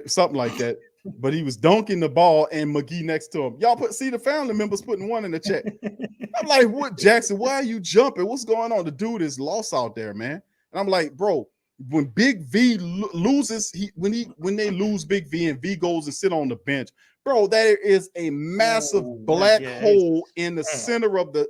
something like that. But he was dunking the ball and McGee next to him. Y'all see the family members putting one in the chat. I'm like, what, Jackson? Why are you jumping? What's going on? The dude is lost out there, man. And I'm like, bro, when Big V loses, when they lose Big V and V goes and sit on the bench, bro, that is a massive black hole in the center of the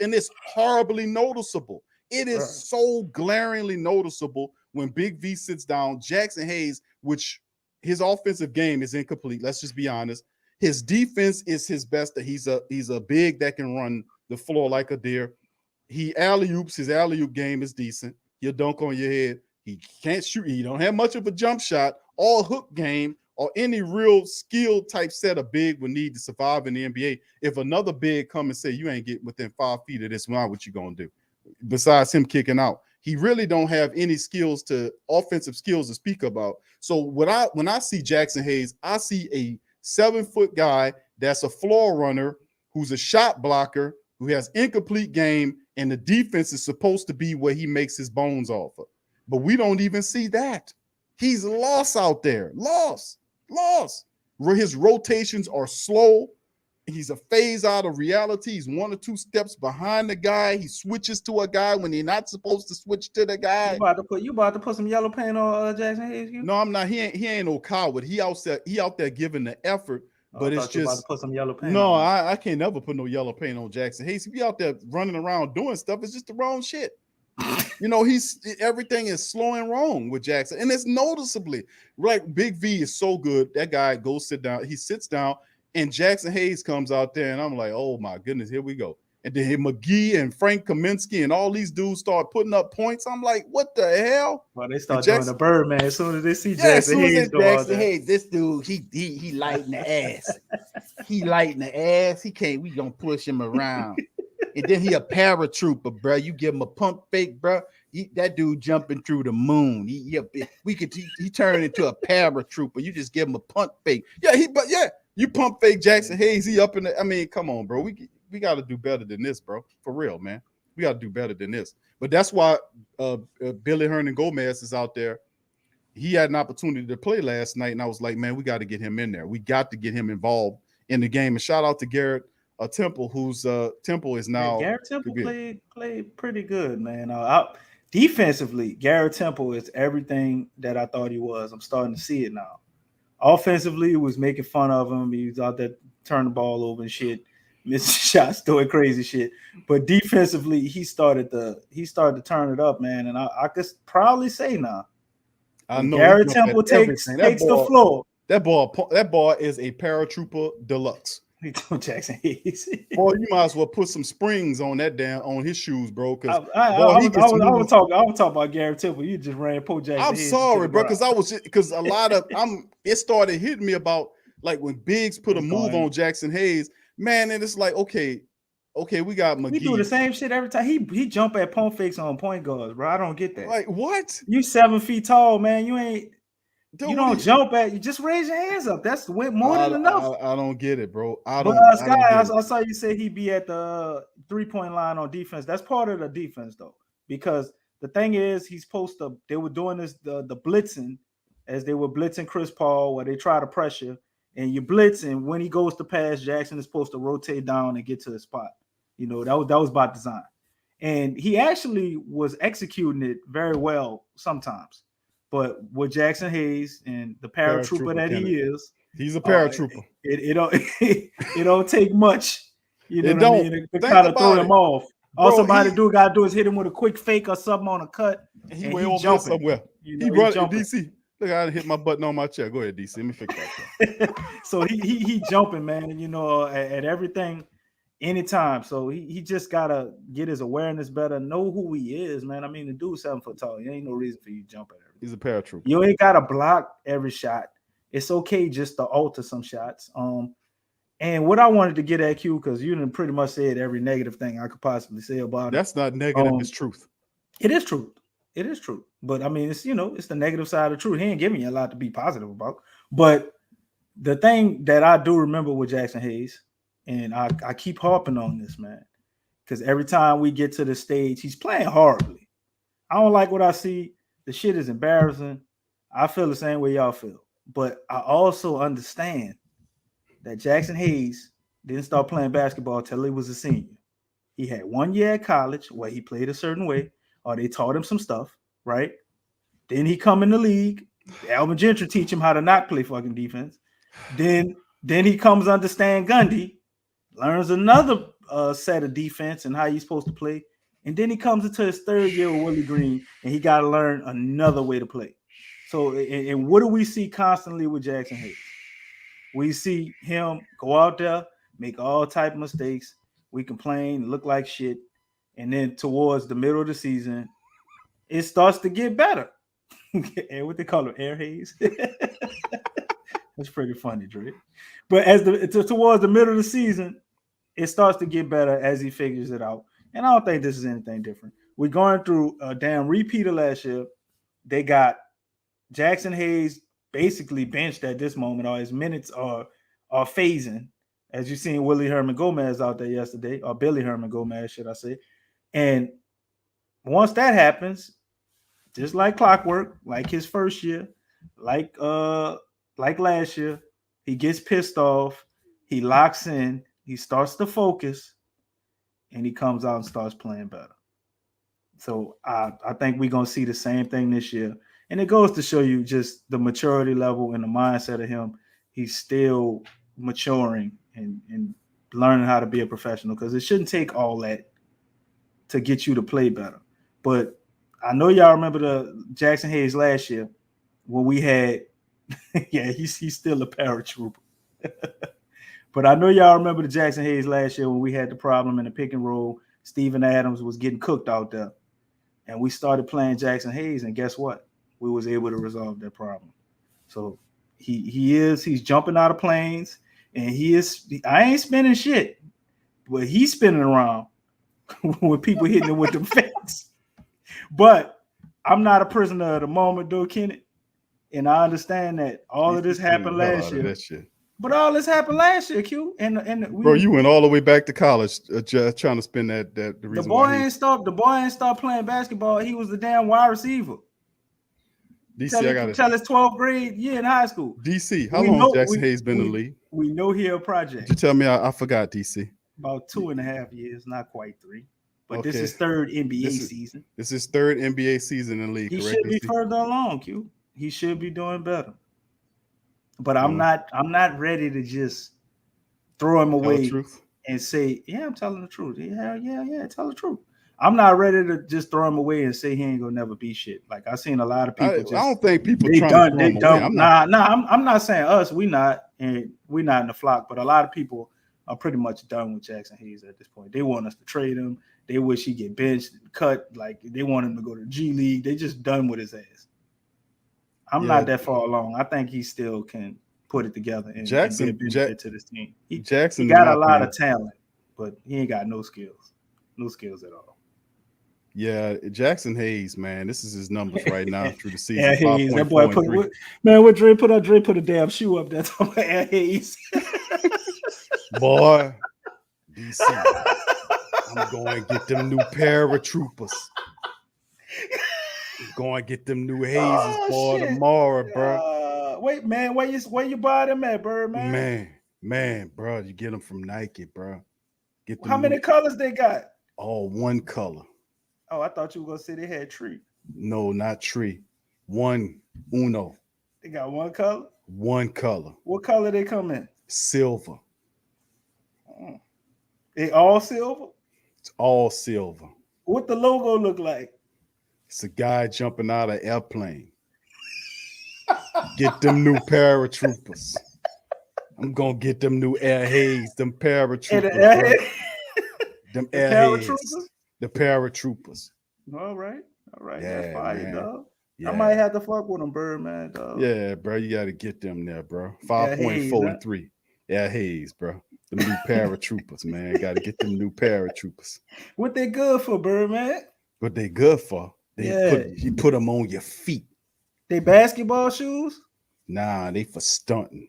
and it's horribly noticeable. It is so glaringly noticeable when Big V sits down. Jackson Hayes, which his offensive game is incomplete. Let's just be honest. His defense is his best. He's a big that can run the floor like a deer. He alley-oops. His alley-oop game is decent. He'll dunk on your head. He can't shoot. He don't have much of a jump shot or hook game or any real skill type set of big would need to survive in the NBA. If another big come and say you ain't getting within 5 feet of this, what you gonna do? Besides him kicking out, he really don't have any offensive skills to speak about. So when I see Jackson Hayes, I see a 7-foot guy that's a floor runner who's a shot blocker who has incomplete game, and the defense is supposed to be where he makes his bones off of. But we don't even see that. He's lost out there. Lost. His rotations are slow. He's a phase out of reality. He's 1 or 2 steps behind the guy. He switches to a guy when he's not supposed to switch to the guy. You about to put some yellow paint on Jackson Hayes? No, I'm not. He ain't no coward. He out there giving the effort. But it's just about to put some yellow paint. No, I can't never put no yellow paint on Jackson Hayes. He be out there running around doing stuff. It's just the wrong shit. Everything is slowing wrong with Jackson, and it's noticeably right. Big V is so good. That guy goes sit down. He sits down, and Jackson Hayes comes out there, and I'm like, oh my goodness, here we go. And then McGee and Frank Kaminsky and all these dudes start putting up points. I'm like, what the hell? Well, they start doing the Birdman as soon as they see Jackson Hayes. Hayes, this dude, he lighting the ass. He lighting the ass. We gonna push him around. And then he a paratrooper, bro. You give him a pump fake, bro. That dude jumping through the moon. He turned into a paratrooper. You just give him a pump fake. You pump fake Jackson Hayes. He up in the. I mean, come on, bro. We got to do better than this, bro. For real, man. We got to do better than this. But that's why Billy Hernan Gomez is out there. He had an opportunity to play last night, and I was like, man, we got to get him in there. We got to get him involved in the game. And shout out to Garrett Temple, whose Temple is now. Garrett Temple played pretty good, man. Defensively, Garrett Temple is everything that I thought he was. I'm starting to see it now. Offensively, he was making fun of him. He was out there turning the ball over and shit. Missing shots, doing crazy shit. But defensively, he started to turn it up, man. And I could proudly say now, I know Garrett Temple takes the floor. That ball is a paratrooper deluxe. Jackson Hayes. Boy, you might as well put some springs on on his shoes, bro. Because I was talking about Garrett Temple. You just ran Poe Jackson. I'm sorry, bro, because a lot of it started hitting me about like when Biggs put a move on Jackson Hayes. Man, and it's like, okay, we got McGee. We do the same shit every time. He jump at pump fakes on point guards, bro. I don't get that. Like, what? You 7 feet tall, man. You don't jump at. You just raise your hands up. That's more than enough. I don't get it, bro. I saw you say he be at the 3-point line on defense. That's part of the defense, though, because the thing is, he's supposed to. They were doing this the blitzing as they were blitzing Chris Paul, where they try to pressure. And you blitz, and when he goes to pass, Jackson is supposed to rotate down and get to the spot. That was by design. And he actually was executing it very well sometimes. But with Jackson Hayes and the paratrooper that he is, he's a paratrooper. It don't take much, to kind of throw him off. All somebody gotta do is hit him with a quick fake or something on a cut. And he way over somewhere. He run DC. Look, I hit my button on my chair. Go ahead, DC. Let me fix that. So he jumping, man, at everything, anytime. So he just gotta get his awareness better, know who he is, man. I mean, the dude's 7 foot tall. There ain't no reason for you to jump at everything. He's a paratrooper. You ain't gotta block every shot. It's okay just to alter some shots. And what I wanted to get at Q, because you done pretty much said every negative thing I could possibly say about it. That's not negative, it's truth. It is truth. It is true. But I mean, it's it's the negative side of truth. He ain't giving you a lot to be positive about. But the thing that I do remember with Jackson Hayes, and I keep harping on this, man, because every time we get to the stage, he's playing horribly. I don't like what I see. The shit is embarrassing. I feel the same way y'all feel. But I also understand that Jackson Hayes didn't start playing basketball until he was a senior. He had 1 year at college where he played a certain way, or they taught him some stuff. right? Then he come in the league. Alvin Gentry teach him how to not play fucking defense. Then he comes under Stan Gundy, learns another set of defense and how you're supposed to play. And then he comes into his third year with Willie Green, and he got to learn another way to play. So, and what do we see constantly with Jackson Hayes? We see him go out there, make all type of mistakes. We complain, look like shit. And then towards the middle of the season, it starts to get better. And what they call him, air haze. That's pretty funny, Dre. But towards the middle of the season, it starts to get better as he figures it out. And I don't think this is anything different. We're going through a damn repeat of last year. They got Jackson Hayes basically benched at this moment, or his minutes are phasing. As you seen Willie Herman Gomez out there yesterday, or Billy Herman Gomez, should I say. And once that happens, just like clockwork, like his first year, like last year, he gets pissed off, he locks in, he starts to focus, and he comes out and starts playing better. So I think we're going to see the same thing this year. And it goes to show you just the maturity level and the mindset of him. He's still maturing and learning how to be a professional, because it shouldn't take all that to get you to play better. But I know y'all remember the Jackson Hayes last year when we had, yeah, he's still a paratrooper. But I know y'all remember the Jackson Hayes last year when we had the problem in the pick and roll. Steven Adams was getting cooked out there. And we started playing Jackson Hayes, and guess what? We was able to resolve that problem. So he's jumping out of planes, and I ain't spinning shit, but he's spinning around when people hitting him with the fence. But I'm not a prisoner of the moment, though, Kenneth. And I understand that all of this happened last year. But all this happened last year, Q. Bro, you went all the way back to college trying to spin that. The reason boy ain't stopped playing basketball. He was the damn wide receiver. DC, tell his 12th grade year in high school. DC, how long has Jackson Hayes been in the league? We know he a project. Did you tell me I forgot, DC? About 2.5 years, not quite 3. But This is third NBA season. This is third NBA season in the league. He correct, should be DC? further along, Q. He should be doing better. But I'm not ready to just throw him away and say, yeah, I'm telling the truth. Yeah, tell the truth. I'm not ready to just throw him away and say he ain't gonna never be shit. Like I've seen a lot of people. I don't think people trying to throw him away. I'm not saying us. We not in the flock, but a lot of people are pretty much done with Jackson Hayes at this point. They want us to trade him. They wish he get benched, cut. Like they want him to go to G League. They just done with his ass. I'm not that far along. I think he still can put it together and be a benefit to this team. He got a lot of talent, but he ain't got no skills. No skills at all. Yeah, Jackson Hayes, man, this is his numbers right now through the season. Air Hayes, that boy what Dre put up? Dre put a damn shoe up there talking about Air Hayes. Boy, DC, I'm going to get them new paratroopers. Going to get them new Hazes, boy, tomorrow, bro. Wait, man, where you buy them at, Bird, man? Man, bro, you get them from Nike, bro. Get them How many colors they got? All one color. Oh, I thought you were gonna say they had tree. No, not tree. Uno. They got one color? One color. What color they come in? Silver. They all silver? It's all silver. What the logo look like? It's a guy jumping out of an airplane. Get them new paratroopers. I'm gonna get them new Air Hayes, them paratroopers. Them Air Hayes. The paratroopers. All right. Yeah, That's fire, man. dog. Yeah. I might have to fuck with them, Bird, man, dog. Yeah, bro. You got to get them there, bro. 5.43. Air Hayes, bro. The new paratroopers, man. Got to get them new paratroopers. What they good for, Bird, man? What they good for? You put them on your feet. They basketball shoes? Nah, they for stunting.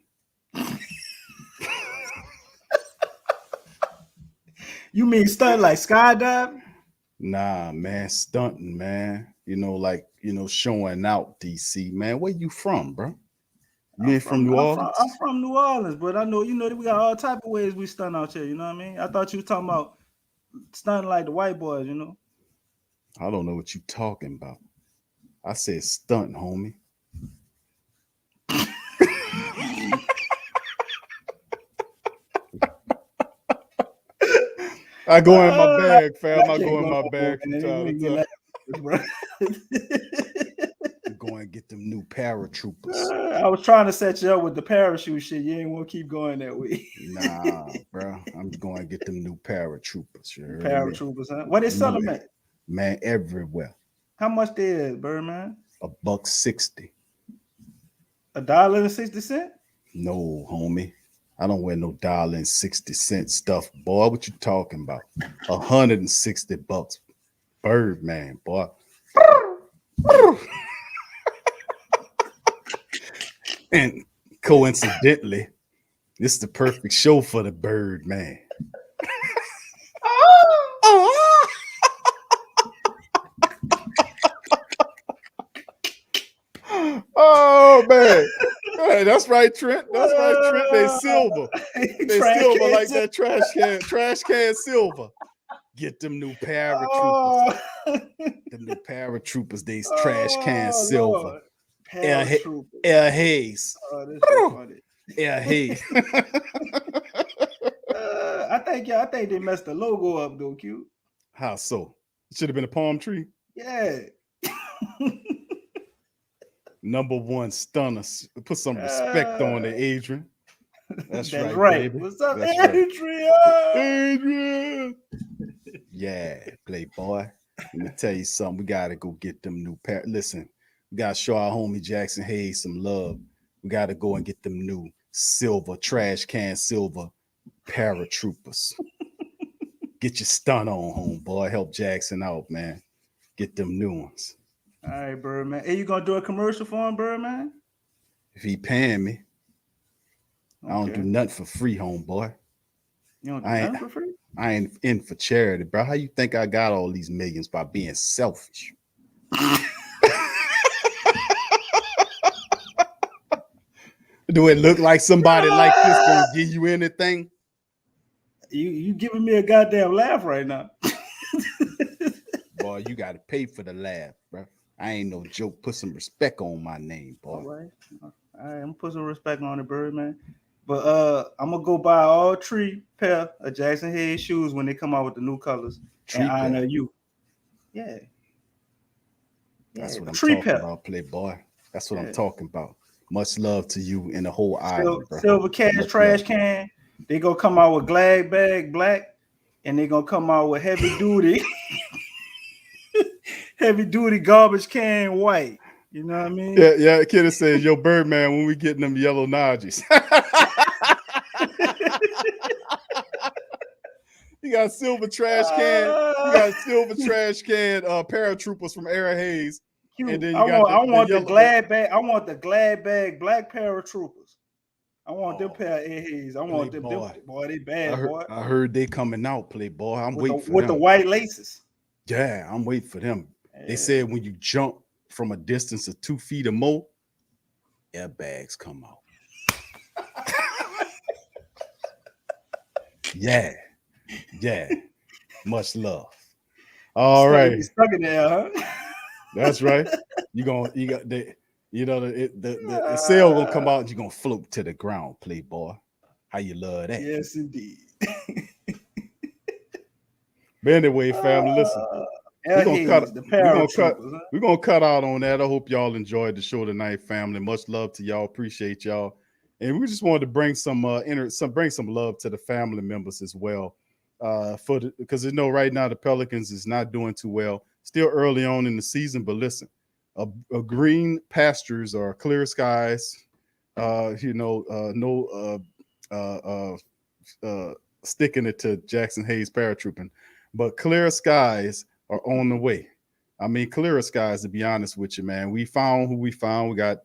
You mean stunt like skydive? Nah, man, stunting, man. Showing out, DC, man. Where you from, bro? You ain't from New Orleans? I'm from New Orleans, but I know, that we got all type of ways we stunt out here, you know what I mean? I thought you was talking about stunting like the white boys, I don't know what you talking about. I said stunt, homie. I go in my bag, fam. I go in my bag from time to time. I'm going to get them new paratroopers. I was trying to set you up with the parachute shit. You ain't want to keep going that way. Nah, bro. I'm going to get them new paratroopers. You heard me? Paratroopers, huh? What they sell them at? Man, everywhere. How much they is, Birdman? $1.60. $1.60? No, homie. I don't wear no $1.60 stuff, boy. What you talking about? $160. Birdman, boy. And coincidentally, this is the perfect show for the Birdman. Oh man. Hey, that's right, Trent. That's right, Trent. They silver. They silver like that trash can silver. Get them new paratroopers. Them new paratroopers, they trash can silver. Air Hayes. Oh, this is funny. Air Hayes. I think they messed the logo up though, Q. How so? It should have been a palm tree. Yeah. Number one stunner. Put some respect on it, Adrian. That's right, baby. What's up, That's Adrian? Right. Adrian. Yeah, playboy. Let me tell you something. We gotta go get them new Listen, we gotta show our homie Jackson Hayes some love. We gotta go and get them new silver, trash can silver paratroopers. Get your stun on, homeboy. Help Jackson out, man. Get them new ones. All right, Birdman. Hey, you gonna do a commercial for him, Birdman? If he paying me, Okay. I don't do nothing for free, homeboy. You don't do nothing for free? I ain't in for charity, bro. How you think I got all these millions by being selfish? Do it look like somebody like this gonna give you anything? You giving me a goddamn laugh right now. Boy, you gotta pay for the laugh, bro. I ain't no joke. Put some respect on my name, boy. All right, I'm gonna put some respect on it, Birdman. But I'm gonna go buy all 3 pair of Jackson Hayes shoes when they come out with the new colors. And honor you. Yeah. That's what I'm 3 talking about, playboy. That's what I'm talking about. Much love to you and the whole island, bro. Silver cash Much trash love. can. They gonna come out with glad bag black, and they gonna come out with heavy duty, heavy duty garbage can white. You know what I mean? Yeah. Kid says, "Yo, Birdman, when we getting them yellow Najis." You got silver trash can. You got silver trash can paratroopers from Air Hayes. And then I want the glad bag. I want the glad bag black paratroopers. I want them pair of Air Hayes. I want them. Boy, they bad, boy. I heard they coming out, playboy. I'm waiting for them. With the white laces. Yeah, I'm waiting for them. Yeah. They said when you jump from a distance of 2 feet or more, airbags come out. Yeah. Much love. All right. Stuck in there, huh? That's right. The sail gonna come out and you're gonna float to the ground, playboy. How you love that? Yes, indeed. But anyway, family, listen. We're gonna cut out on that. I hope y'all enjoyed the show tonight, family. Much love to y'all. Appreciate y'all. And we just wanted to bring some love to the family members as well. Because right now the Pelicans is not doing too well. Still early on in the season, but listen, a green pastures or clear skies, sticking it to Jackson Hayes paratrooping, but clear skies are on the way. I mean, clearer skies, to be honest with you, man. We found who we found. We got,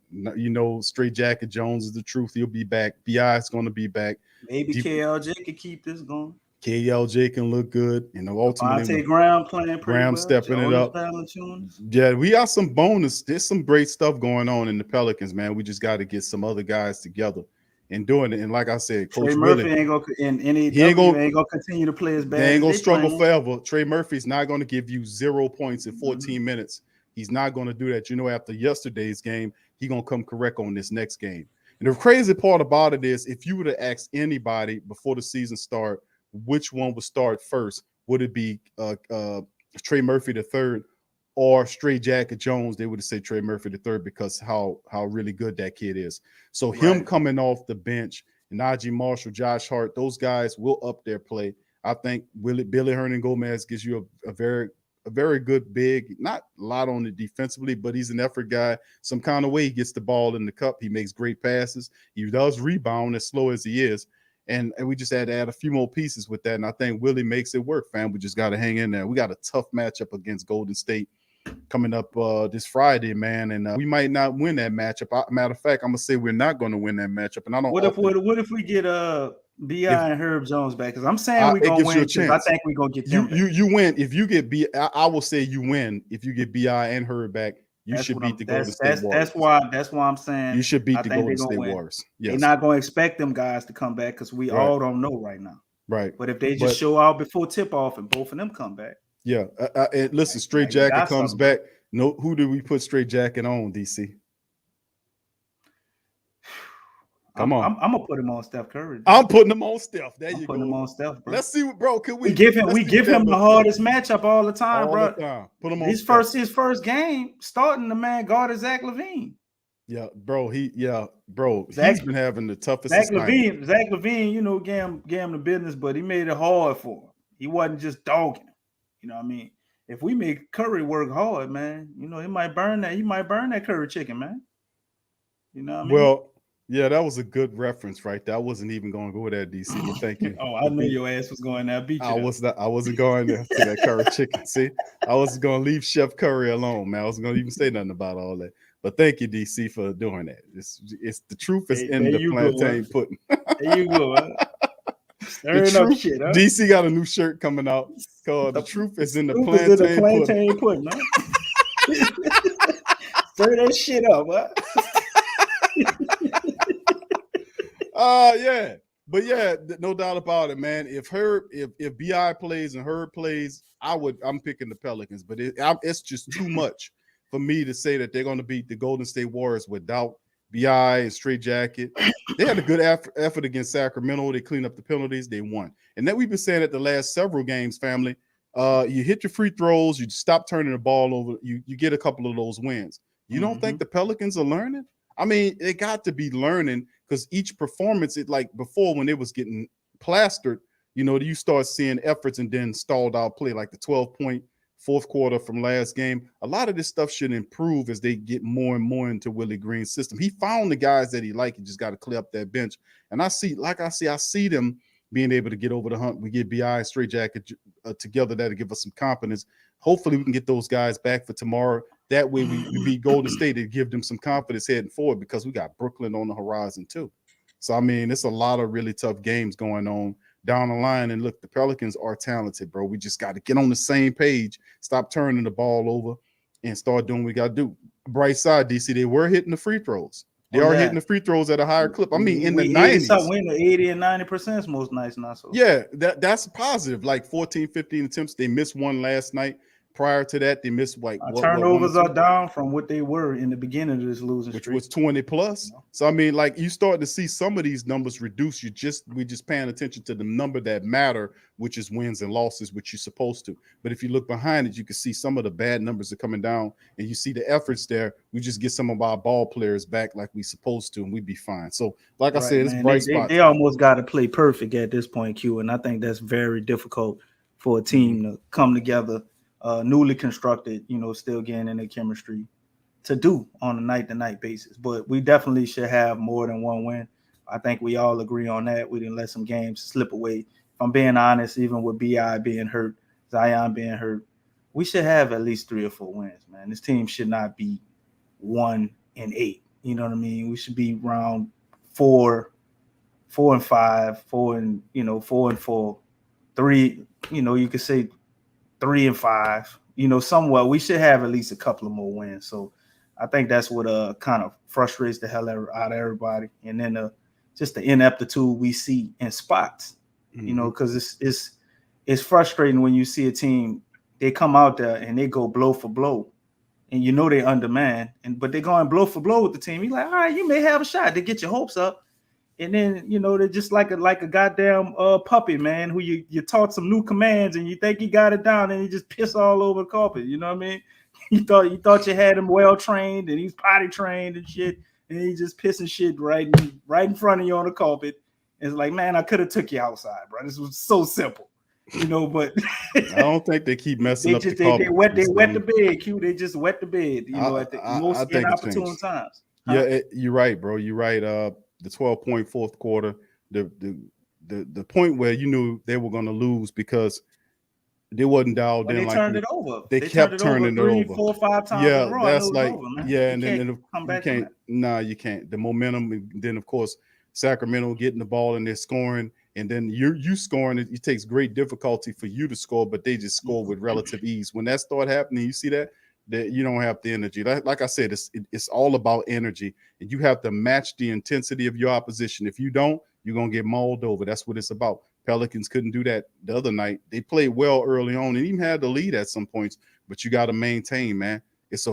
Straight Jacket Jones is the truth. He'll be back. BI is going to be back. Maybe KLJ can keep this going. KLJ can look good. Ultimately, Graham playing Graham stepping it up. Yeah, we got some bonus. There's some great stuff going on in the Pelicans, man. We just got to get some other guys together and doing it. And like I said, Coach Murphy ain't gonna continue to play as bad. They ain't gonna struggle forever. Trey Murphy's not going to give you 0 points in 14 minutes. He's not going to do that. After yesterday's game, he's going to come correct on this next game. And the crazy part about it is, if you were to ask anybody before the season start, which one would start first, would it be Trey Murphy III or Straight Jacket Jones? They would say Trey Murphy III, because how really good that kid is. So him coming off the bench, Najee Marshall, Josh Hart, those guys will up their play. I think Billy Hernan Gomez gives you a very good big, not a lot on it defensively, but he's an effort guy. Some kind of way he gets the ball in the cup. He makes great passes. He does rebound as slow as he is. And we just had to add a few more pieces with that. And I think Willie makes it work, fam. We just got to hang in there. We got a tough matchup against Golden State coming up this Friday, man. And we might not win that matchup. Matter of fact, I'm going to say we're not going to win that matchup. And I don't. What if we get B.I. and Herb Jones back? Because I'm saying we're going to win, because I think we're going to get them back. You win. If you get I will say you win. If you get B.I. and Herb back, you should beat the Golden State Warriors. That's why I'm saying you should beat the Golden State Warriors. Yes. They're not going to expect them guys to come back, because we all don't know right now. Right. But if they just show out before tip-off and both of them come back. Yeah. And listen, Straight Jacket comes back. No, who did we put Straight Jacket on, DC? Come on. I'm gonna put him on Steph Curry. I'm putting him on Steph. There you go. Putting him on Steph, bro. Let's see what, bro. Can we give him the hardest matchup all the time, bro. Put him on his first game starting the man guarded Zach LaVine. Yeah, bro. He's been having the toughest. Zach LaVine, gave him the business, but he made it hard for him. He wasn't just dogging him. You know what I mean? If we make Curry work hard, man, he might burn that. He might burn that Curry chicken, man. You know what I mean? Well, yeah, that was a good reference right there. I wasn't even going to go with that, DC, but thank you. Oh, I knew your ass was going there. I wasn't going there to that Curry chicken. See, I wasn't going to leave Chef Curry alone, man. I wasn't going to even say nothing about all that. But thank you, DC, for doing that. It's the truth is in the plantain pudding. There you go. Stirring up shit, huh? DC got a new shirt coming out called "The Truth Is in the Plantain Pudding." Huh? Stir that shit up, huh? Yeah. But yeah, no doubt about it, man. If BI plays and Herb plays, I'm picking the Pelicans. But it's just too much for me to say that they're going to beat the Golden State Warriors without BI and Straight Jacket. They had a good effort against Sacramento. They cleaned up the penalties. They won. And then we've been saying it the last several games, family. You hit your free throws. You stop turning the ball over. You get a couple of those wins. You don't think the Pelicans are learning? I mean, they got to be learning, because each performance, like before when it was getting plastered, you start seeing efforts and then stalled out play, like the 12-point fourth quarter from last game. A lot of this stuff should improve as they get more and more into Willie Green's system. He found the guys that he liked. He just got to clear up that bench. And I see them being able to get over the hump. We get BI and Straight Jacket together. That'll give us some confidence. Hopefully we can get those guys back for tomorrow. That way we beat Golden State to give them some confidence heading forward, because we got Brooklyn on the horizon too. So, I mean, it's a lot of really tough games going on down the line. And look, the Pelicans are talented, bro. We just got to get on the same page, stop turning the ball over, and start doing what we got to do. Bright side, DC, they were hitting the free throws. They are hitting the free throws at a higher clip. I mean, in the 90s. We're in the 80 and 90% is most nights now. So. Yeah, that's positive. Like 14, 15 attempts. They missed one last night. Prior to that, they missed turnovers are down from what they were in the beginning of this losing streak, which was 20 plus. So I mean, like, you start to see some of these numbers reduce. We're just paying attention to the number that matter, which is wins and losses, which you're supposed to. But if you look behind it, you can see some of the bad numbers are coming down, and you see the efforts there. We just get some of our ball players back like we supposed to, and we'd be fine. So, like I said, it's bright spot. They almost got to play perfect at this point, Q, and I think that's very difficult for a team to come together. Newly constructed, still getting in their chemistry to do on a night-to-night basis. But we definitely should have more than one win. I think we all agree on that. We didn't let some games slip away. If I'm being honest, even with BI being hurt, Zion being hurt, we should have at least 3 or 4 wins, man. This team should not be 1-8. You know what I mean? We should be around 4-5, 4-4, 3. You could say 3-5, somewhat. We should have at least a couple of more wins. So I think that's what kind of frustrates the hell out of everybody. And then just the ineptitude we see in spots, because it's frustrating when you see a team, they come out there and they go blow for blow and you know they're undermanned, but they're going blow for blow with the team. You're like, all right, you may have a shot to get your hopes up. And then, you know, they're just like a goddamn puppy, man, who you taught some new commands and you think you got it down and you just piss all over the carpet. You know what I mean? You thought you had him well trained and he's potty trained and shit, and he's just pissing shit right in front of you on the carpet. It's like, man, I could have took you outside, bro. This was so simple, you know. But I don't think they keep messing up the carpet. They wet the bed, Q. They just wet the bed, you know, at the most inopportune times. Huh? Yeah, you're right, bro. You're right. The 12-point fourth quarter, the point where you knew they were going to lose because they wasn't dialed in. They like turned it over. They kept turning it over 3, 4, 5 times yeah, in a row. that's like over, man. yeah, and then come back. You can't. Nah, you can't. The momentum, and then of course Sacramento getting the ball and they're scoring, and then you scoring. It takes great difficulty for you to score, but they just score with relative ease. When that start happening, you see that you don't have the energy. Like I said, it's all about energy, and you have to match the intensity of your opposition. If you don't, you're gonna get mauled over. That's what it's about. Pelicans couldn't do that the other night. They played well early on and even had the lead at some points, but you got to maintain, man. It's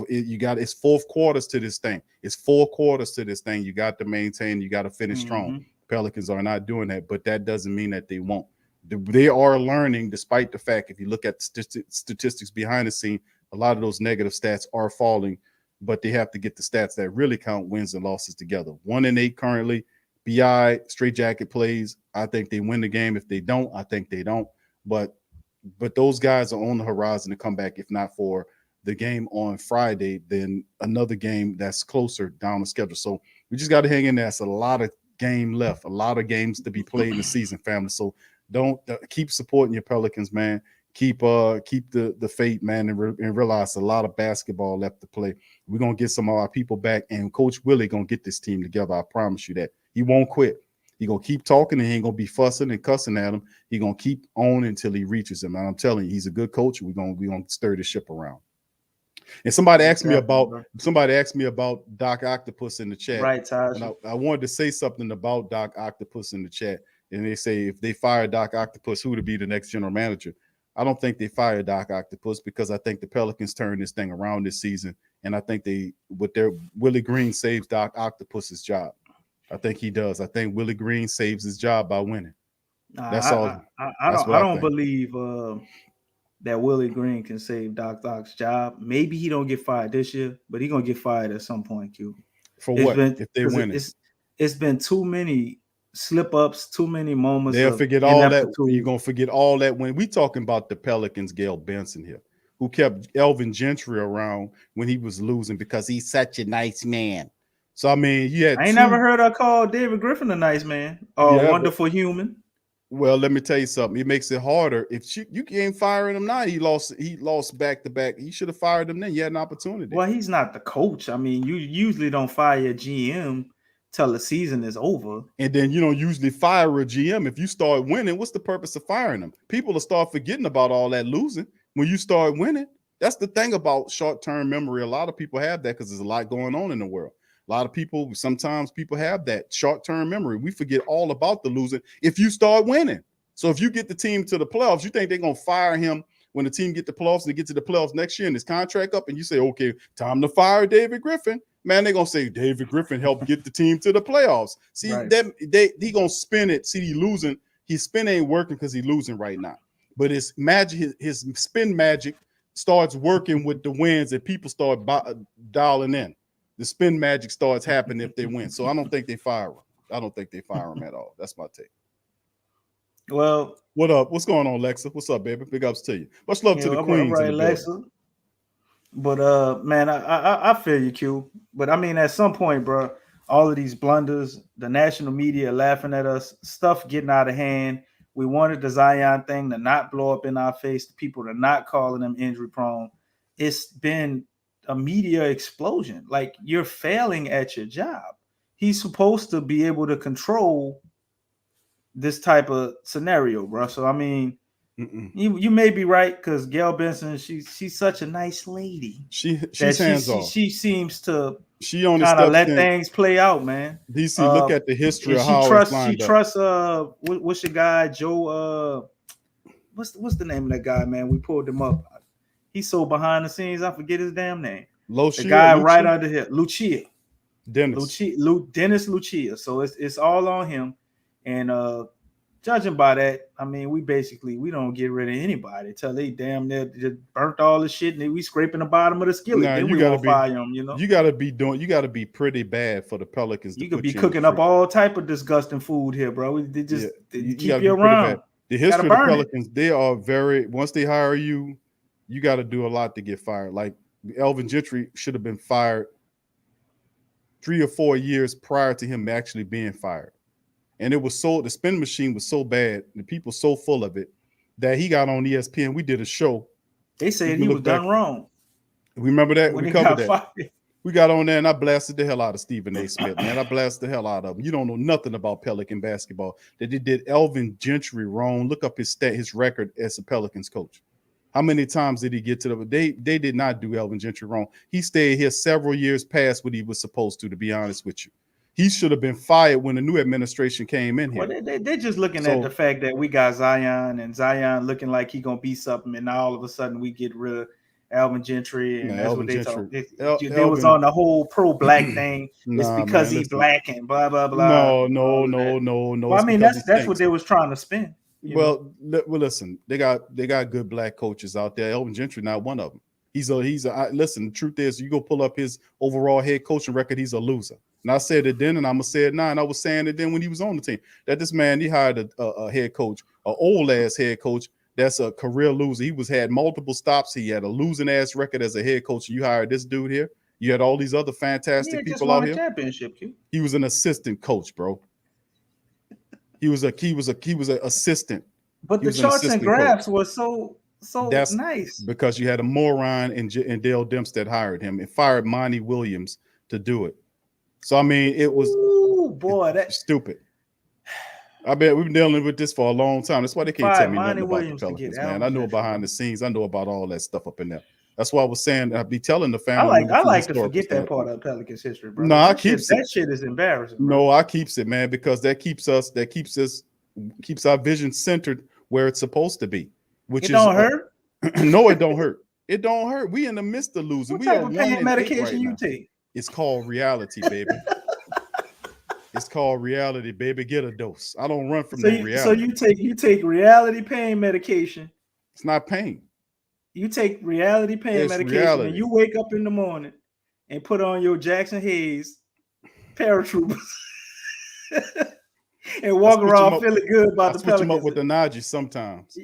4 quarters to this thing. It's 4 quarters to this thing. You got to maintain. You got to finish strong. Pelicans are not doing that, but that doesn't mean that they won't. They are learning, despite the fact, if you look at the statistics behind the scene, a lot of those negative stats are falling, but they have to get the stats that really count, wins and losses together. 1-8 currently. BI straight jacket plays. I think they win the game. If they don't, I think they don't. But those guys are on the horizon to come back. If not for the game on Friday, then another game that's closer down the schedule. So we just got to hang in there. That's a lot of game left, a lot of games to be played in the season, family. So don't keep supporting your Pelicans, man. Keep the faith, man, and realize a lot of basketball left to play. We're gonna get some of our people back, and Coach Willie gonna get this team together. I promise you that. He won't quit. He gonna keep talking, and he ain't gonna be fussing and cussing at him. He gonna keep on until he reaches him. And I'm telling you, he's a good coach. We're gonna stir the ship around. And somebody asked me about Doc Octopus in the chat. Right, Taj. And I wanted to say something about Doc Octopus in the chat. And they say if they fire Doc Octopus, who would be the next general manager? I don't think they fire Doc Octopus because I think the Pelicans turn this thing around this season. And I think Willie Green saves Doc Octopus's job. I think he does. I think Willie Green saves his job by winning. That's all. I don't believe that Willie Green can save Doc's job. Maybe he don't get fired this year, but he's gonna get fired at some point, Q. For what? If they win, it's been too many slip-ups, too many moments. They'll forget all that. You're gonna forget all that when we talking about the Pelicans. Gail Benson here, who kept Elvin Gentry around when he was losing because he's such a nice man. So I mean, I ain't never heard her call David Griffin a nice man or a wonderful human. Well, let me tell you something. It makes it harder. If you can't fire him now, he lost back to back. He should have fired him then. You had an opportunity. Well, he's not the coach. I mean, you usually don't fire a GM till the season is over. And then you don't usually fire a GM if you start winning. What's the purpose of firing them? People will start forgetting about all that losing when you start winning. That's the thing about short-term memory. A lot of people have that because there's a lot going on in the world. A lot of people, sometimes people have that short-term memory. We forget all about the losing if you start winning. So if you get the team to the playoffs, you think they're going to fire him when the team get the playoffs and they get to the playoffs next year and his contract up, and you say, okay, time to fire David Griffin. Man, they're going to say David Griffin helped get the team to the playoffs. See, he going to spin it. See, he losing. His spin ain't working because he's losing right now. But his magic, his spin magic starts working with the wins and people start dialing in. The spin magic starts happening if they win. So I don't think they fire him. I don't think they fire him at all. That's my take. Well, what up? What's going on, Lexa? What's up, baby? Big ups to you. Much love to the Queens. Right, Lexa. But man, I feel you, Q. But I mean, at some point, bro, all of these blunders, the national media laughing at us, stuff getting out of hand. We wanted the Zion thing to not blow up in our face. The people to not calling them injury prone. It's been a media explosion. Like, you're failing at your job. He's supposed to be able to control this type of scenario, bro. So I mean, you may be right because Gail Benson, she's such a nice lady. She's hands off. She seems to kind of let things play out, man. DC, look at the history of how she trusts what's your guy Joe? What's the name of that guy, man? We pulled him up. He's so behind the scenes, I forget his damn name. The guy right under here, Lucia. Dennis. Dennis Lucia. So it's all on him. And judging by that, I mean, we don't get rid of anybody till they damn near just burnt all the shit and we scraping the bottom of the skillet. Nah, then you we gotta won't fire them, you know. You gotta be pretty bad for the Pelicans. You could be cooking up all type of disgusting food here, bro. They just keep you around. The history of the Pelicans, they are once they hire you, you got to do a lot to get fired. Like Elvin Gentry should have been fired 3 or 4 years prior to him actually being fired. And it was the spin machine was so bad, the people so full of it that he got on ESPN. We did a show. They said he was done wrong. Remember that? When we he covered got that. fired. We got on there and I blasted the hell out of Stephen A. Smith, man. I blasted the hell out of him. You don't know nothing about Pelican basketball. That they did Elvin Gentry wrong. Look up his record as a Pelicans coach. How many times did he get to they did not do Elvin Gentry wrong. He stayed here several years past what he was supposed to be honest with you. He should have been fired when the new administration came in here. Well, they're just looking at the fact that we got Zion and Zion looking like he gonna be something, and now all of a sudden we get rid of Alvin Gentry, and that's what they talk. They was on the whole pro-black thing. It's because he's black and blah blah blah. No. Well, I mean that's what they was trying to spin. Well, listen, they got good black coaches out there. Elvin Gentry, not one of them. Listen, the truth is, you go pull up his overall head coaching record, he's a loser. And I said it then, and I'm gonna say it now. And I was saying it then when he was on the team. That this man, he hired a head coach, an old ass head coach. That's a career loser. He had multiple stops. He had a losing ass record as a head coach. You hired this dude here. You had all these other fantastic people out here. Championship, he was an assistant coach, bro. He was an assistant. But the charts and graphs were so nice because you had a moron and Dale Dempstead hired him and fired Monty Williams to do it. So I mean, it was that's stupid. I bet we've been dealing with this for a long time. That's why they can't tell me nothing about the Pelicans, man. I know behind the scenes. I know about all that stuff up in there. That's why I was saying I'd be telling the family. I like to forget that part of Pelicans history, bro. No, that shit is embarrassing. Bro. No, I keeps it, man, because that keeps our vision centered where it's supposed to be. Which don't hurt. No, it don't hurt. It don't hurt. We in the midst of losing. What type of pain medication you take? It's called reality, baby. It's called reality, baby. Get a dose. I don't run from the reality. So you take reality pain medication. It's not pain. You take reality pain medication, and you wake up in the morning and put on your Jackson Hayes paratroopers and walk around feeling good about the Pelicans. Switch them up with the Najee sometimes.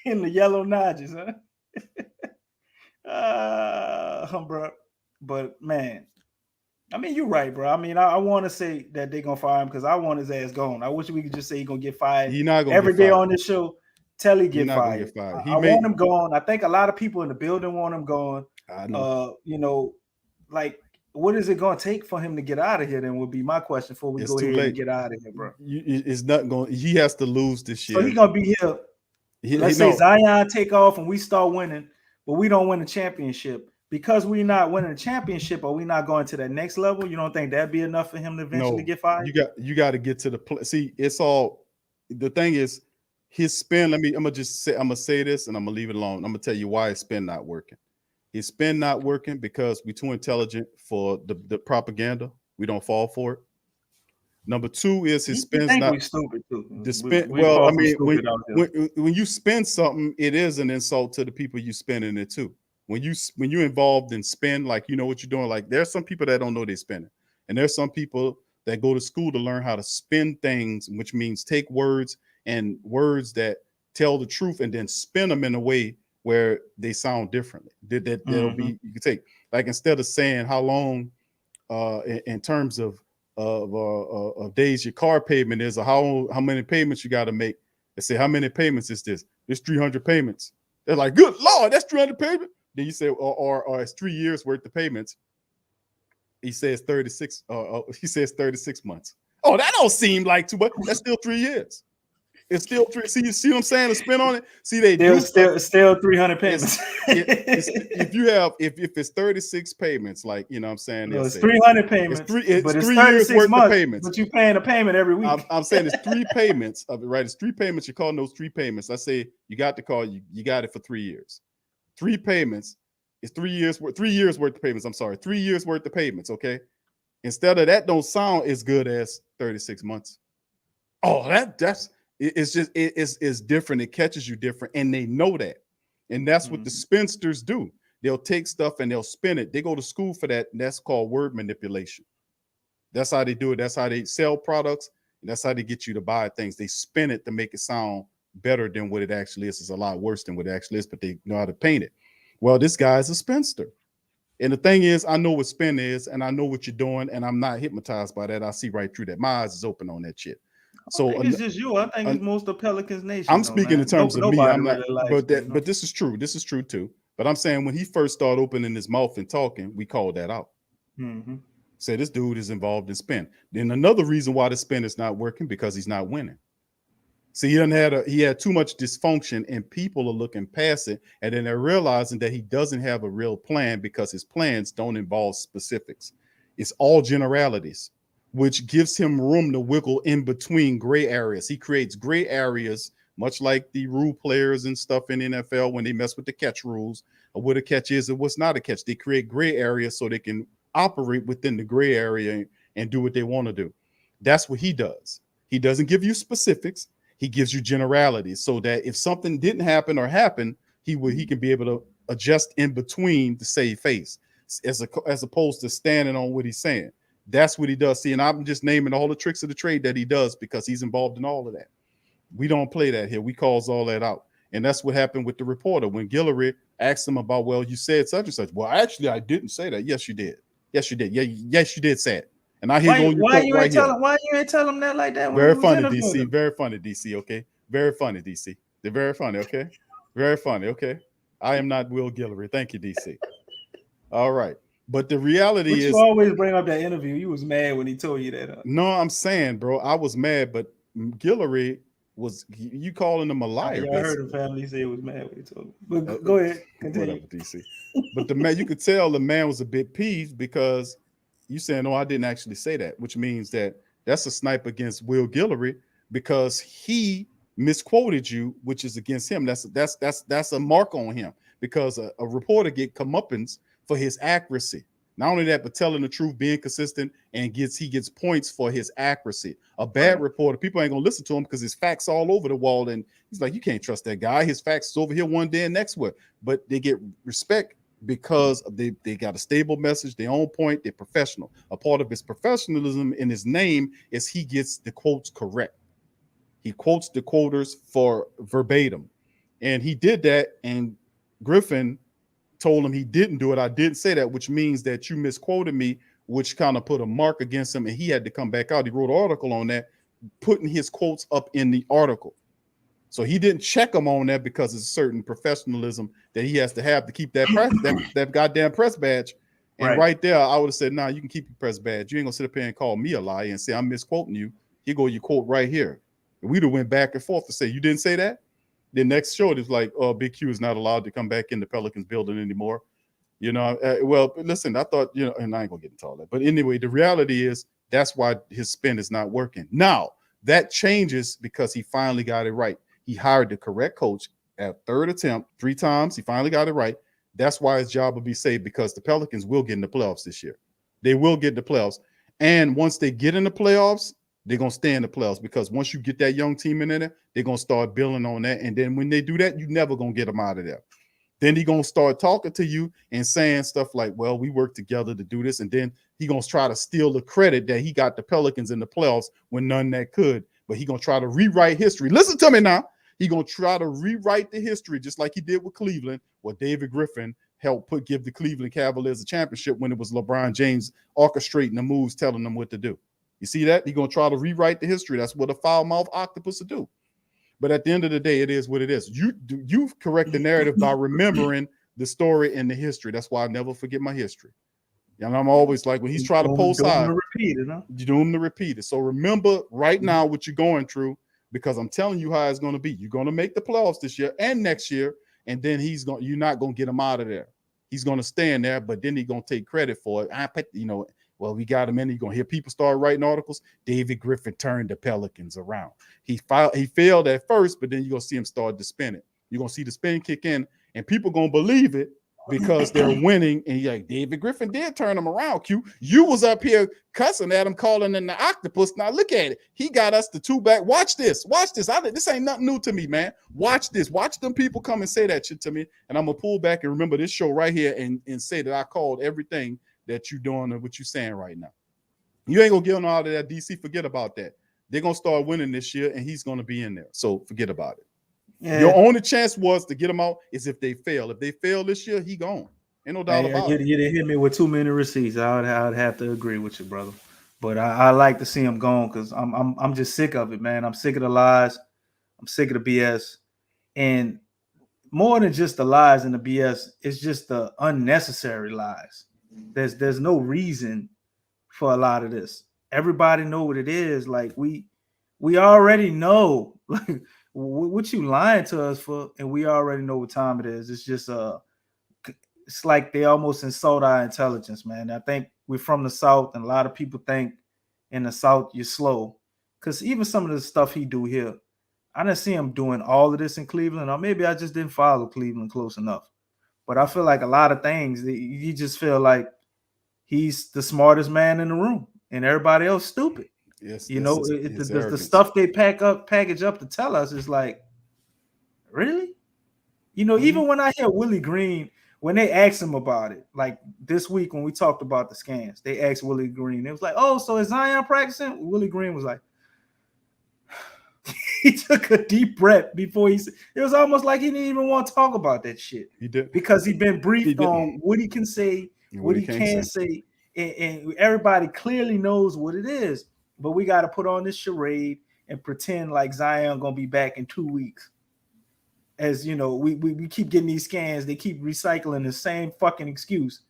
In the yellow Najis, huh? Bro. But man, I mean, you're right, bro. I mean, I want to say that they're gonna fire him because I want his ass gone. I wish we could just say he's gonna get fired. He's not gonna every day on this show. Tell he get fired. I want him gone. I think a lot of people in the building want him gone. I know. Like, what is it gonna take for him to get out of here? Then would be my question before we go ahead and get out of here, bro. It's not going. He has to lose this year. So he's gonna be here. Let's say Zion take off and we start winning, but we don't win a championship. Because we're not winning a championship, or we not going to that next level, you don't think that'd be enough for him to eventually get fired? You got to get to the play. See, it's all the thing is his spin. I'm gonna say this and I'm gonna leave it alone. I'm gonna tell you why his spin not working. His spin not working because we're too intelligent for the propaganda. We don't fall for it. Number two is his spin's not stupid too. The spin. Well, I mean, when you spin something, it is an insult to the people you spinning it to. When you're involved in spin, like you know what you're doing, like there's some people that don't know they're spinning. And there's some people that go to school to learn how to spin things, which means take words and words that tell the truth and then spin them in a way where they sound differently. That'll be, you can take, like instead of saying how long in terms of days your car payment is, or how many payments you got to make, they say, how many payments is this? There's 300 payments. They're like, good Lord, that's 300 payments. Then you say, or it's 3 years worth of payments. He says 36. He says 36 months. Oh, that don't seem like too much. That's still 3 years. It's still 3. See what I'm saying? The spin on it. See, still 300 payments. If it's 36 payments, like you know, what I'm saying it's 300 payments. It's 3 years worth of payments. But you're paying a payment every week. I'm saying it's 3 payments of it, right? It's 3 payments. You're calling those 3 payments. I say you got the call. You got it for 3 years. 3 payments. It's 3 years worth of payments. I'm sorry, 3 years worth of payments. Okay. Instead of that, don't sound as good as 36 months. Oh, it's different. It catches you different, and they know that. And that's what the spinsters do. They'll take stuff and they'll spin it. They go to school for that, and that's called word manipulation. That's how they do it. That's how they sell products. And that's how they get you to buy things. They spin it to make it sound better than what it actually is. It's a lot worse than what it actually is, but they know how to paint it. Well, this guy is a spinster. And the thing is, I know what spin is, and I know what you're doing, and I'm not hypnotized by that. I see right through that. My eyes is open on that shit. So I think it's just you. I think it's most of Pelicans Nation. I'm speaking in terms of me. I'm not, really likes but this is true. This is true too. But I'm saying when he first started opening his mouth and talking, we called that out. Say this dude is involved in spin. Then another reason why the spin is not working because he's not winning. See, he had too much dysfunction, and people are looking past it, and then they're realizing that he doesn't have a real plan because his plans don't involve specifics. It's all generalities, which gives him room to wiggle in between gray areas. He creates gray areas, much like the rule players and stuff in the NFL when they mess with the catch rules, or what a catch is and what's not a catch. They create gray areas so they can operate within the gray area and do what they want to do. That's what he does. He doesn't give you specifics. He gives you generalities so that if something didn't happen or happened, he can be able to adjust in between to save face as opposed to standing on what he's saying. That's what he does. See, and I'm just naming all the tricks of the trade that he does because he's involved in all of that. We don't play that here. We calls all that out. And that's what happened with the reporter when Guillory asked him about, well, you said such and such. Well, actually, I didn't say that. Yes, you did. Yes, you did. Yeah, yes, you did say it. And I hear why you ain't tell him that like that? Very funny, DC. Very funny, DC. Okay. Very funny, DC. They're very funny. Okay. Very funny. Okay. I am not Will Guillory. Thank you, DC. All right. But the reality is, you always bring up that interview. You was mad when he told you that. No, I'm saying, bro, I was mad, but Guillory was you calling him a liar. I heard the family say it was mad when he told me. But go ahead, continue. Whatever, DC. But the man, you could tell the man was a bit peeved because you saying, "No, I didn't actually say that," which means that that's a snipe against Will Guillory because he misquoted you, which is against him. That's a mark on him because a reporter get comeuppance for his accuracy. Not only that, but telling the truth, being consistent, and he gets points for his accuracy. A bad reporter, people ain't gonna listen to him because his facts all over the wall, and he's like, you can't trust that guy. His facts is over here one day and next one. But they get respect because they got a stable message, they own point, they're professional. A part of his professionalism in his name is he gets the quotes correct. He quotes the quoters for verbatim. And he did that, and Griffin told him he didn't do it. I didn't say that, which means that you misquoted me, which kind of put a mark against him, and he had to come back out. He wrote an article on that, putting his quotes up in the article. So he didn't check him on that because it's a certain professionalism that he has to have to keep that press, that goddamn press badge. And right there, I would have said, nah, you can keep your press badge. You ain't gonna sit up here and call me a liar and say I'm misquoting you. Here go your quote right here. And we'd have went back and forth to say, you didn't say that? The next show, it's like, oh, Big Q is not allowed to come back in the Pelicans building anymore. You know, well, listen, I thought, you know, and I ain't gonna get into all that. But anyway, the reality is that's why his spin is not working. Now, that changes because he finally got it right. He hired the correct coach at third attempt, 3 times. He finally got it right. That's why his job will be safe because the Pelicans will get in the playoffs this year. They will get in the playoffs. And once they get in the playoffs, they're going to stay in the playoffs because once you get that young team in there, they're going to start building on that. And then when they do that, you're never going to get them out of there. Then he's going to start talking to you and saying stuff like, well, we worked together to do this. And then he's going to try to steal the credit that he got the Pelicans in the playoffs when none that could. But he's going to try to rewrite history. Listen to me now. He's going to try to rewrite the history just like he did with Cleveland, where David Griffin helped give the Cleveland Cavaliers a championship when it was LeBron James orchestrating the moves, telling them what to do. You see that? He's going to try to rewrite the history. That's what a foul-mouthed octopus will do. But at the end of the day, it is what it is. You correct the narrative by remembering the story and the history. That's why I never forget my history. And I'm always like, when he's trying to post high, you do him to repeat it. So remember right now what you're going through, because I'm telling you how it's going to be. You're going to make the playoffs this year and next year, and then you're not going to get him out of there. He's going to stay in there, but then he's going to take credit for it. Well, we got him in. You're going to hear people start writing articles. David Griffin turned the Pelicans around. He failed at first, but then you're going to see him start to spin it. You're going to see the spin kick in, and people going to believe it, because they're winning. And you're like, David Griffin did turn them around, Q. You was up here cussing at him, calling him the octopus. Now look at it. He got us the 2 back. Watch this. Watch this. This ain't nothing new to me, man. Watch this. Watch them people come and say that shit to me. And I'm going to pull back and remember this show right here and say that I called everything that you're doing and what you're saying right now. You ain't going to get on all of that, DC. Forget about that. They're going to start winning this year, and he's going to be in there. So forget about it. Yeah. Your only chance was to get him out is if they fail. If they fail this year, he gone. Ain't no doubt about it. You didn't hit me with too many receipts. I'd have to agree with you, brother. But I like to see him gone because I'm just sick of it, man. I'm sick of the lies. I'm sick of the BS. And more than just the lies and the BS, it's just the unnecessary lies. There's no reason for a lot of this. Everybody know what it is. Like we already know like what you lying to us for, and we already know what time it is. It's just it's like they almost insult our intelligence, man. I think we're from the South, and a lot of people think in the South you're slow. Because even some of the stuff he do here, I didn't see him doing all of this in Cleveland, or maybe I just didn't follow Cleveland close enough. But I feel like a lot of things, you just feel like he's the smartest man in the room, and everybody else stupid. Yes, the stuff they package up to tell us is like, really? Even when I hear Willie Green, when they asked him about it, like this week when we talked about the scans, they asked Willie Green. It was like, oh, so is Zion practicing? Willie Green was like, he took a deep breath before it was almost like he didn't even want to talk about that shit. He did. Because he'd been briefed on what he can say, what he can't say. And everybody clearly knows what it is. But we got to put on this charade and pretend like Zion gonna be back in 2 weeks. As you know, we keep getting these scans. They keep recycling the same fucking excuse.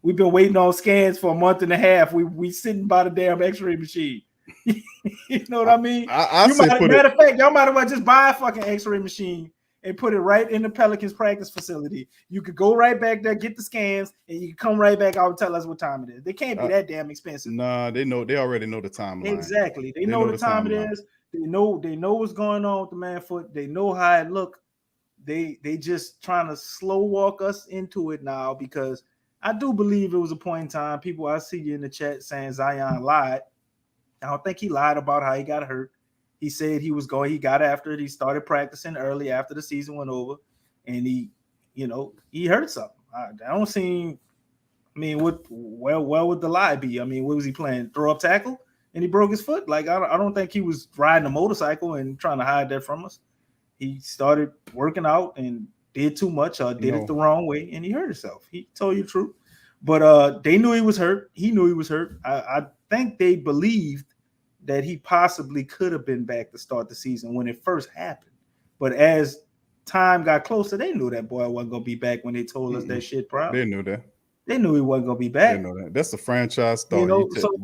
We've been waiting on scans for a month and a half. We sitting by the damn X-ray machine. You know what I mean? Matter of fact, y'all might as well just buy a fucking X-ray machine and put it right in the Pelicans practice facility. You could go right back there, get the scans, and you can come right back out and tell us what time it is. They can't be that damn expensive. Nah, they already know the timeline. Exactly. They know the time it is. They know what's going on with the man foot. They know how it look. They just trying to slow walk us into it now, because I do believe it was a point in time. People, I see you in the chat saying Zion lied. I don't think he lied about how he got hurt. He said he got after it. He started practicing early after the season went over, and he hurt something. I don't see. I mean, where would the lie be? I mean, what was he playing? Throw up tackle, and he broke his foot. Like I don't think he was riding a motorcycle and trying to hide that from us. He started working out and did too much or did it the wrong way, and he hurt himself. He told you the truth. But they knew he was hurt. He knew he was hurt. I think they believed that he possibly could have been back to start the season when it first happened. But as time got closer, they knew that boy wasn't going to be back when they told us that shit, bro. They knew that. They knew he wasn't going to be back. They know that. That's the franchise story.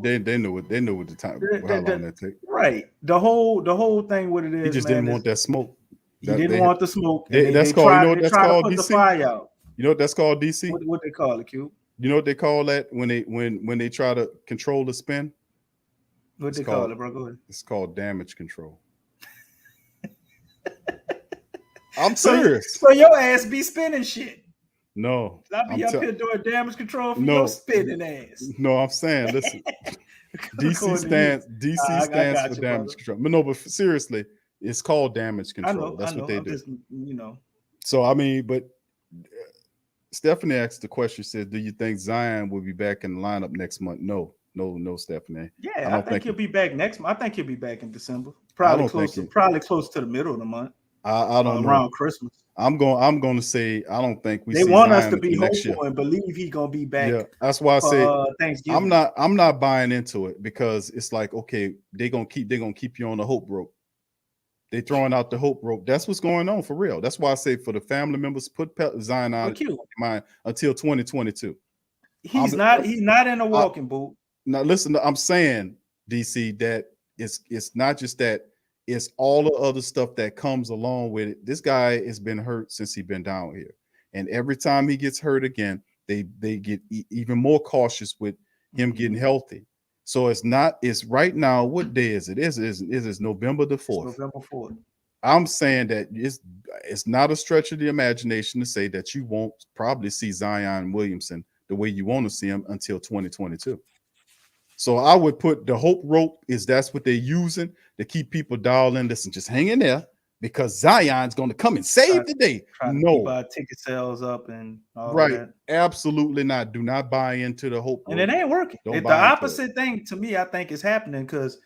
They knew what the time, how long that take. Right. The whole thing, what it is, he just didn't want that smoke. He didn't want the smoke. That's called DC? The fire out. You know what that's called, DC? What they call it, Q? You know what they call that when they try to control the spin? What they call it, bro? Go ahead. It's called damage control. I'm serious. So your ass be spinning shit. No. I be up here doing damage control for your spinning ass. No, I'm saying, listen. DC stands for damage control. But no, but seriously, it's called damage control. That's what they do. Just, So I mean, but Stephanie asked the question, said, do you think Zion will be back in the lineup next month? No, Stephanie. Yeah, I think he'll be back next month. I think he'll be back in December. Probably close to the middle of the month. I don't know. Around Christmas. I'm going to say I don't think they want us to be hopeful and believe he's going to be back. Yeah, that's why I say Thanksgiving. I'm not buying into it, because it's like, okay, they're gonna keep you on the hope rope. They throwing out the hope rope. That's what's going on for real. That's why I say for the family members, put Zion out in mind until 2022. He's not in a walking boot. Now listen, I'm saying, DC, that it's not just that. It's all the other stuff that comes along with it. This guy has been hurt since he's been down here. And every time he gets hurt again, they get even more cautious with him getting healthy. So it's right now, what day is it? It is November the 4th. November 4th. I'm saying that it's not a stretch of the imagination to say that you won't probably see Zion Williamson the way you want to see him until 2022. So I would put the hope rope that's what they're using to keep people dialed in. Listen, just hang in there because Zion's going to come and save the day. Try to keep our ticket sales up and all Right. that. Absolutely not. Do not buy into the hope And rope. it ain't working. Don't The buy into opposite thing to me, I think, is happening because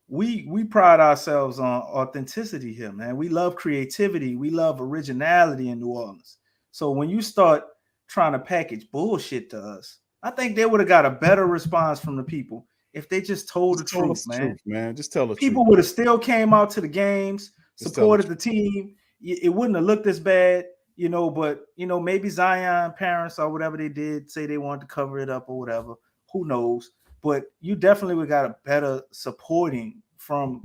we pride ourselves on authenticity here, man. We love creativity. We love originality in New Orleans. So when you start trying to package bullshit to us, I think they would have got a better response from the people if they just told the truth, man. Just tell the People truth. would have still came out to the games, Just tell the supported the team. It wouldn't have looked as bad, you know, but, you know, maybe Zion parents or whatever they did say they wanted to cover it up or whatever. Who knows? But you definitely would got a better supporting from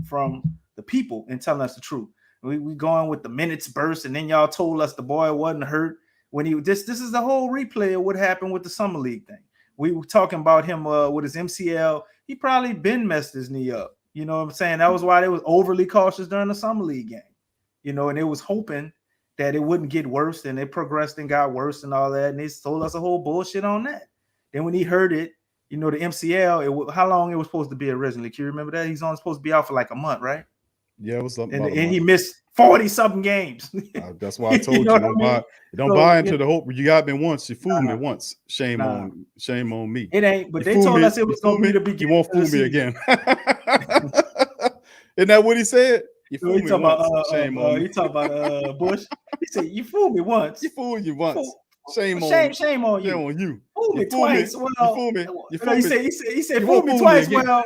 the people and telling us the truth. We going with the minutes burst, and then y'all told us the boy wasn't hurt when this is the whole replay of what happened with the summer league thing. We were talking about him with his MCL. He probably been messed his knee up. You know what I'm saying? That was why they was overly cautious during the summer league game. You know, and they was hoping that it wouldn't get worse, and it progressed and got worse and all that. And they told us a whole bullshit on that. Then when he heard it, you know, the MCL, how long it was supposed to be originally? Can you remember that? He's only supposed to be out for like a month, right? Yeah, it was something. And he missed 40-something games. That's why I told you, don't buy into the hope. You got me once. You fooled me once. Shame on me. It ain't. But they told us it was going to be the beginning. You won't fool me again. Isn't that what he said? You fooled me once. Shame on me. You talking about Bush? He said, "You fooled me once. You fooled you once. Shame on you. Shame on you. Fool me twice. You fool me. You fool me. He said, fool me twice. Well,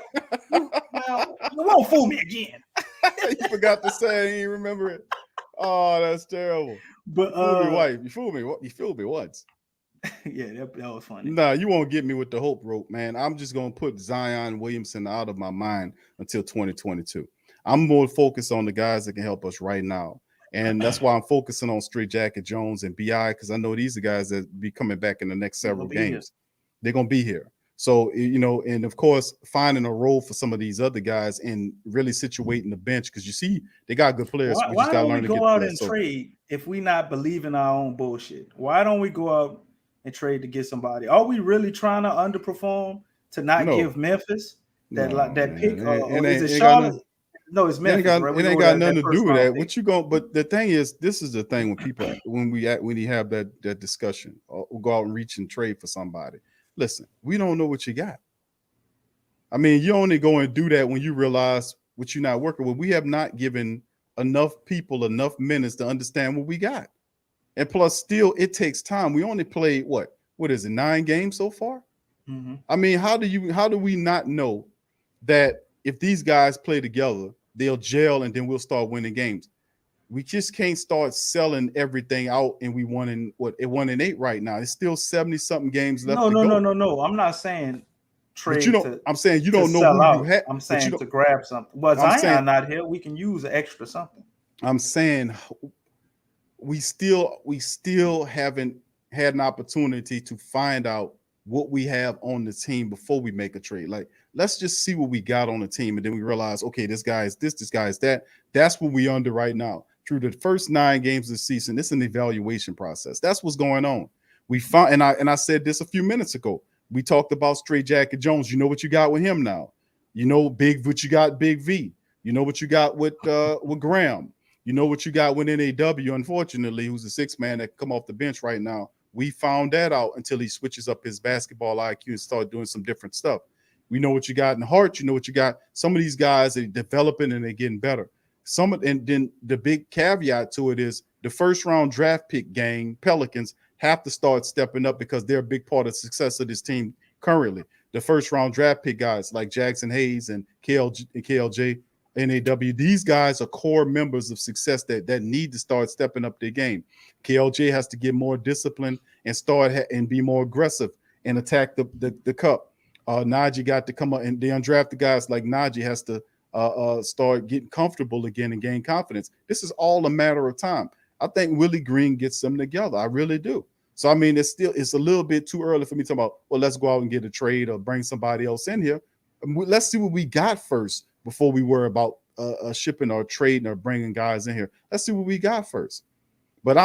you won't fool me again. You forgot to say. You remember it. Oh, that's terrible. But you fooled me, wife. You fooled me. You fooled me once. Yeah, that was funny. Nah, you won't get me with the hope rope, man. I'm just gonna put Zion Williamson out of my mind until 2022. I'm more focused on the guys that can help us right now. And that's why I'm focusing on Straight Jacket Jones and BI, because I know these are guys that be coming back in the next several games. They're going to be here. So, you know, and of course, finding a role for some of these other guys and really situating the bench, because you see, they got good players. Why don't we go out and trade if we not believe in our own bullshit? Why don't we go out and trade to get somebody? Are we really trying to underperform to not give Memphis that pick? Is it Charlotte? No, it's Memphis. It ain't got nothing to do with that. What you going? But the thing is, this is the thing when people when you have that discussion, or we'll go out and reach and trade for somebody. Listen, we don't know what you got. I mean, you only go and do that when you realize what you're not working with. We have not given enough people enough minutes to understand what we got, and plus, still, it takes time. We only played what is it, 9 games so far? Mm-hmm. I mean, how do we not know that if these guys play together, they'll gel and then we'll start winning games? We just can't start selling everything out and we won in 1-8 right now. It's still 70-something games left. No. I'm not saying trade. I'm saying you don't know who you have. I'm saying to grab something. Well, Zion not here. We can use an extra something. I'm saying we still haven't had an opportunity to find out what we have on the team before we make a trade. Like, let's just see what we got on the team, and then we realize, okay, this guy is this guy is that. That's what we under right now. Through the first 9 games of the season, it's an evaluation process. That's what's going on. We found, and I said this a few minutes ago. We talked about Straight Jacket Jones. You know what you got with him now. You know what you got Big V. You know what you got with Graham. You know what you got with NAW. Unfortunately, who's the 6th man that come off the bench right now. We found that out until he switches up his basketball IQ and start doing some different stuff. We know what you got in Hart. You know what you got. Some of these guys are developing and they're getting better. And then the big caveat to it is the first round draft pick gang, Pelicans, have to start stepping up because they're a big part of the success of this team currently. The first round draft pick guys like Jackson Hayes and KLJ, NAW, these guys are core members of success that need to start stepping up their game. KLJ has to get more disciplined and start and be more aggressive and attack the cup. Najee got to come up, and the undrafted guys like Najee has to start getting comfortable again and gain confidence. This is all a matter of time. I think Willie Green gets them together. I really do. So, I mean, it's a little bit too early for me to talk about, well, let's go out and get a trade or bring somebody else in here. Let's see what we got first before we worry about shipping or trading or bringing guys in here. Let's see what we got first. But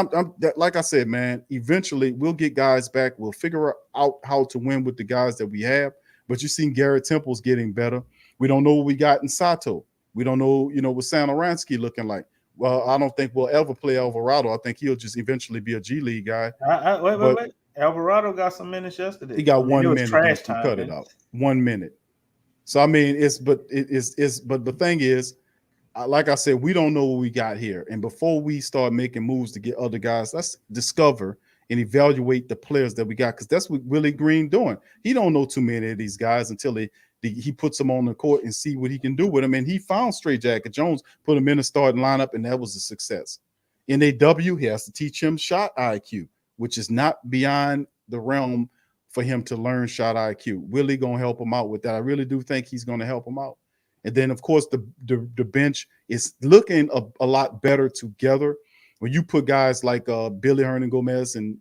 like I said, man, eventually we'll get guys back. We'll figure out how to win with the guys that we have. But you've seen Garrett Temple's getting better. We don't know what we got in Sato. We don't know, what Sanoransky looking like. Well, I don't think we'll ever play Alvarado. I think he'll just eventually be a G League guy. Wait. Alvarado got some minutes yesterday. He got 1 minute. Trash He time, cut man. it out. 1 minute. So I mean, but the thing is, like I said, we don't know what we got here. And before we start making moves to get other guys, let's discover and evaluate the players that we got, because that's what Willie Green doing. He don't know too many of these guys until he puts them on the court and see what he can do with them. And he found Straight Jacket Jones, put him in the starting lineup, and that was a success. In AW, he has to teach him shot IQ, which is not beyond the realm for him to learn shot IQ. Willie gonna help him out with that. I really do think he's gonna help him out. And then, of course, the bench is looking a lot better together. When you put guys like Billy Hernan Gomez, and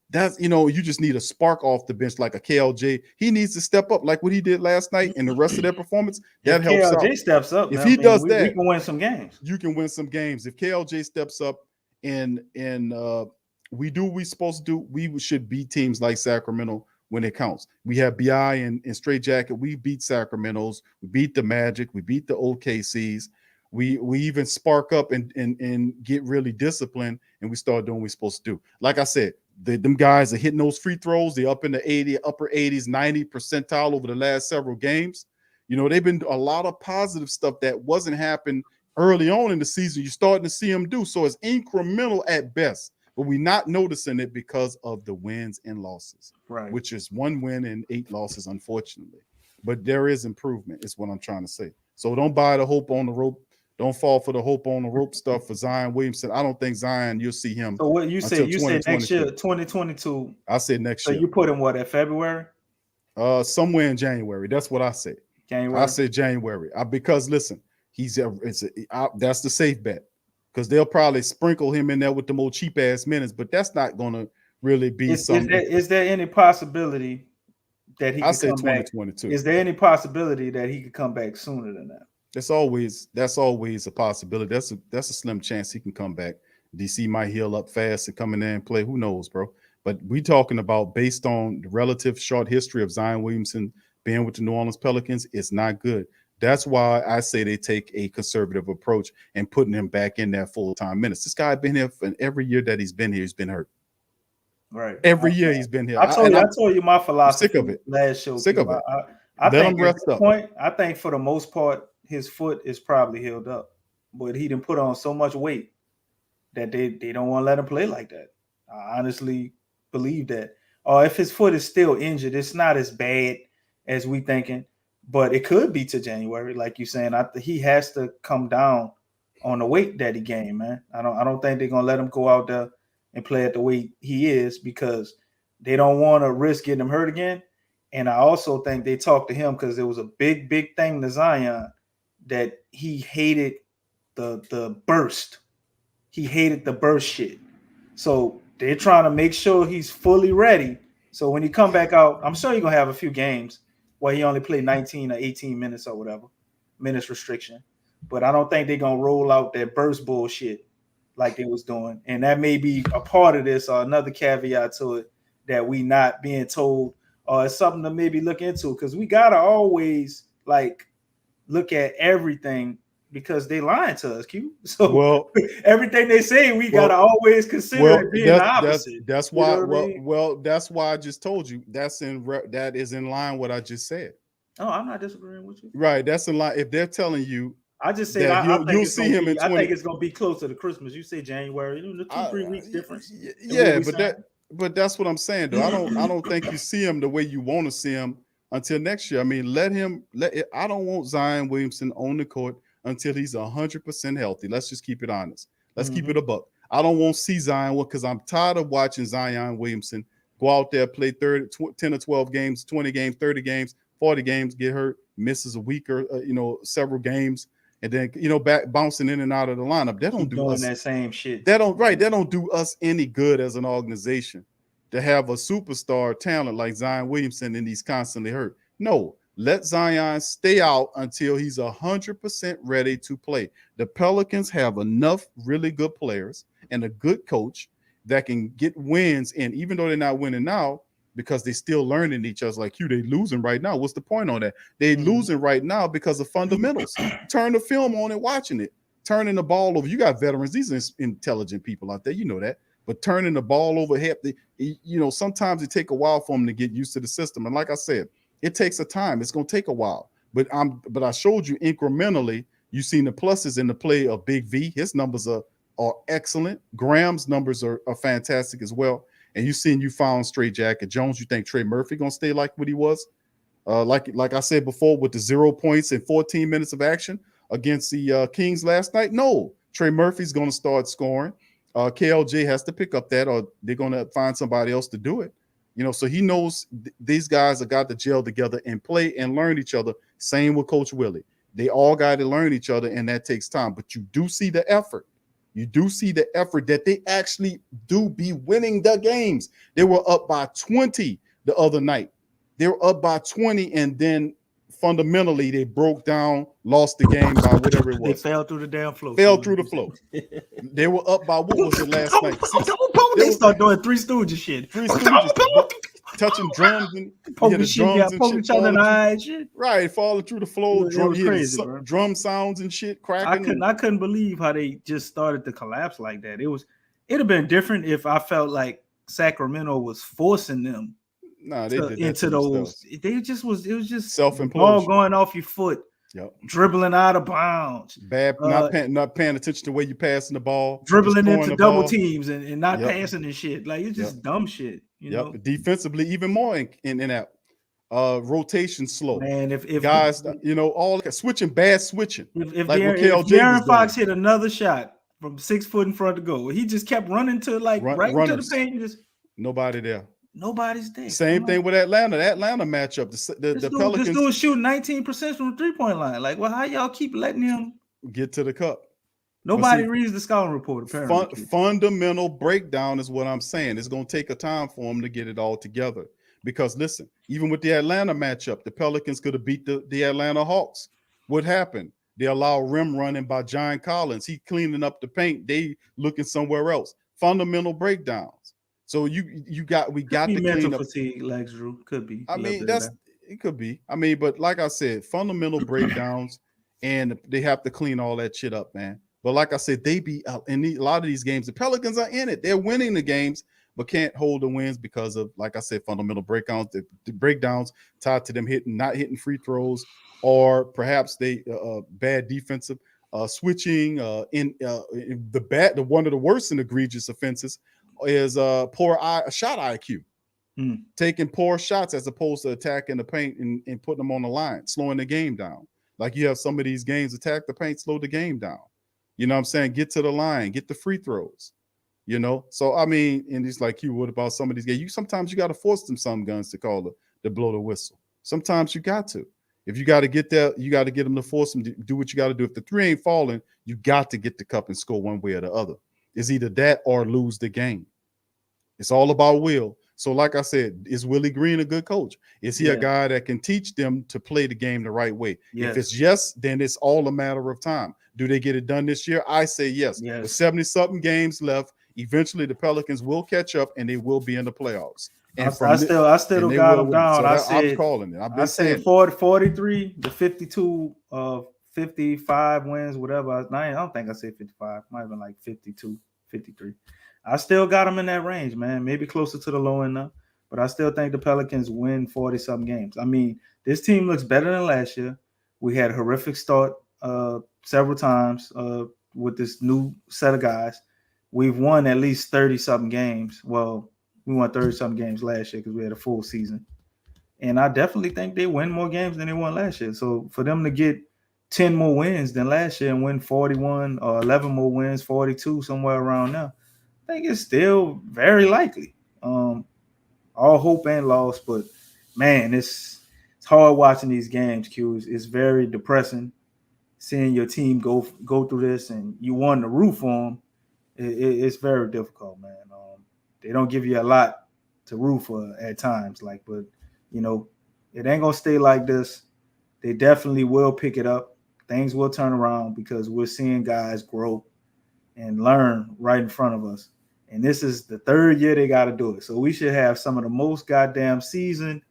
that's, you just need a spark off the bench like a KLJ. He needs to step up like what he did last night and the rest of their perperformance. That helps out. KLJ steps up. If he does that, we can win some games. You can win some games. If KLJ steps up and we do what we're supposed to do, we should beat teams like Sacramento when it counts. We have BI and Straight Jacket. We beat Sacramento's. We beat the Magic. We beat the OKCs. We even spark up and get really disciplined, and we start doing what we're supposed to do. Like I said, them guys are hitting those free throws. They're up in the upper 80s, 90 percentile over the last several games. They've been a lot of positive stuff that wasn't happening early on in the season. You're starting to see them do. So it's incremental at best, but we're not noticing it because of the wins and losses, right? Which is 1 win and 8 losses, unfortunately. But there is improvement, is what I'm trying to say. So don't buy the hope on the rope. Don't fall for the hope on the rope stuff for Zion Williamson. I don't think Zion, you'll see him. So what you say? You said next year, 2022. I said next year. So you put him at February? Somewhere in January. That's what I said. January. I said January. Because listen, that's the safe bet, because they'll probably sprinkle him in there with the more cheap ass minutes, but that's not going to really be something. Is there any possibility that he? I said 2022. Is there any possibility that he could come back sooner than that? That's always a possibility. That's a slim chance he can come back. DC might heal up fast and come in there and play. Who knows, bro? But we talking about based on the relative short history of Zion Williamson being with the New Orleans Pelicans, it's not good. That's why I say they take a conservative approach and putting him back in there full-time minutes. This guy been here for every year that he's been here, he's been hurt. Right. Every year he's been here. I told you my philosophy. I'm sick of it. Last show. Sick of it. I Let think him rest up. I think for the most part, his foot is probably healed up, but he didn't put on so much weight that they don't want to let him play like that. I honestly believe that. Or if his foot is still injured, it's not as bad as we thinking, but it could be to January, like you're saying. He has to come down on the weight that he gained, man. I don't think they're gonna let him go out there and play at the weight he is, because they don't want to risk getting him hurt again. And I also think they talked to him because it was a big thing to Zion that he hated the burst. He hated the burst shit. So they're trying to make sure he's fully ready. So when he come back out, I'm sure he's going to have a few games where he only played 19 or 18 minutes or whatever, minutes restriction. But I don't think they're going to roll out that burst bullshit like they was doing. And that may be a part of this, or another caveat to it, that we not being told, or it's something to maybe look into, because we got to always look at everything, because they lying to us, Q. So everything they say, we gotta always consider it being the opposite. That's why. That's why I just told you that is in line what I just said. Oh, I'm not disagreeing with you. Right, that's in line. If they're telling you, I just said you'll see him in 20. I think it's gonna be closer to Christmas. You say January, 2-3 weeks difference. Yeah, but that's what I'm saying, though. I don't think you see him the way you want to see him until next year. I mean, I don't want Zion Williamson on the court until he's 100% healthy. Let's just keep it honest. Let's keep it a buck. I don't want to see Zion, because I'm tired of watching Zion Williamson go out there, play 10 or 12 games, 20 games, 30 games, 40 games, get hurt, misses a week or several games, and then back bouncing in and out of the lineup. That don't do us that same shit. That don't do us any good as an organization to have a superstar talent like Zion Williamson and he's constantly hurt. No, Let Zion stay out until he's 100% ready to play. The Pelicans have enough really good players and a good coach that can get wins. And even though they're not winning now, because they're still learning each other, like they losing right now. What's the point on that? They're losing right now because of fundamentals. Turn the film on and watching it. Turning the ball over. You got veterans. These are intelligent people out there. You know that. But turning the ball over, sometimes it take a while for them to get used to the system. And like I said, it takes a time. It's going to take a while. But I showed you incrementally. You've seen the pluses in the play of Big V. His numbers are excellent. Graham's numbers are fantastic as well. And you found Straight Jacket Jones. You think Trey Murphy going to stay like what he was? Like I said before, with the 0 points in 14 minutes of action against the Kings last night? No. Trey Murphy's going to start scoring. KLJ has to pick up that, or they're going to find somebody else to do it. So he knows these guys have got to gel together and play and learn each other. Same with Coach Willie. They all got to learn each other, and that takes time. But you do see the effort. You do see the effort that they actually do be winning the games. They were up by 20 the other night. They were up by 20, and then fundamentally they broke down, lost the game by whatever it was. They fell through the damn floor. Through the floor. They were up by, what was it last night? They start doing Three Stooges shit. Touching drums and poking shit in the eye and shit. Right, falling through the floor. It was crazy, bro. Drum sounds and shit cracking. I couldn't believe how they just started to collapse like that. It'd have been different if I felt like Sacramento was forcing them into those. It was just self-imposed. Ball going off your foot. Yep. Dribbling out of bounds. Bad, not paying attention to where you're passing the ball. Dribbling into double teams and not passing and shit. Like, it's just dumb shit. You know? Defensively, even more in that rotation slow. Man, if guys, all switching. If like De'Aaron Fox hit another shot from 6 foot in front of the goal, he just kept running to right into the paint. Nobody there. Nobody's there. Same thing with Atlanta. The Atlanta matchup. The Pelicans. This dude shooting 19% from the 3-point line. Like, well, how y'all keep letting him get to the cup? Nobody reads the scouting report, apparently. Fundamental breakdown is what I'm saying. It's going to take a time for them to get it all together. Because listen, even with the Atlanta matchup, the Pelicans could have beat the Atlanta Hawks. What happened? They allow rim running by John Collins. He cleaning up the paint. They looking somewhere else. Fundamental breakdowns. So we got to clean up. Fatigue, Lex Drew. Could be. I mean, it could be. I mean, but like I said, fundamental breakdowns, and they have to clean all that shit up, man. But like I said, they be out in a lot of these games. The Pelicans are in it. They're winning the games, but can't hold the wins because of, like I said, fundamental breakdowns. The breakdowns tied to them not hitting free throws, or perhaps they bad defensive switching. One of the worst and egregious offenses is poor shot IQ. Taking poor shots as opposed to attacking the paint and putting them on the line, slowing the game down. Like you have some of these games, attack the paint, slow the game down. You know what I'm saying? Get to the line, get the free throws. So I mean, and it's like what about some of these games? Sometimes you got to force them some guns to call the blow the whistle. Sometimes you got to. If you got to get there, you got to get them to force them to do what you got to do. If the three ain't falling, you got to get the cup and score one way or the other. It's either that or lose the game. It's all about will. So like I said, is Willie Green a good coach? Is he a guy that can teach them to play the game the right way? Yes. If it's yes, then it's all a matter of time. Do they get it done this year? I say yes. With 70-something games left, eventually the Pelicans will catch up and they will be in the playoffs. And I still got them down. So I'm calling it. I said 43 to 52 of 55 wins, whatever. I don't think I said 55. Might have been like 52, 53. I still got them in that range, man. Maybe closer to the low end now, but I still think the Pelicans win 40-something games. I mean, this team looks better than last year. We had a horrific start several times with this new set of guys. We've won at least 30-something games. Well, we won 30-something games last year because we had a full season. And I definitely think they win more games than they won last year. So for them to get 10 more wins than last year and win 41 or 11 more wins, 42, somewhere around there, I think it's still very likely. All hope and loss, but man, it's hard watching these games, Q. It's very depressing seeing your team go through this and you won the root for them. It's very difficult, man. They don't give you a lot to root for at times, but it ain't gonna stay like this. they definitely will pick it up. Things will turn around because we're seeing guys grow and learn right in front of us. And this is the third year they got to do it. So we should have some of the most goddamn seasoned,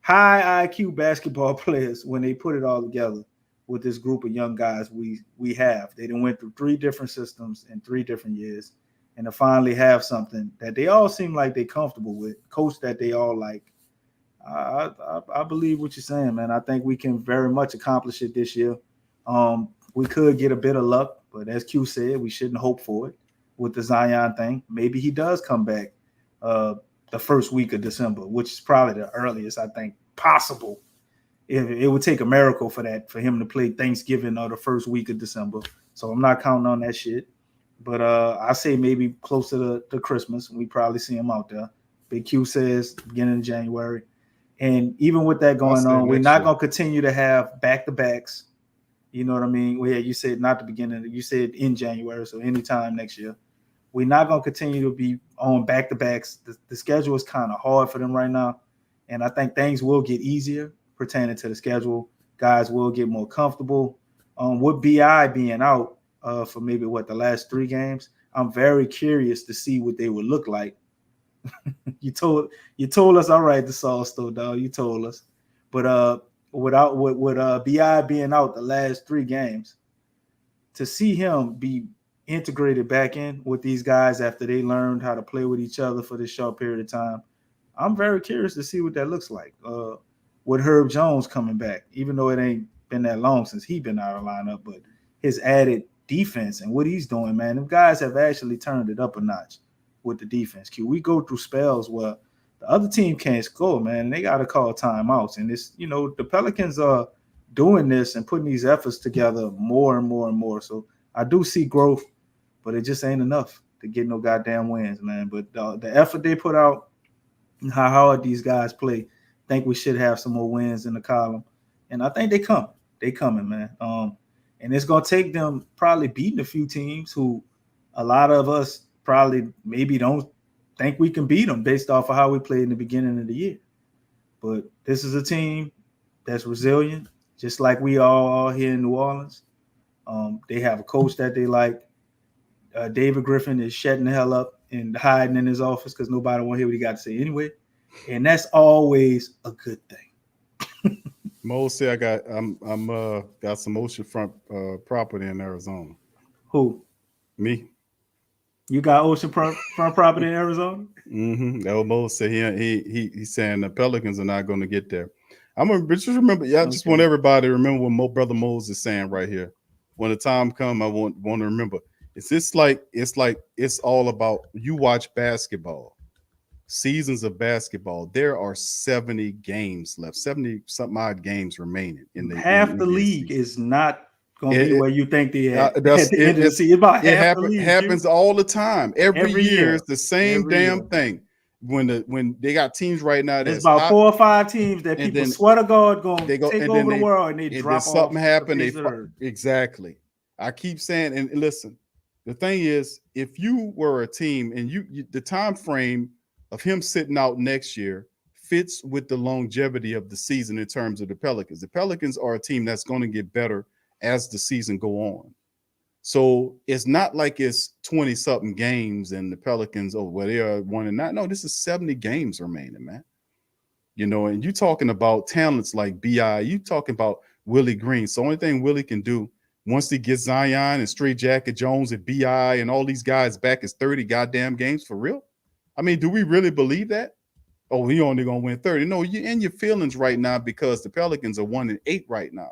high IQ basketball players when they put it all together with this group of young guys we have. They done went through 3 different systems in 3 different years, and to finally have something that they all seem like they're comfortable with, coach that they all like. I believe what you're saying, man. I think we can very much accomplish it this year. We could get a bit of luck, but as Q said, we shouldn't hope for it with the Zion thing. Maybe he does come back the first week of December, which is probably the earliest I think possible. It would take a miracle for him to play Thanksgiving or the first week of December. So I'm not counting on that shit. But I say maybe closer to Christmas. We probably see him out there. Big Q says beginning of January. And even with that going on, we're not going to continue to have back-to-backs. You know what I mean? Well, yeah, you said not the beginning. You said in January, so anytime next year. We're not going to continue to be on back-to-backs. The schedule is kind of hard for them right now. And I think things will get easier pertaining to the schedule. Guys will get more comfortable. With BI being out for maybe, the last 3 games, I'm very curious to see what they would look like. You told us, all right, the sauce though, dog. You told us. But with BI being out the last 3 games, to see him be integrated back in with these guys after they learned how to play with each other for this short period of time, I'm very curious to see what that looks like. With Herb Jones coming back, even though it ain't been that long since he been out of lineup, but his added defense and what he's doing, man, them guys have actually turned it up a notch with the defense. We go through spells where the other team can't score, man, and they got to call timeouts. And it's, the Pelicans are doing this and putting these efforts together more and more and more. So I do see growth, but it just ain't enough to get no goddamn wins, man. But the effort they put out and how hard these guys play, I think we should have some more wins in the column. And I think they come. They coming, man. And it's going to take them probably beating a few teams who a lot of us probably maybe don't think we can beat them based off of how we played in the beginning of the year. But this is a team that's resilient, just like we all are here in New Orleans. They have a coach that they like. David Griffin is shutting the hell up and hiding in his office because nobody want to hear what he got to say anyway. And that's always a good thing. Mo say I got some oceanfront property in Arizona. Who? Me. You got oceanfront property in Arizona? Mm-hmm. That was Mo say he's saying the Pelicans are not going to get there. Just remember, I just want everybody to remember what Brother Mose is saying right here. When the time comes, I want to remember. It's all about, you watch basketball, seasons of basketball. There are 70 games left, 70 something odd games remaining in the half the league season. Is not going to be where you think they at the end of the season. It happens all the time. Every year it's the same damn thing. When they got teams right now, there's about 4 or 5 teams that people swear to God going to take over the world, and they drop off. Something happened. Exactly. I keep saying, and listen, the thing is, if you were a team and you the time frame of him sitting out next year fits with the longevity of the season in terms of the Pelicans. The Pelicans are a team that's going to get better as the season go on. So it's not like it's 20-something games and the Pelicans, they are 1-9. No, this is 70 games remaining, man. And you talking about talents like B.I., you talking about Willie Green. So the only thing Willie can do once he gets Zion and Straight Jacket Jones and B.I. and all these guys back is 30 goddamn games for real. I mean, do we really believe that? Oh, he only going to win 30. No, you're in your feelings right now because the Pelicans are 1-8 right now.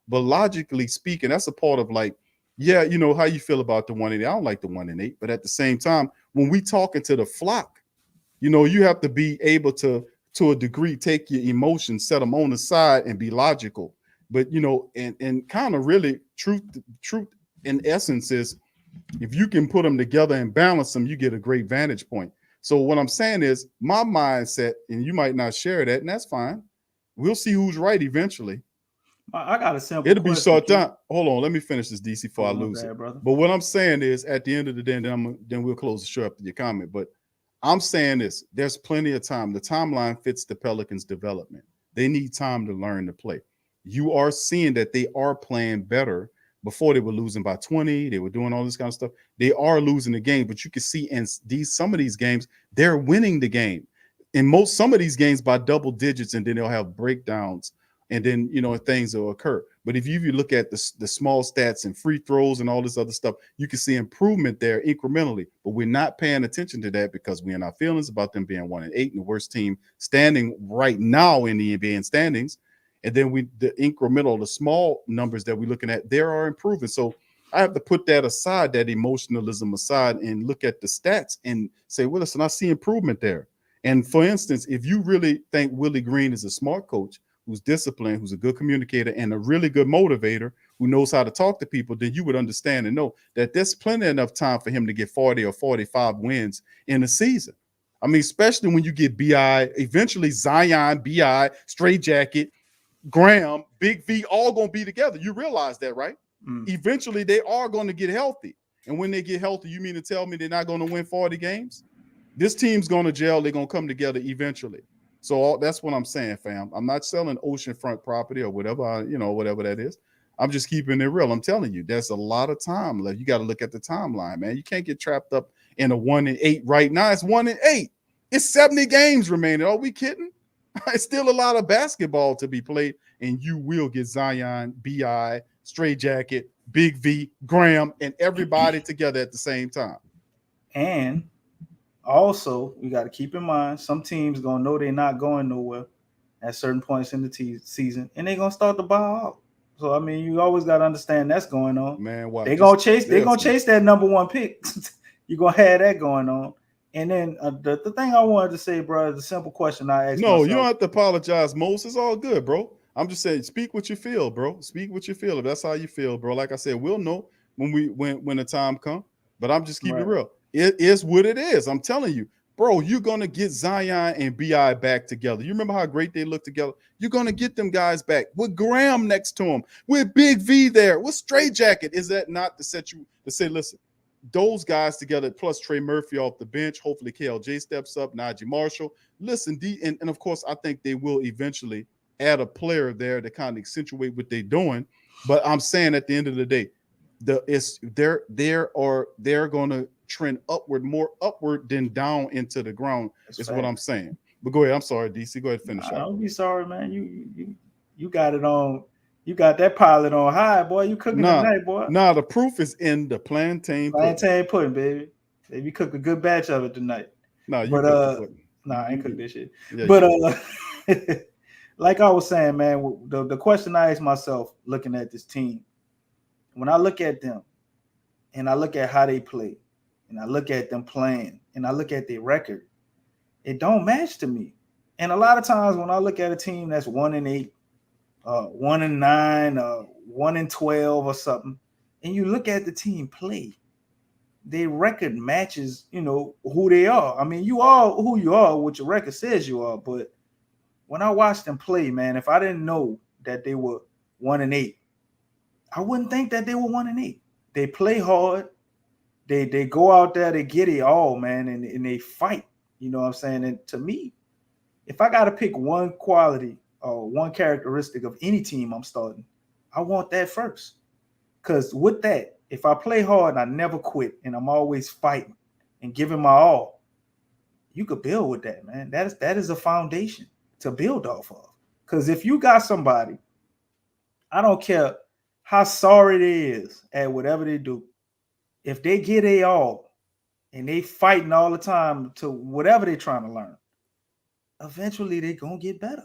But logically speaking, that's a part of like, yeah, how you feel about the 1-8. I don't like the 1-8, but at the same time, when we talking to the flock, you have to be able to a degree, take your emotions, set them on the side and be logical. But, and kind of really truth in essence is if you can put them together and balance them, you get a great vantage point. So what I'm saying is my mindset, and you might not share that, and that's fine. We'll see who's right eventually. I got a simple It'll be short time. Hold on, let me finish this, DC, before I lose it. Brother. But what I'm saying is, at the end of the day, then we'll close the show after your comment. But I'm saying this: there's plenty of time. The timeline fits the Pelicans' development. They need time to learn to play. you are seeing that they are playing better. Before they were losing by 20, they were doing all this kind of stuff. They are losing the game, but you can see in some of these games, they're winning the game. In some of these games by double digits, and then they'll have breakdowns, and then things will occur. But if you look at the small stats and free throws and all this other stuff, you can see improvement there incrementally. But we're not paying attention to that because we're in our feelings about them being 1-8 and the worst team standing right now in the NBA standings. And then the incremental, the small numbers that we're looking at, there are improving. So I have to put that aside, that emotionalism aside, and look at the stats and say, well, listen, I see improvement there. And for instance, if you really think Willie Green is a smart coach, who's disciplined, who's a good communicator, and a really good motivator, who knows how to talk to people, then you would understand and know that there's plenty enough time for him to get 40 or 45 wins in a season. I mean, especially when you get BI, eventually Zion, BI, Straight Jacket, Graham, Big V, all going to be together. You realize that, right? Eventually, they are going to get healthy. And when they get healthy, you mean to tell me they're not going to win 40 games? This team's going to gel. They're going to come together eventually. So that's what I'm saying, fam. I'm not selling oceanfront property or whatever, whatever that is. I'm just keeping it real. I'm telling you, there's a lot of time left. You got to look at the timeline, man. You can't get trapped up in a 1-8 right now. It's 1-8. It's 70 games remaining. Are we kidding? It's still a lot of basketball to be played, and you will get Zion, BI, Straight Jacket, Big V, Graham, and everybody together at the same time. And also, we got to keep in mind, some teams going to know they're not going nowhere at certain points in the season, and they're going to start to buy out. So, I mean, you always got to understand that's going on. Man, why? They're going to chase that number one pick. You're going to have that going on. And then the thing I wanted to say, bro, is a simple question I asked myself. You don't have to apologize, Mose. It's all good, bro. I'm just saying, speak what you feel, bro. Speak what you feel. If that's how you feel, bro. Like I said, we'll know when the time comes. But I'm just keeping it real. It is what it is. I'm telling you, bro, you're going to get Zion and BI back together. You remember how great they look together? You're going to get them guys back with Graham next to him, with Big V there, with Straight Jacket. Is that not to set you to say, listen, those guys together, plus Trey Murphy off the bench, hopefully KLJ steps up, Najee Marshall. Listen, and of course, I think they will eventually add a player there to kind of accentuate what they're doing. But I'm saying at the end of the day, they're going to trend upward, more upward than down into the ground. Is what I'm saying. But go ahead. I'm sorry, DC. Go ahead and finish up. Don't be sorry, man. You got it on. You got that pilot on high, boy. You cooking tonight, boy. Nah, the proof is in the plantain pudding, baby. You cooked a good batch of it tonight. No, you cooked the pudding. Nah, I ain't cooked this shit. Yeah, but like I was saying, man, the question I asked myself looking at this team, when I look at them and I look at how they play and I look at them playing and I look at their record, it don't match to me. And a lot of times when I look at a team that's 1-8, 1-9, 1-12 or something, and you look at the team play, their record matches, who they are. I mean, you are who you are, what your record says you are. But when I watch them play, man, if I didn't know that they were 1-8, I wouldn't think that they were 1-8. They play hard. They go out there, they get it all, man, and they fight. You know what I'm saying? And to me, if I got to pick one quality or one characteristic of any team I'm starting, I want that first. Because with that, if I play hard and I never quit and I'm always fighting and giving my all, you could build with that, man. That is a foundation to build off of. Because if you got somebody, I don't care how sorry they is at whatever they do, if they get a all and they fighting all the time to whatever they're trying to learn, eventually they're going to get better.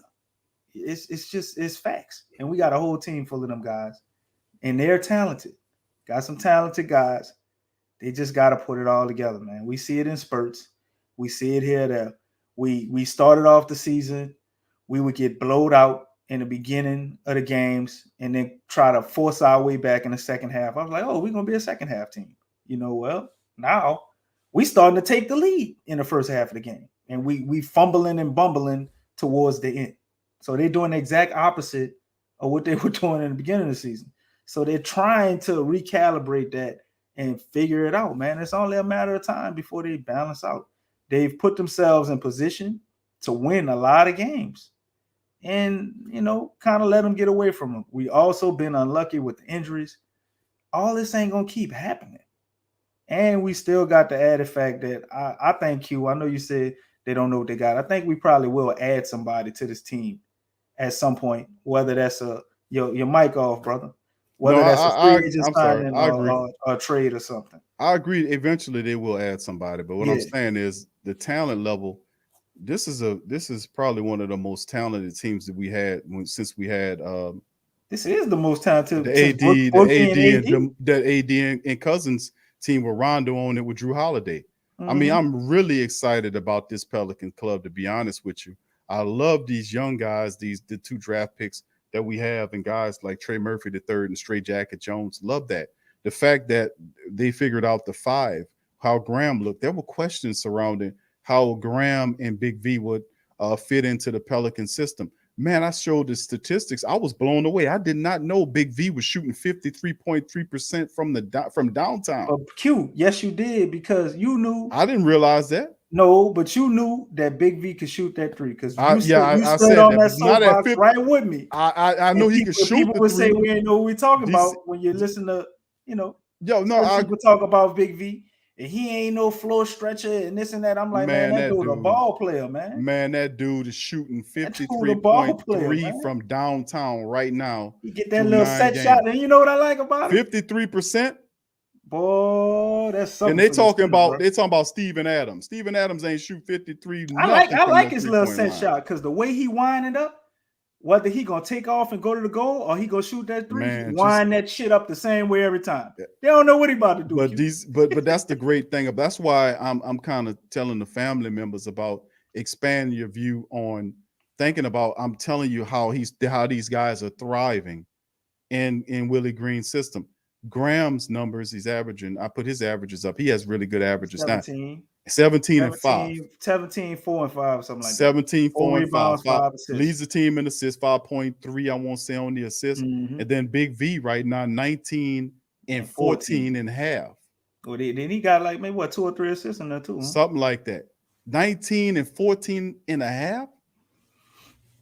It's facts. And we got a whole team full of them guys. And they're talented. Got some talented guys. They just got to put it all together, man. We see it in spurts. We see it here that we started off the season. We would get blowed out in the beginning of the games and then try to force our way back in the second half. I was like, oh, we're going to be a second half team. Well, now we starting to take the lead in the first half of the game. And we fumbling and bumbling towards the end. So they're doing the exact opposite of what they were doing in the beginning of the season. So they're trying to recalibrate that and figure it out, man. It's only a matter of time before they balance out. They've put themselves in position to win a lot of games. and kind of let them get away from them. We also been unlucky with the injuries. All this ain't gonna keep happening. And we still got the added fact that I think Q, I know you said they don't know what they got. I think we probably will add somebody to this team at some point, whether that's your mic off, brother. Whether No, that's a free agent I'm sorry. signing I agree. or a trade or something. I agree. Eventually, they will add somebody. But what I'm Yeah. saying is the talent level. This is probably one of the most talented teams that we had since we had This is the most talented the since AD and Cousins team with Rondo on it with Drew Holiday. I mean, Mhm. I'm really excited about this Pelican club, to be honest with you. I love these young guys, the 2 draft picks that we have, and guys like Trey Murphy III and Straight Jacket Jones. Love that. The fact that they figured out the 5, how Graham looked. There were questions surrounding how Graham and Big V would fit into the Pelican system. Man, I showed the statistics. I was blown away. I did not know Big V was shooting 53.3% from downtown. Q, yes, you did, because you knew. I didn't realize that. No, but you knew that Big V could shoot that 3 because you I stood said on that, that but not at soapbox 50. right with me. I know he could shoot People the would 3. say we ain't know what we're talking This- about when you listen to, people talk about Big V and he ain't no floor stretcher and this and that. I'm like, man, that dude a ball player, man. Man, that dude is shooting That dude a ball player, 53.3 man. from downtown right now. He get that little set shot, and you know what I like about it? 53%. Boy, that's something. And they're talking about Steven Adams. Steven Adams ain't shoot 53. I like his little set shot because the way he winding up, whether he gonna take off and go to the goal or he gonna shoot that 3, Man, wind that shit up the same way every time. They don't know what he about to do. But that's the great thing. That's why I'm kind of telling the family members about expanding your view on thinking about. I'm telling you how these guys are thriving in Willie Green's system. Graham's numbers, he's averaging. I put his averages up. He has really good averages now. 17 and 5. 17, 4 and 5, something like 17, that. 4 and 5. Assists. Leads the team in assists, 5.3. I won't say on the assist. Mm-hmm. And then Big V right now, 19 and 14 and a half. Well, then he got like maybe 2 or 3 assists in there too. Huh? Something like that. 19 and 14 and a half.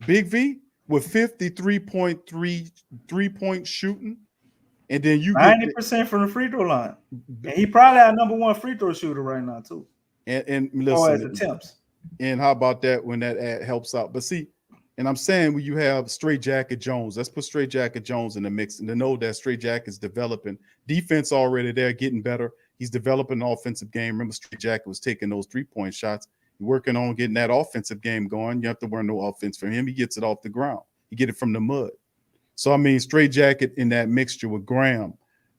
Big V with 53.3 3-point shooting. And then you 90% from the free throw line. And he probably our number 1 free throw shooter right now too. And listen, as attempts. And how about that when that ad helps out? But see, and I'm saying when you have Straight Jacket Jones, let's put Straight Jacket Jones in the mix and to know that Straight Jacket's developing defense already there, getting better. He's developing an offensive game. Remember, Straight Jacket was taking those 3-point shots. You're working on getting that offensive game going. You have to learn no offense from him. He gets it off the ground. You get it from the mud. So I mean, Straight Jacket in that mixture with Graham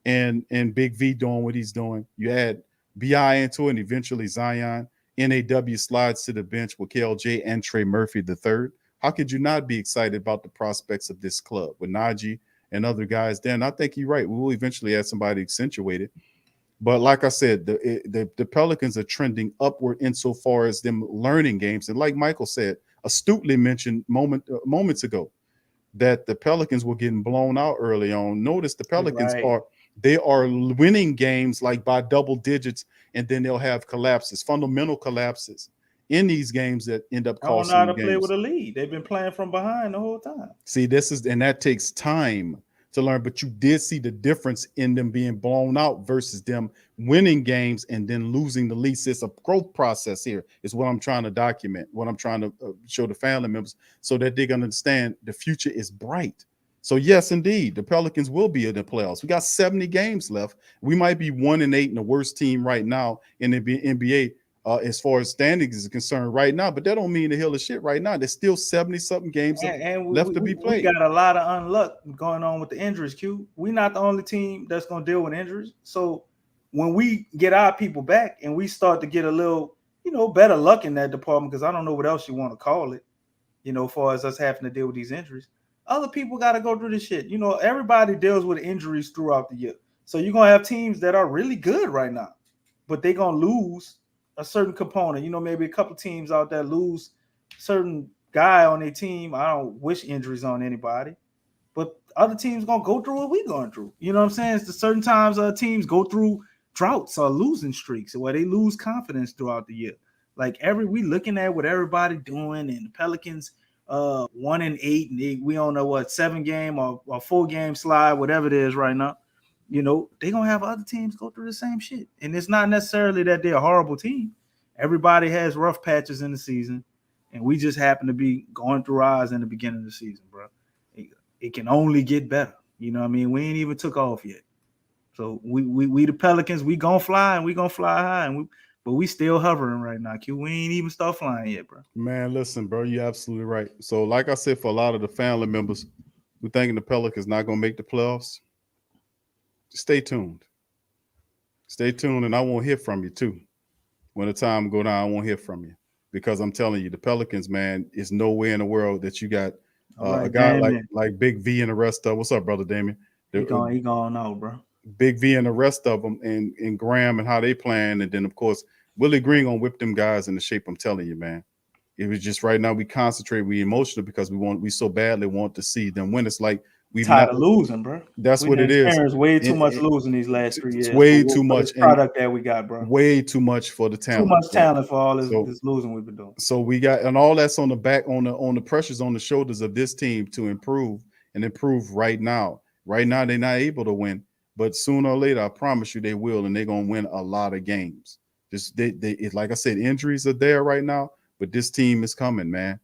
and Big V doing what he's doing. You add BI into it, and eventually Zion. NAW slides to the bench with KLJ and Trey Murphy III. How could you not be excited about the prospects of this club with Najee and other guys there? And I think you're right. We will eventually have somebody accentuated. But like I said, the Pelicans are trending upward insofar as them learning games. And like Michael said, astutely mentioned moments ago, that the Pelicans were getting blown out early on. Notice the Pelicans are winning games like by double digits, and then they'll have collapses, fundamental collapses in these games that end up costing. I don't know how to play with a lead. They've been playing from behind the whole time. See, and that takes time to learn, but you did see the difference in them being blown out versus them winning games and then losing the lead. It's a growth process here is what I'm trying to document, what I'm trying to show the family members so that they can understand the future is bright. So yes, indeed, the Pelicans will be in the playoffs. We got 70 games left. We might be 1-8 and the worst team right now in the NBA as far as standings is concerned right now, but that don't mean the hill of shit right now. There's still 70-something games left to be played. We got a lot of unluck going on with the injuries, Q. We're not the only team that's going to deal with injuries. So when we get our people back and we start to get a little, better luck in that department, because I don't know what else you want to call it, as far as us having to deal with these injuries, other people got to go through this shit. Everybody deals with injuries throughout the year. So you're going to have teams that are really good right now, but they're going to lose a certain component. Maybe a couple teams out there lose certain guy on their team. I don't wish injuries on anybody, but other teams gonna go through what we going through. You know what I'm saying? It's the certain times teams go through droughts or losing streaks where they lose confidence throughout the year. Like we looking at what everybody doing, and the Pelicans 1-8, and we on a 7-game or 4-game slide, whatever it is right now. You know, they're gonna have other teams go through the same shit. And it's not necessarily that they're a horrible team. Everybody has rough patches in the season, and we just happen to be going through ours in the beginning of the season, bro. It can only get better. You know what I mean? We ain't even took off yet. So we the Pelicans, we gonna fly and we gonna fly high, but we still hovering right now, Q. We ain't even start flying yet, bro. Man, listen, bro, you're absolutely right. So, like I said, for a lot of the family members who thinking the Pelicans not gonna make the playoffs, stay tuned. Stay tuned, and I won't hear from you too. When the time go down, I won't hear from you because I'm telling you, the Pelicans, man, is nowhere in the world that you got a guy like Big V and the rest of. What's up, brother Damien? He going out, bro. Big V and the rest of them, and Graham and how they playing, and then of course Willie Green gonna whip them guys into shape. I'm telling you, man. It was just right now we concentrate, we emotional because we so badly want to see them win. It's like we've tired of losing, bro. That's what it is. Way too much losing these last 3 years. It's way too much product that we got, bro. Way too much for the talent. Too much talent for all this losing we've been doing. So we got, and all that's on the back, on the pressures on the shoulders of this team to improve right now. Right now they're not able to win, but sooner or later, I promise you, they will, and they're gonna win a lot of games. Just like I said, injuries are there right now, but this team is coming, man.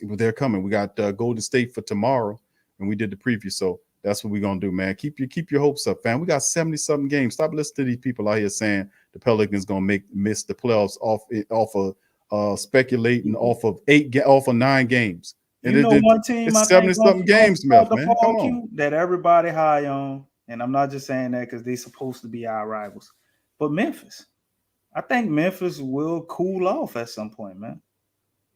They're coming. We got Golden State for tomorrow, and we did the preview, so that's what we're gonna do, man. Keep your hopes up, fam. We got 70-something games. Stop listening to these people out here saying the Pelicans gonna miss the playoffs off of speculating off of 9 games. And one team it's 70-something games, man. Come on. That everybody high on, and I'm not just saying that because they're supposed to be our rivals, but Memphis. I think Memphis will cool off at some point, man.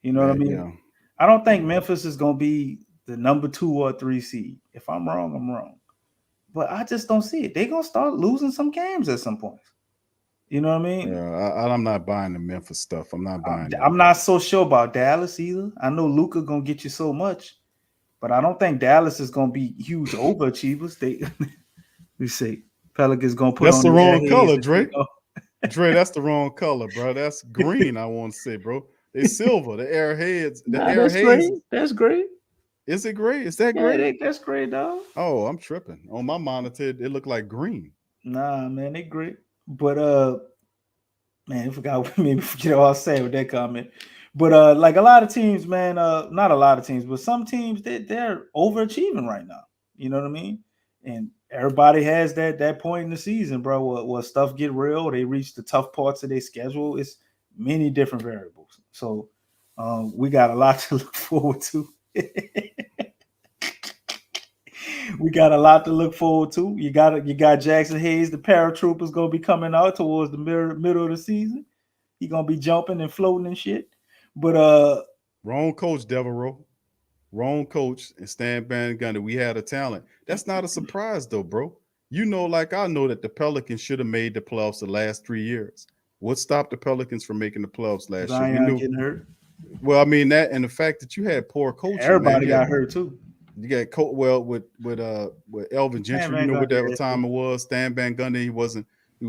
You know what I mean? Yeah. I don't think Memphis is going to be the number 2 or 3 seed. If I'm wrong, I'm wrong. But I just don't see it. They're going to start losing some games at some point. You know what I mean? Yeah, I'm not buying the Memphis stuff. I'm not buying it. I'm not so sure about Dallas either. I know Luka going to get you so much, but I don't think Dallas is going to be huge overachievers. We see Pelicans going to put that's on the wrong color, Dre. You know? Dre, that's the wrong color, bro. That's green. I want to say, bro. They silver. The airheads. That's great. That's great. Is it gray? Is that gray? That's great, dog. Oh, I'm tripping. On my monitor, it looked like green. Nah, man, they great. But man, I forgot what I was saying with that comment. But like a lot of teams, man, not a lot of teams, but some teams they're overachieving right now. You know what I mean? And everybody has that point in the season, bro, where stuff get real. They reach the tough parts of their schedule. It's many different variables. So we got a lot to look forward to. We got a lot to look forward to. You got Jackson Hayes, the paratrooper's gonna be coming out towards the middle of the season. He gonna be jumping and floating and shit. But wrong coach, Devereaux. Wrong coach, and Stan Van Gundy. We had a talent. That's not a surprise though, bro. You know, like I know that the Pelicans should have made the playoffs the last 3 years. What stopped the Pelicans from making the playoffs last year? Zion getting hurt. Well, I mean that, and the fact that you had poor coaching. Everybody got hurt too. You got with Elvin Gentry. You know what that time it was. Stan Van Gundy. He was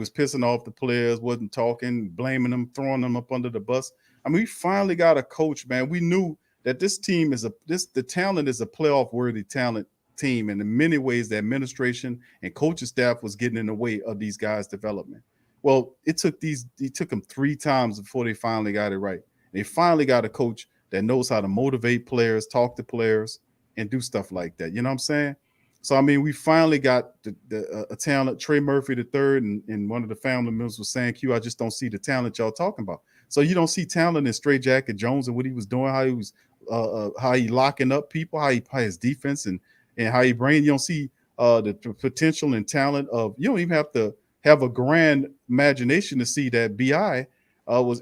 pissing off the players. Wasn't talking, blaming them, throwing them up under the bus. I mean, we finally got a coach, man. We knew that this team the talent is a playoff worthy talent team, and in many ways the administration and coaching staff was getting in the way of these guys' development. Well, it took them 3 times before they finally got it right. They finally got a coach that knows how to motivate players, talk to players, and do stuff like that. You know what I'm saying? So I mean, we finally got a talent. Trey Murphy III and one of the family members was saying, "Q, I just don't see the talent y'all talking about." So you don't see talent in Straight Jacket Jones and what he was doing, how he locking up people, how he play his defense, and how he bring. You don't see the potential and talent of. You don't even have to have a grand imagination to see that BI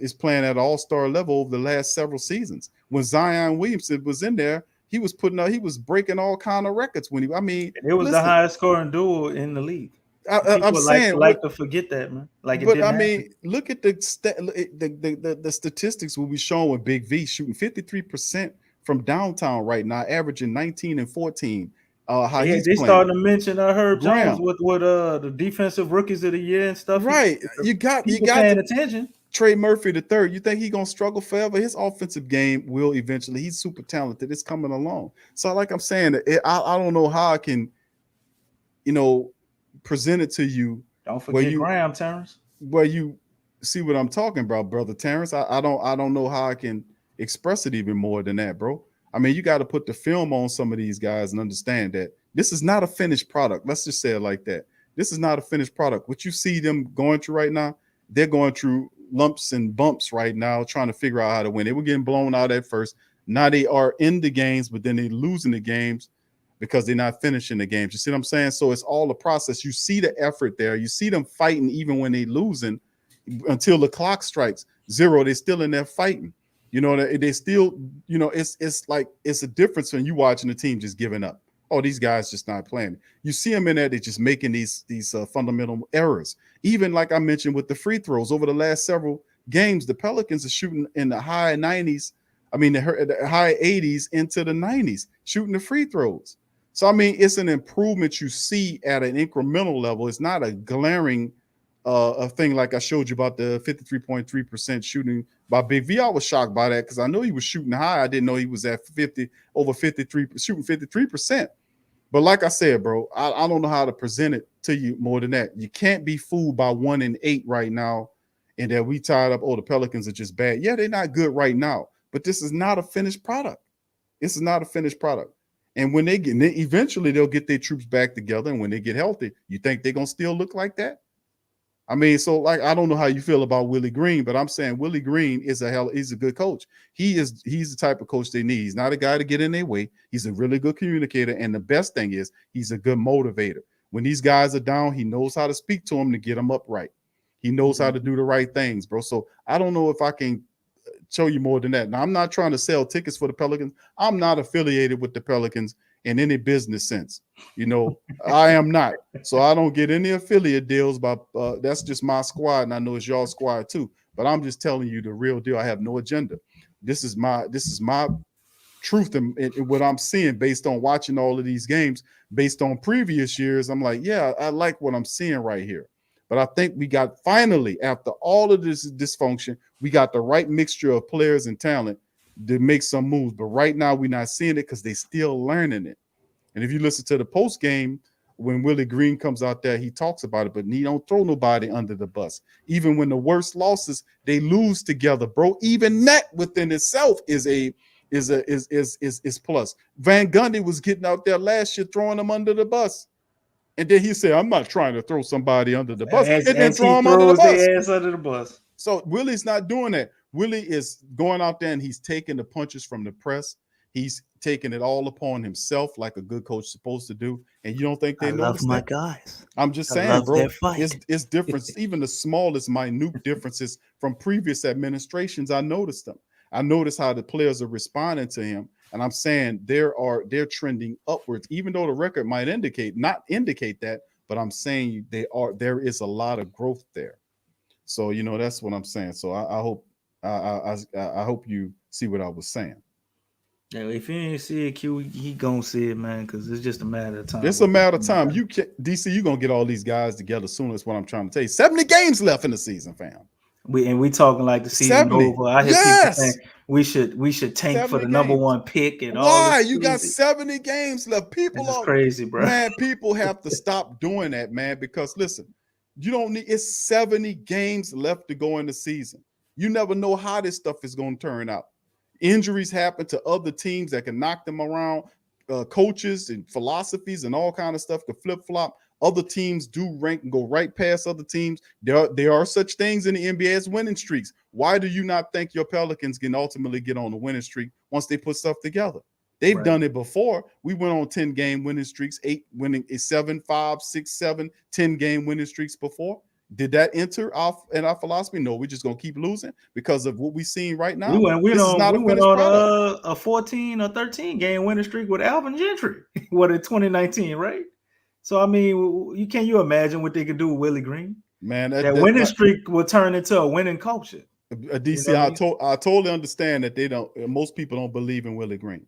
is playing at all-star level over the last several seasons. When Zion Williamson was in there, he was breaking all kind of records. It was the highest scoring duo in the league. I'm saying, like to forget that, man. Look at the statistics we'll be showing with Big V shooting 53% from downtown right now, averaging 19 and 14. They starting to mention Herb Jones with the defensive rookies of the year and stuff. Right, you got paying attention. Trey Murphy the third, you think he gonna struggle forever? His offensive game will eventually. He's super talented. It's coming along. So, like I'm saying, I don't know how I can, present it to you. Don't forget Graham, Terrence. Where you see what I'm talking about, brother Terrence. I don't know how I can express it even more than that, bro. I mean, you got to put the film on some of these guys and understand that this is not a finished product. Let's just say it like that. This is not a finished product. What you see them going through right now, they're going through lumps and bumps right now, trying to figure out how to win. They were getting blown out at first. Now they are in the games, but then they're losing the games because they're not finishing the games. You see what I'm saying? So it's all a process. You see the effort there. You see them fighting even when they're losing until the clock strikes 0. They're still in there fighting. They still, it's like it's a difference when you watching the team just giving up. Oh, these guys just not playing. You see them in there, they're just making these fundamental errors. Even like I mentioned with the free throws over the last several games, the Pelicans are shooting in the high 90s. I mean, the high 80s into the 90s, shooting the free throws. So, I mean, it's an improvement you see at an incremental level. It's not a glaring a thing like I showed you about the 53.3% shooting by Big V. I was shocked by that because I know he was shooting high. I didn't know he was at over 53, shooting 53%. But like I said, bro, I don't know how to present it to you more than that. You can't be fooled by 1-8 right now and that we tied up, the Pelicans are just bad. Yeah, they're not good right now, but this is not a finished product. This is not a finished product. And when eventually they'll get their troops back together. And when they get healthy, you think they're going to still look like that? I mean, so like, I don't know how you feel about Willie Green, but I'm saying Willie Green he's a good coach. He's the type of coach they need. He's not a guy to get in their way. He's a really good communicator. And the best thing is he's a good motivator. When these guys are down, he knows how to speak to them to get them upright. He knows how to do the right things, bro. So I don't know if I can show you more than that. Now, I'm not trying to sell tickets for the Pelicans. I'm not affiliated with the Pelicans in any business sense. I am not. So I don't get any affiliate deals, but that's just my squad, and I know it's y'all squad too. But I'm just telling you the real deal. I have no agenda. This is my truth and what I'm seeing based on watching all of these games, based on previous years. I'm like, yeah, I like what I'm seeing right here. But I think we got finally, after all of this dysfunction, we got the right mixture of players and talent to make some moves. But right now we're not seeing it because they're still learning it. And if you listen to the post game, when Willie Green comes out there, he talks about it, but he don't throw nobody under the bus. Even when the worst losses, they lose together, bro. Even that within itself is plus. Van Gundy was getting out there last year throwing them under the bus. And then he said, I'm not trying to throw somebody under the bus. And then throw him under the bus. Ass under the bus. So Willie's not doing that. Willie is going out there and he's taking the punches from the press. He's taking it all upon himself like a good coach is supposed to do. And you don't think they notice that? Guys. I'm just saying, bro, it's different. Even the smallest, minute differences from previous administrations, I noticed them. I noticed how the players are responding to him. And I'm saying they're trending upwards, even though the record might not indicate that, but I'm saying there is a lot of growth there. So, that's what I'm saying. So I hope you see what I was saying. Yeah, if you ain't see it, Q, he gonna see it, man, because it's just a matter of time. It's a matter of time. DC, you're gonna get all these guys together soon. That's what I'm trying to tell you. 70 games left in the season, fam. We talking like the season 70. over. I hear people saying we should tank for the number one pick and all. Why? You got 70 games left. People are crazy, bro. Man, people have to stop doing that, man. Because listen, it's 70 games left to go in the season. You never know how this stuff is going to turn out. Injuries happen to other teams that can knock them around. Coaches and philosophies and all kind of stuff could flip-flop. Other teams do rank and go right past other teams. There are such things in the NBA as winning streaks. Why do you not think your Pelicans can ultimately get on the winning streak once they put stuff together? They've done it before. We went on 10-game winning streaks, 8 winning, 7, 5, 6, 7, 10-game winning streaks before. Did that enter in our philosophy? No, we're just gonna keep losing because of what we're seeing right now. We went on a 14 or 13 game winning streak with Alvin Gentry. What in 2019, right? So I mean, can you imagine what they could do with Willie Green? Man, that winning streak will turn into a winning culture. DC, I totally understand that most people don't believe in Willie Green.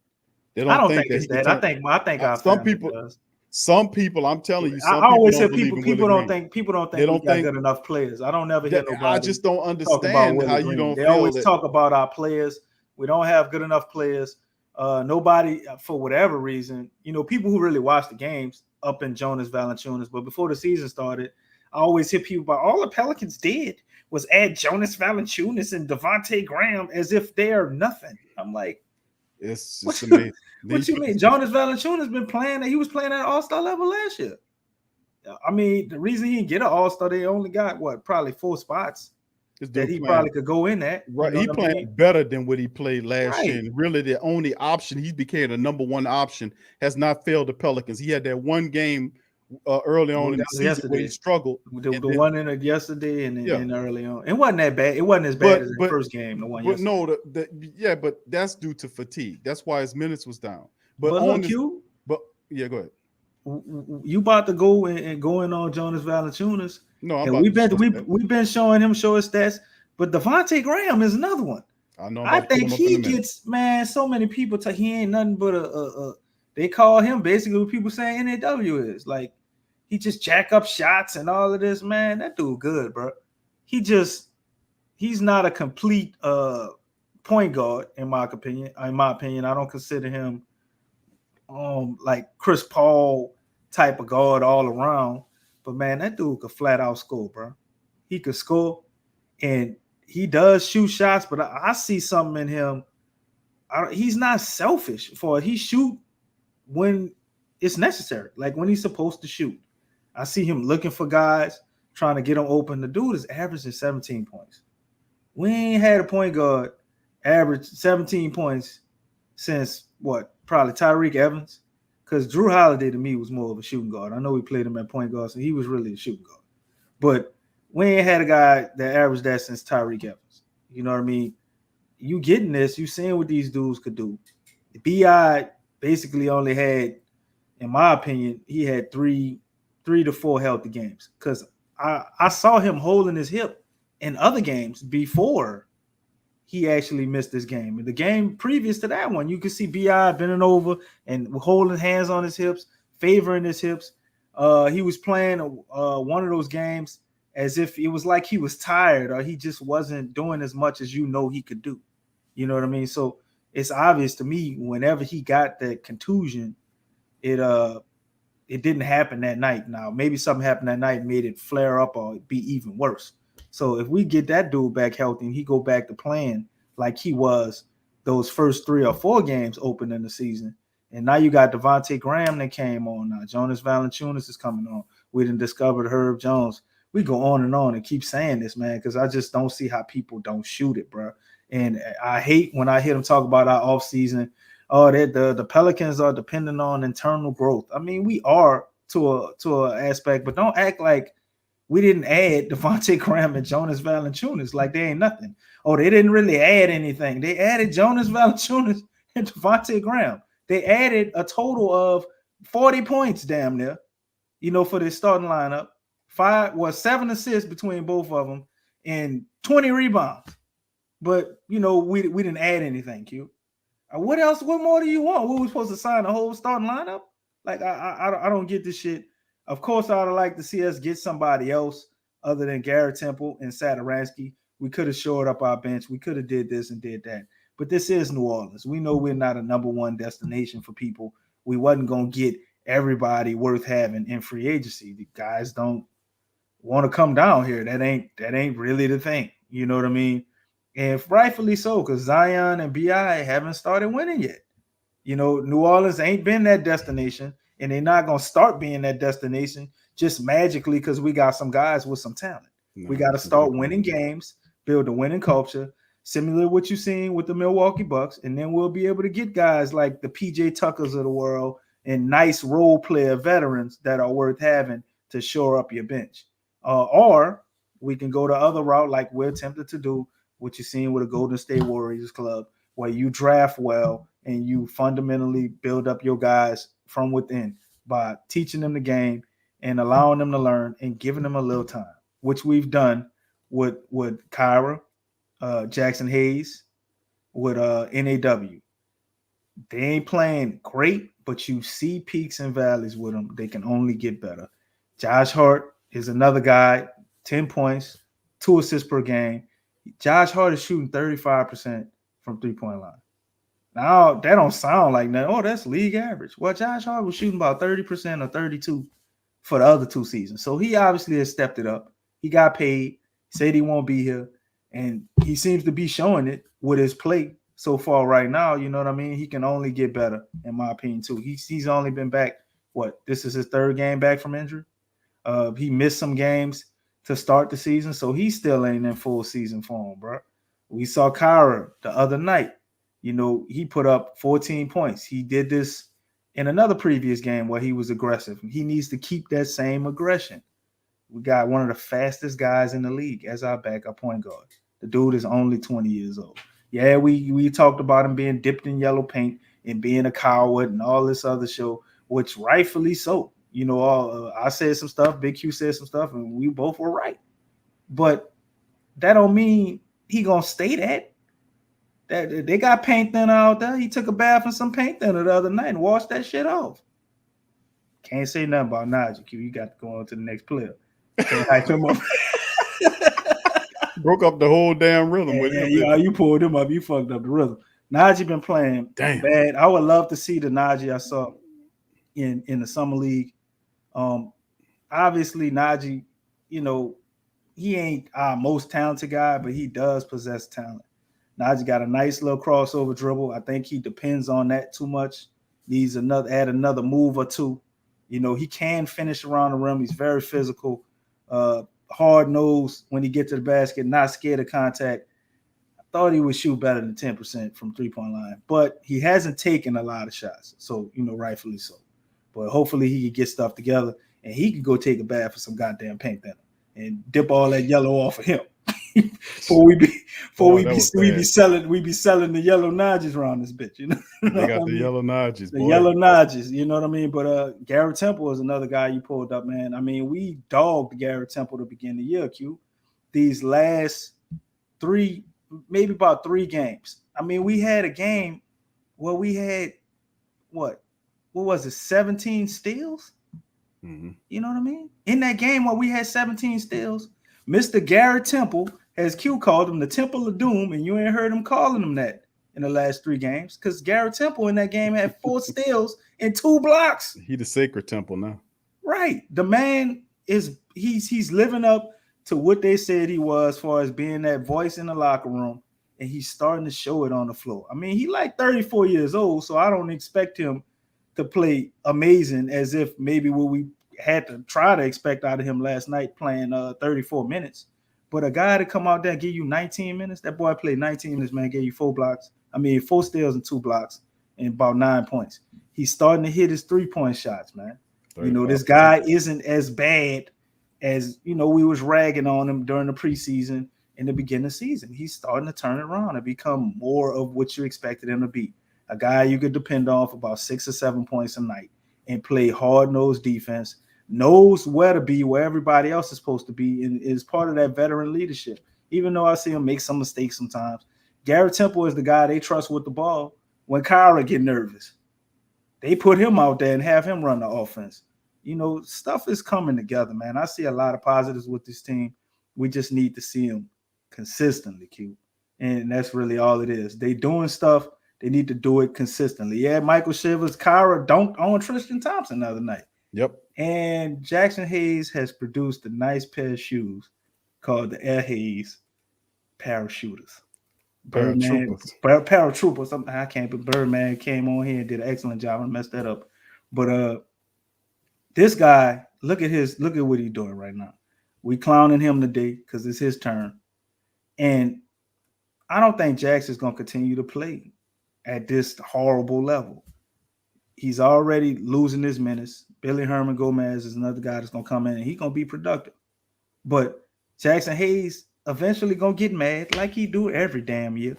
They don't I don't think it's that. I think our some people does. Some people, I'm telling you, I some people always don't say believe in people Willie don't Green. think we got think- good enough players. I don't never hear nobody I just don't talk about understand Willie how you Green. don't They feel always that. talk about our players. We don't have good enough players. Nobody, for whatever reason, people who really watch the games up in Jonas Valanciunas. But before the season started, I always hear people about all the Pelicans did was add Jonas Valanciunas and Devontae Graham as if they are nothing. I'm like, It's just amazing. what you mean? Jonas Valanciunas been playing. He was playing at All-Star level last year. I mean, the reason he didn't get an All-Star, they only got probably 4 spots that he probably could go in at. Right, he playing better than what he played last year. Right. And really, the only option he became the number one option has not failed the Pelicans. He had that one game early on in the season where he struggled. The one in it yesterday and early on. It wasn't that bad. It wasn't as bad as the first game. The one yesterday. No, but that's due to fatigue. That's why his minutes was down. But look, Q. But yeah, go ahead. You about to go and going on Jonas Valanciunas? No, and we've been showing him show his stats. But Devontae Graham is another one. I think he gets so many people. He ain't nothing but they call him basically what people say NAW is like. He just jack up shots and all of this, man. That dude good, bro. He's not a complete point guard in my opinion. I don't consider him like Chris Paul type of guard all around. But man, that dude could flat out score, bro. He could score, and he does shoot shots. But I see something in him. He's not selfish for it. He shoot when it's necessary, like when he's supposed to shoot. I see him looking for guys, trying to get them open. The dude is averaging 17 points. We ain't had a point guard average 17 points since probably Tyreke Evans, because Drew Holiday to me was more of a shooting guard. I know we played him at point guard, so he was really a shooting guard. But we ain't had a guy that averaged that since Tyreke Evans. You know what I mean? You getting this, you seeing what these dudes could do. B.I. basically only had, in my opinion, he had 3 to 4 healthy games, because I saw him holding his hip in other games before he actually missed this game. In the game previous to that one, you could see B.I. bending over and holding hands on his hips, favoring his hips. He was playing one of those games as if it was like he was tired or he just wasn't doing as much as he could do. You know what I mean? So it's obvious to me whenever he got that contusion, it didn't happen that night. Now, maybe something happened that night and made it flare up or be even worse. So if we get that dude back healthy and he go back to playing like he was those first 3 or 4 games open in the season, and now you got Devontae Graham that came on now. Jonas Valanciunas is coming on. We done discovered Herb Jones. We go on and keep saying this, man, because I just don't see how people don't shoot it, bro. And I hate when I hear them talk about our offseason. Oh, the Pelicans are dependent on internal growth. I mean, we are to an aspect, but don't act like we didn't add Devontae Graham and Jonas Valanciunas like they ain't nothing. Oh, they didn't really add anything. They added Jonas Valanciunas and Devontae Graham. They added a total of 40 points, damn near, for their starting lineup. 7 assists between both of them and 20 rebounds. But we didn't add anything, Q. What else? What more do you want? We were supposed to sign the whole starting lineup? Like I don't get this shit. Of course, I would like to see us get somebody else other than Garrett Temple and Satoransky. We could have shored up our bench. We could have did this and did that. But this is New Orleans. We know we're not a number one destination for people. We wasn't gonna get everybody worth having in free agency. The guys don't want to come down here. That ain't really the thing. You know what I mean? And rightfully so, because Zion and B.I. haven't started winning yet. New Orleans ain't been that destination, and they're not going to start being that destination just magically because we got some guys with some talent. We got to start winning games, build a winning culture, similar to what you've seen with the Milwaukee Bucks, and then we'll be able to get guys like the PJ Tuckers of the world and nice role player veterans that are worth having to shore up your bench. Or we can go the other route like we're attempted to do, what you're seeing with a Golden State Warriors club, where you draft well and you fundamentally build up your guys from within by teaching them the game and allowing them to learn and giving them a little time, which we've done with Kyra, Jackson Hayes, with NAW. They ain't playing great, but you see peaks and valleys with them. They can only get better. Josh Hart is another guy, 10 points, 2 assists per game. Josh Hart is shooting 35% from three-point line. Now, that don't sound like that. Oh, that's league average. Well, Josh Hart was shooting about 30% or 32 for the other 2 seasons. So he obviously has stepped it up. He got paid, said he won't be here, and he seems to be showing it with his play so far right now. You know what I mean? He can only get better, in my opinion, too. He's only been back, this is his 3rd game back from injury. He missed some games to start the season, so he still ain't in full season form, bro. We saw Kyra the other night. He put up 14 points. He did this in another previous game where he was aggressive. He needs to keep that same aggression. We got one of the fastest guys in the league as our backup point guard. The dude is only 20 years old. Yeah, we talked about him being dipped in yellow paint and being a coward and all this other show, which rightfully so. I said some stuff, Big Q said some stuff, and we both were right. But that don't mean he gonna stay that. They got paint thinner out there. He took a bath in some paint thinner the other night and washed that shit off. Can't say nothing about Najee Q. You got to go on to the next player. Can't hype him up. Broke up the whole damn rhythm with him. You pulled him up. You fucked up the rhythm. Najee been playing bad. I would love to see the Najee I saw in the summer league. Obviously Najee, he ain't our most talented guy, but he does possess talent. Najee got a nice little crossover dribble. I think he depends on that too much. Needs add another move or two. He can finish around the rim. He's very physical, hard nosed when he gets to the basket, not scared of contact. I thought he would shoot better than 10% from 3-point line, but he hasn't taken a lot of shots. So, rightfully so. But hopefully he can get stuff together and he can go take a bath for some goddamn paint thinner and dip all that yellow off of him. we be selling the yellow Najes around this bitch, They got the yellow Najes, the yellow Najes, you know what I mean? But Garrett Temple is another guy you pulled up, man. I mean, we dogged Garrett Temple to begin the year, Q. These last 3, maybe about 3 games. I mean, we had a game where we had what was it, 17 steals? Mm-hmm. You know what I mean? In that game where we had 17 steals, Mr. Garrett Temple, as Q called him, the Temple of Doom, and you ain't heard him calling him that in the last 3 games because Garrett Temple in that game had 4 steals and 2 blocks. He the sacred Temple now. Right. The man he's living up to what they said he was as far as being that voice in the locker room, and he's starting to show it on the floor. I mean, he like 34 years old, so I don't expect him to play amazing as if maybe what we had to try to expect out of him last night playing 34 minutes. But a guy to come out there and give you 19 minutes, that boy played 19 minutes, man, gave you 4 steals and 2 blocks and about 9 points. He's starting to hit his 3-point shots, man. This guy isn't as bad as, we was ragging on him during the preseason in the beginning of the season. He's starting to turn it around and become more of what you expected him to be. A guy you could depend on for about 6 or 7 points a night and play hard-nosed defense, knows where to be, where everybody else is supposed to be, and is part of that veteran leadership. Even though I see him make some mistakes sometimes, Garrett Temple is the guy they trust with the ball. When Kyra get nervous, they put him out there and have him run the offense. Stuff is coming together, man. I see a lot of positives with this team. We just need to see them consistently, Q. And that's really all it is. They doing stuff. They need to do it consistently. Yeah, Michael Shivers, Kyra dunked on Tristan Thompson the other night. Yep. And Jackson Hayes has produced a nice pair of shoes called the Air Hayes Parachuters. Paratroopers. I can't, but Birdman came on here and did an excellent job. I messed that up. But this guy, look at what he's doing right now. We clowning him today because it's his turn. And I don't think Jackson's going to continue to play at this horrible level. He's already losing his minutes. Billy Herman Gomez is another guy that's going to come in and he's going to be productive. But Jackson Hayes eventually going to get mad like he do every damn year.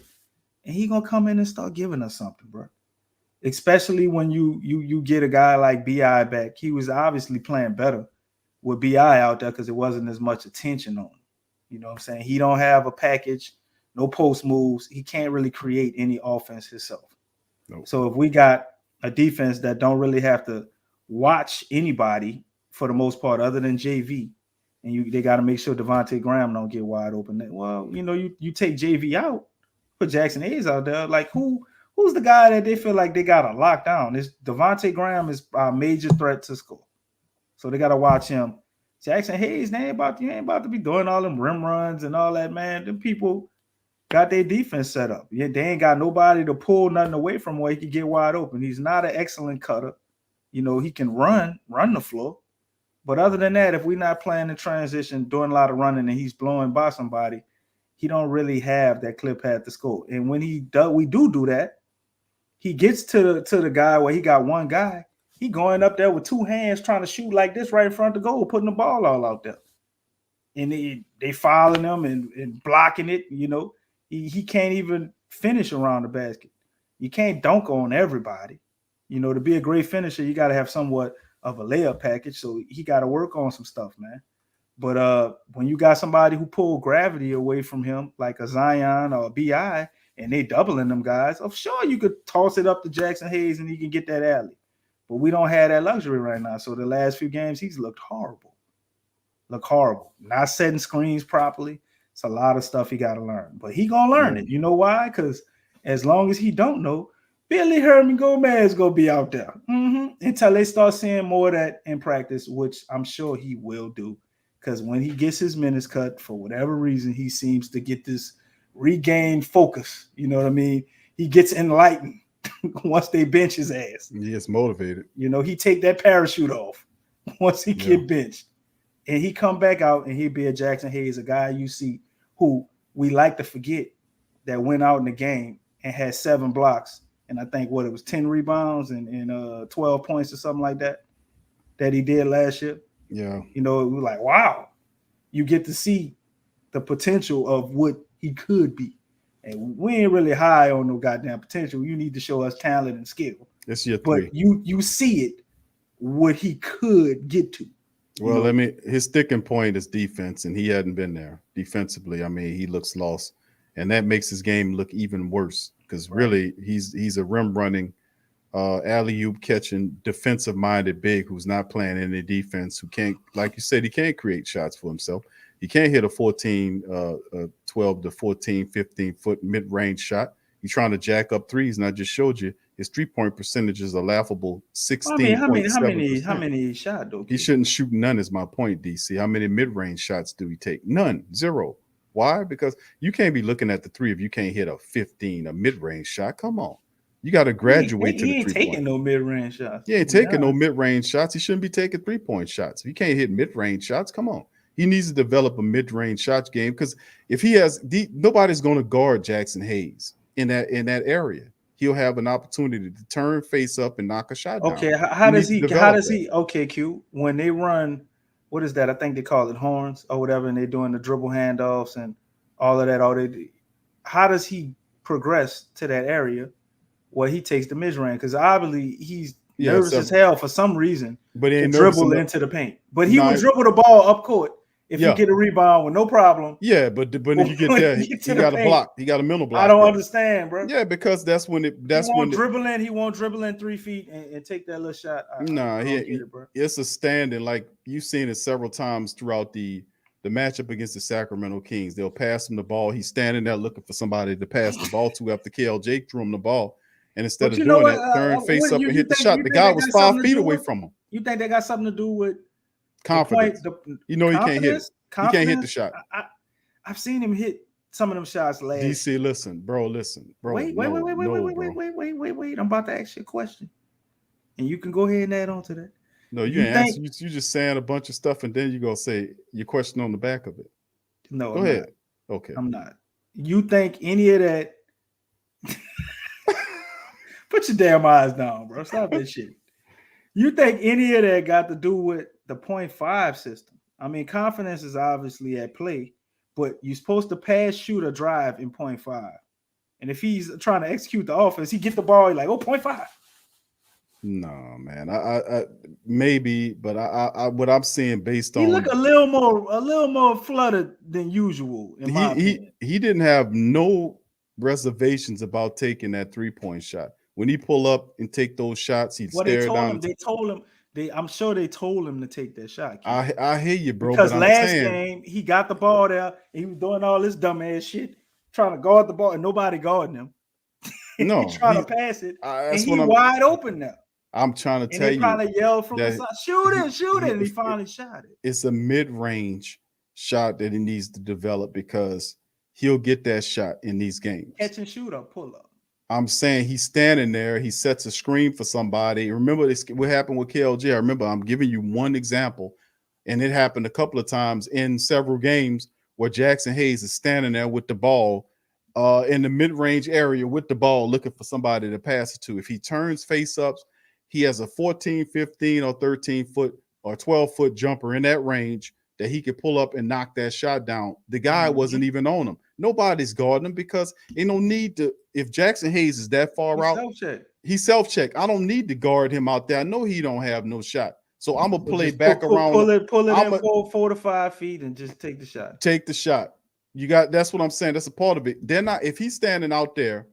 And he going to come in and start giving us something, bro. Especially when you get a guy like B.I. back. He was obviously playing better with B.I. out there because it wasn't as much attention on him. You know what I'm saying? He don't have a package, no post moves. He can't really create any offense himself. Nope. So if we got a defense that don't really have to watch anybody for the most part, other than JV, and they got to make sure Devontae Graham don't get wide open. Well, you take JV out, put Jackson Hayes out there. Like who's the guy that they feel like they got to lock down? This Devontae Graham is a major threat to score, so they got to watch him. Jackson Hayes, they ain't about to be doing all them rim runs and all that, man. Them people got their defense set up. Yeah, they ain't got nobody to pull nothing away from where he can get wide open. He's not an excellent cutter. He can run the floor. But other than that, if we're not playing in transition, doing a lot of running, and he's blowing by somebody, he don't really have that clear path to score. And when we do that, he gets to the guy where he got one guy. He going up there with two hands trying to shoot like this right in front of the goal, putting the ball all out there. And they fouling him and blocking it. He can't even finish around the basket. You can't dunk on everybody. To be a great finisher, you got to have somewhat of a layup package. So he got to work on some stuff, man. But when you got somebody who pulled gravity away from him, like a Zion or a BI, and they doubling them guys, I'm sure you could toss it up to Jackson Hayes and he can get that alley. But we don't have that luxury right now. So the last few games, he's looked horrible. Not setting screens properly. It's a lot of stuff he got to learn. But he going to learn it. You know why? Because as long as he don't know, Billy Herman Gomez going to be out there. Until they start seeing more of that in practice, which I'm sure he will do. Because when he gets his minutes cut, for whatever reason, he seems to get this regained focus. You know what I mean? He gets enlightened once they bench his ass. He gets motivated. He take that parachute off once he get benched. And he come back out and he'd be a Jackson Hayes, a guy you see who we like to forget that went out in the game and had 7 blocks. And I think it was 10 rebounds and 12 points or something like that he did last year. Yeah. We were like, wow, you get to see the potential of what he could be. And we ain't really high on no goddamn potential. You need to show us talent and skill. It's your 3. But you see it, what he could get to. Well, his sticking point is defense, and he hadn't been there defensively. I mean, he looks lost, and that makes his game look even worse because really he's a rim running, alley-oop catching, defensive-minded big who's not playing any defense, who can't, like you said, he can't create shots for himself. He can't hit a 12 to 14, 15-foot mid-range shot. He's trying to jack up threes, and I just showed you his 3-point percentage is a laughable 16.7%. How many shot though? He shouldn't shoot none is my point, DC. How many mid-range shots do he take? None. 0. Why? Because you can't be looking at the 3 if you can't hit a mid-range shot. Come on. You got to graduate to the 3-point. He ain't taking no mid-range shots. He ain't taking no mid-range shots. He shouldn't be taking 3-point shots. If you can't hit mid-range shots, come on. He needs to develop a mid-range shots game because if he has nobody's going to guard Jackson Hayes in that area. He'll have an opportunity to turn face up and knock a shot down. Okay, how does he okay, Q, when they run, what is that? I think they call it horns or whatever, and they're doing the dribble handoffs and all of that. How does he progress to that area where he takes the mid-range? Because obviously he's nervous as hell for some reason, but he ain't dribble into the paint. But he would dribble the ball up court if you get a rebound with no problem. Yeah, but if you get there, he got a block. He got a mental block. I don't understand, bro. Yeah, because that's when he won't dribble in 3 feet and take that little shot. It's a standing, like you've seen it several times throughout the matchup against the Sacramento Kings. They'll pass him the ball. He's standing there looking for somebody to pass the ball to after KLJ threw him the ball. And instead of doing that, turn face up and hit the shot. The guy was 5 feet away from him. You think that got something to do with confidence? He can't hit it. He can't hit the shot. I've seen him hit some of them shots last. DC, listen, bro. Wait. I'm about to ask you a question, and you can go ahead and add on to that. No, you ain't answer. You just saying a bunch of stuff, and then you gonna say your question on the back of it. No, go ahead. Okay, I'm not. You think any of that? Put your damn eyes down, bro. Stop that shit. You think any of that got to do with the 0.5 system? I mean, confidence is obviously at play, but you're supposed to pass, shoot, or drive in 0.5. And if he's trying to execute the offense, he get the ball, he's like, 0.5. No, man. I maybe, but I what I'm seeing based on he look a little more flooded than usual. He didn't have no reservations about taking that 3-point shot. When he pull up and take those shots, he'd Well, they stare told down. him. They told him. I'm sure they told him to take that shot. Q. I hear you, bro. Because but I'm last saying, game he got the ball there, and he was doing all this dumbass shit, trying to guard the ball, and nobody guarding him. no, He trying to pass it, and that's he what wide open now. I'm trying to And tell they you. probably yelled from the that side, shoot it, shoot it, and he if- finally shot it. It's a mid-range shot that he needs to develop because he'll get that shot in these games. Catch and shoot up, pull up. I'm saying he's standing there. He sets a screen for somebody. Remember this? What happened with KLJ? I remember. I'm giving you one example, and it happened a couple of times in several games where Jackson Hayes is standing there with the ball in the mid-range area with the ball, looking for somebody to pass it to. If he turns face-ups, he has a 14, 15, or 13-foot or 12-foot jumper in that range that he could pull up and knock that shot down. The guy wasn't even on him. Nobody's guarding him because ain't no need to. If Jackson Hayes is that far out, he self-check. I don't need to guard him out there. I know he don't have no shot. So I'm gonna play back around. Pull it in 4 to 5 feet and just take the shot. Take the shot. You got. That's what I'm saying. That's a part of it. They're not. If he's standing out there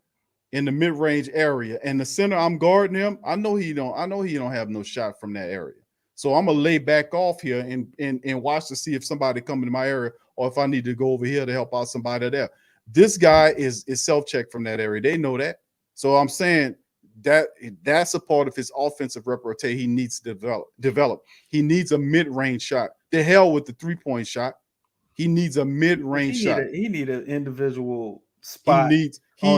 in the mid-range area and the center, I'm guarding him. I know he don't have no shot from that area. So I'm gonna lay back off here and watch to see if somebody come into my area or if I need to go over here to help out somebody there. This guy is self-check from that area. They know that. So I'm saying that's a part of his offensive repertoire he needs to develop. He needs a mid-range shot. The hell with the three-point shot. He needs a mid-range shot. He need an individual spot. He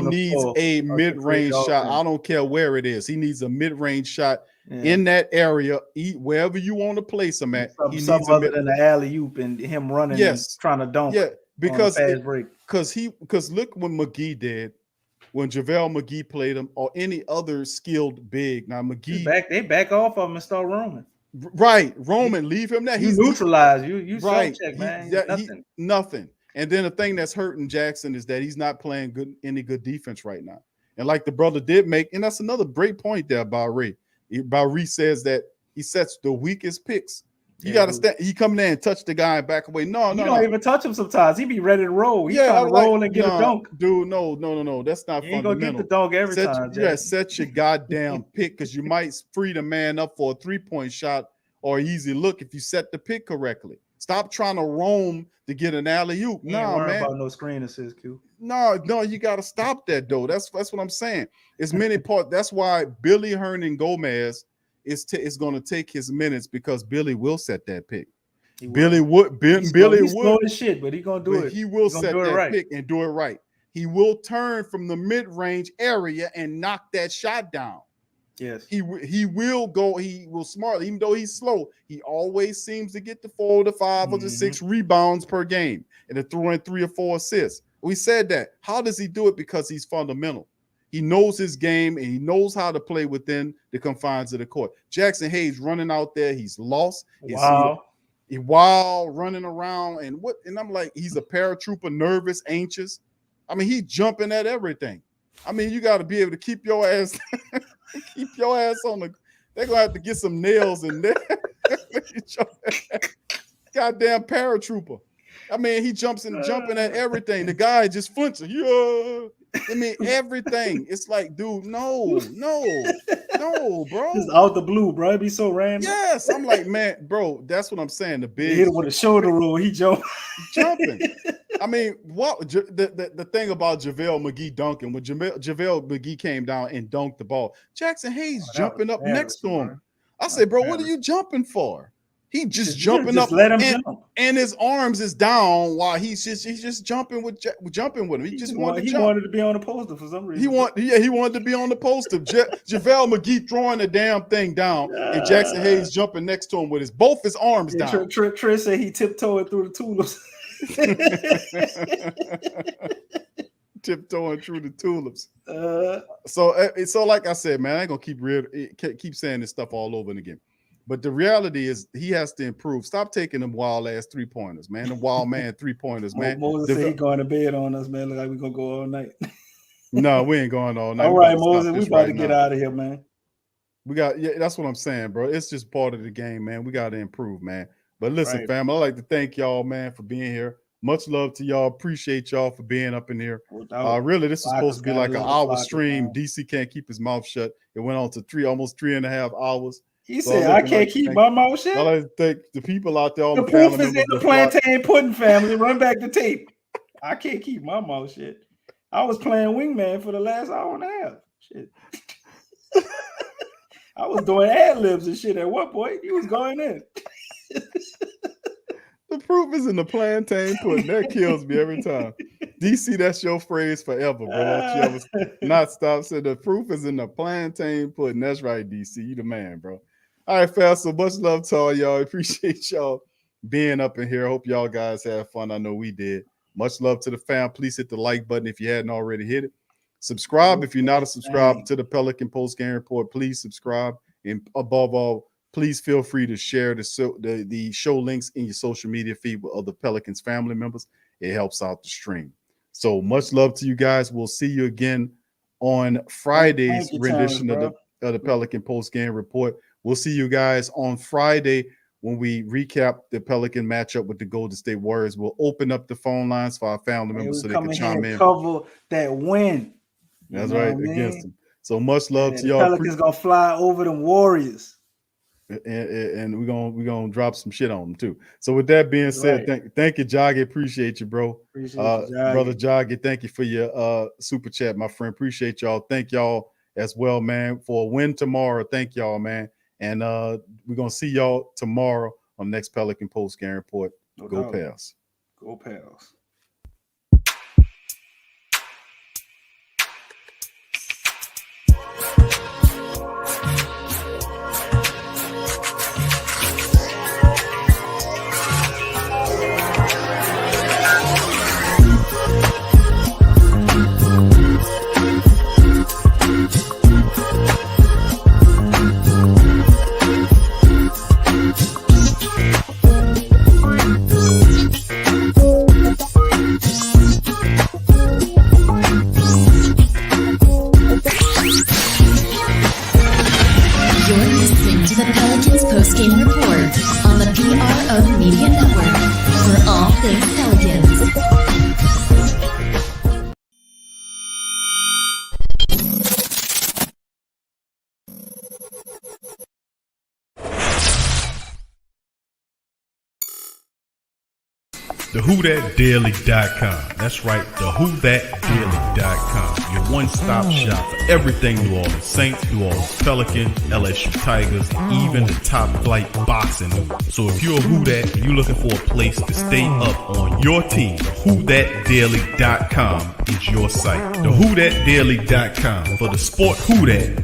needs a mid-range shot. offense. I don't care where it is. He needs a mid-range shot in that area. Wherever you want to place him at. He needs Something other than the alley-oop and him running and trying to dunk. Yeah, because fast break. Because look what McGee did when JaVale McGee played him or any other skilled big. Now McGee they back off of him and start roaming. Right, Roman, leave him there. He's neutralized. You right. self-check, man. Nothing. And then the thing that's hurting Jackson is that he's not playing any good defense right now. And like the brother did make, and that's another great point there by Ray. Ree says that he sets the weakest picks. You got to stand. He come there and touch the guy and back away. No, you don't even touch him sometimes. He be ready to roll. He trying to roll and get a dunk. Dude, no. That's not you fundamental. Ain't gonna get the dunk every time. Set your goddamn pick because you might free the man up for a three-point shot or easy look if you set the pick correctly. Stop trying to roam to get an alley-oop. No, man. About no screen assist, Q. No, you got to stop that though. That's what I'm saying. It's many parts. That's why Billy Hernan Gomez is going to take his minutes because Billy will set that pick. Billy would. Billy would. Slow as shit, but he gonna do it. He will set that pick and do it right. He will turn from the mid-range area and knock that shot down. Yes, he will go. He will smartly, even though he's slow. He always seems to get the 4 to 5 or the 6 rebounds per game and to throw in 3 or 4 assists. We said that. How does he do it? Because he's fundamental. He knows his game and he knows how to play within the confines of the court. Jackson Hayes running out there, he's lost. He's wild, running around, and I'm like, he's a paratrooper, nervous, anxious. I mean, he's jumping at everything. I mean, you got to be able to keep your ass on the. They're gonna have to get some nails in there. Goddamn paratrooper. I mean, he jumping at everything. The guy just flinching. Yeah. I mean, everything. It's like, dude, no, bro. Just out the blue, bro. It'd be so random. Yes. I'm like, man, bro, that's what I'm saying. The big hit him with a shoulder roll. He jumping. I mean, what the thing about JaVale McGee dunking, when JaVale McGee came down and dunked the ball, Jackson Hayes jumping up next to him. I said, bro, what are you jumping for? He just jumping up, let him jump. And his arms is down while he's just jumping with him. He just wanted to jump. He wanted to be on the poster for some reason. He wanted to be on the poster. JaVale McGee throwing the damn thing down, and Jackson Hayes jumping next to him with both his arms down. Trey said he tiptoed through the tulips. Tiptoeing through the tulips. So like I said, man, I ain't gonna keep saying this stuff all over and again. But the reality is he has to improve. Stop taking them wild ass 3-pointers, man. The wild man 3-pointers, man. Moses said he going to bed on us, man. Look like we gonna go all night. No, we ain't going all night. All right, Moses, we about to get out of here, man. That's what I'm saying, bro. It's just part of the game, man. We got to improve, man. But listen, fam, I'd like to thank y'all, man, for being here. Much love to y'all. Appreciate y'all for being up in here. Really, this is Blockers supposed to be got like a an lot of hour blockers, stream. man. DC can't keep his mouth shut. It went on to almost 3.5 hours. He So said, I'm I looking can't like- keep my mouth shut. I like to thank the people out there, all The the family proof is in members the that flocked. plantain pudding family. Run back the tape. I can't keep my mouth shut. I was playing wingman for the last hour and a half. Shit. I was doing ad libs and shit at one point. He was going in. The proof is in the plantain pudding. That kills me every time. DC, that's your phrase forever, bro. Don't you ever not stop saying the proof is in the plantain pudding. That's right, DC. You the man, bro. All right, fam. So much love to all y'all. Appreciate y'all being up in here. Hope y'all guys have fun. I know we did. Much love to the fam. Please hit the like button if you hadn't already hit it. Subscribe if you're not a subscriber to the Pelican Post Game Report. Please subscribe. And above all, please feel free to share the show links in your social media feed with other Pelicans family members. It helps out the stream. So much love to you guys. We'll see you again on Friday's rendition of the Pelican Post Game Report. We'll see you guys on Friday when we recap the Pelican matchup with the Golden State Warriors. We'll open up the phone lines for our family members so they can chime in. Cover that win. That's right, against them. So much love to y'all. Pelicans gonna fly over them Warriors. And we're gonna drop some shit on them too. So with that being said, thank you, Joggy. Appreciate you, bro. Appreciate you, brother Joggy. Thank you for your super chat, my friend. Appreciate y'all. Thank y'all as well, man, for a win tomorrow. Thank y'all, man. And we're gonna see y'all tomorrow on next Pelican Post Game Report. Go Pels. Go Pels. You're listening to the Pelicans post-game report on the PPR Media Network for all things Pelicans. TheWhoThatDaily.com. That's right, TheWhoThatDaily.com. Your one-stop shop for everything New Orleans Saints, New Orleans Pelicans, LSU Tigers, even the top flight boxing news. So if you're a Who That and you're looking for a place to stay up on your team, TheWhoThatDaily.com is your site. TheWhoThatDaily.com for the sport Who That.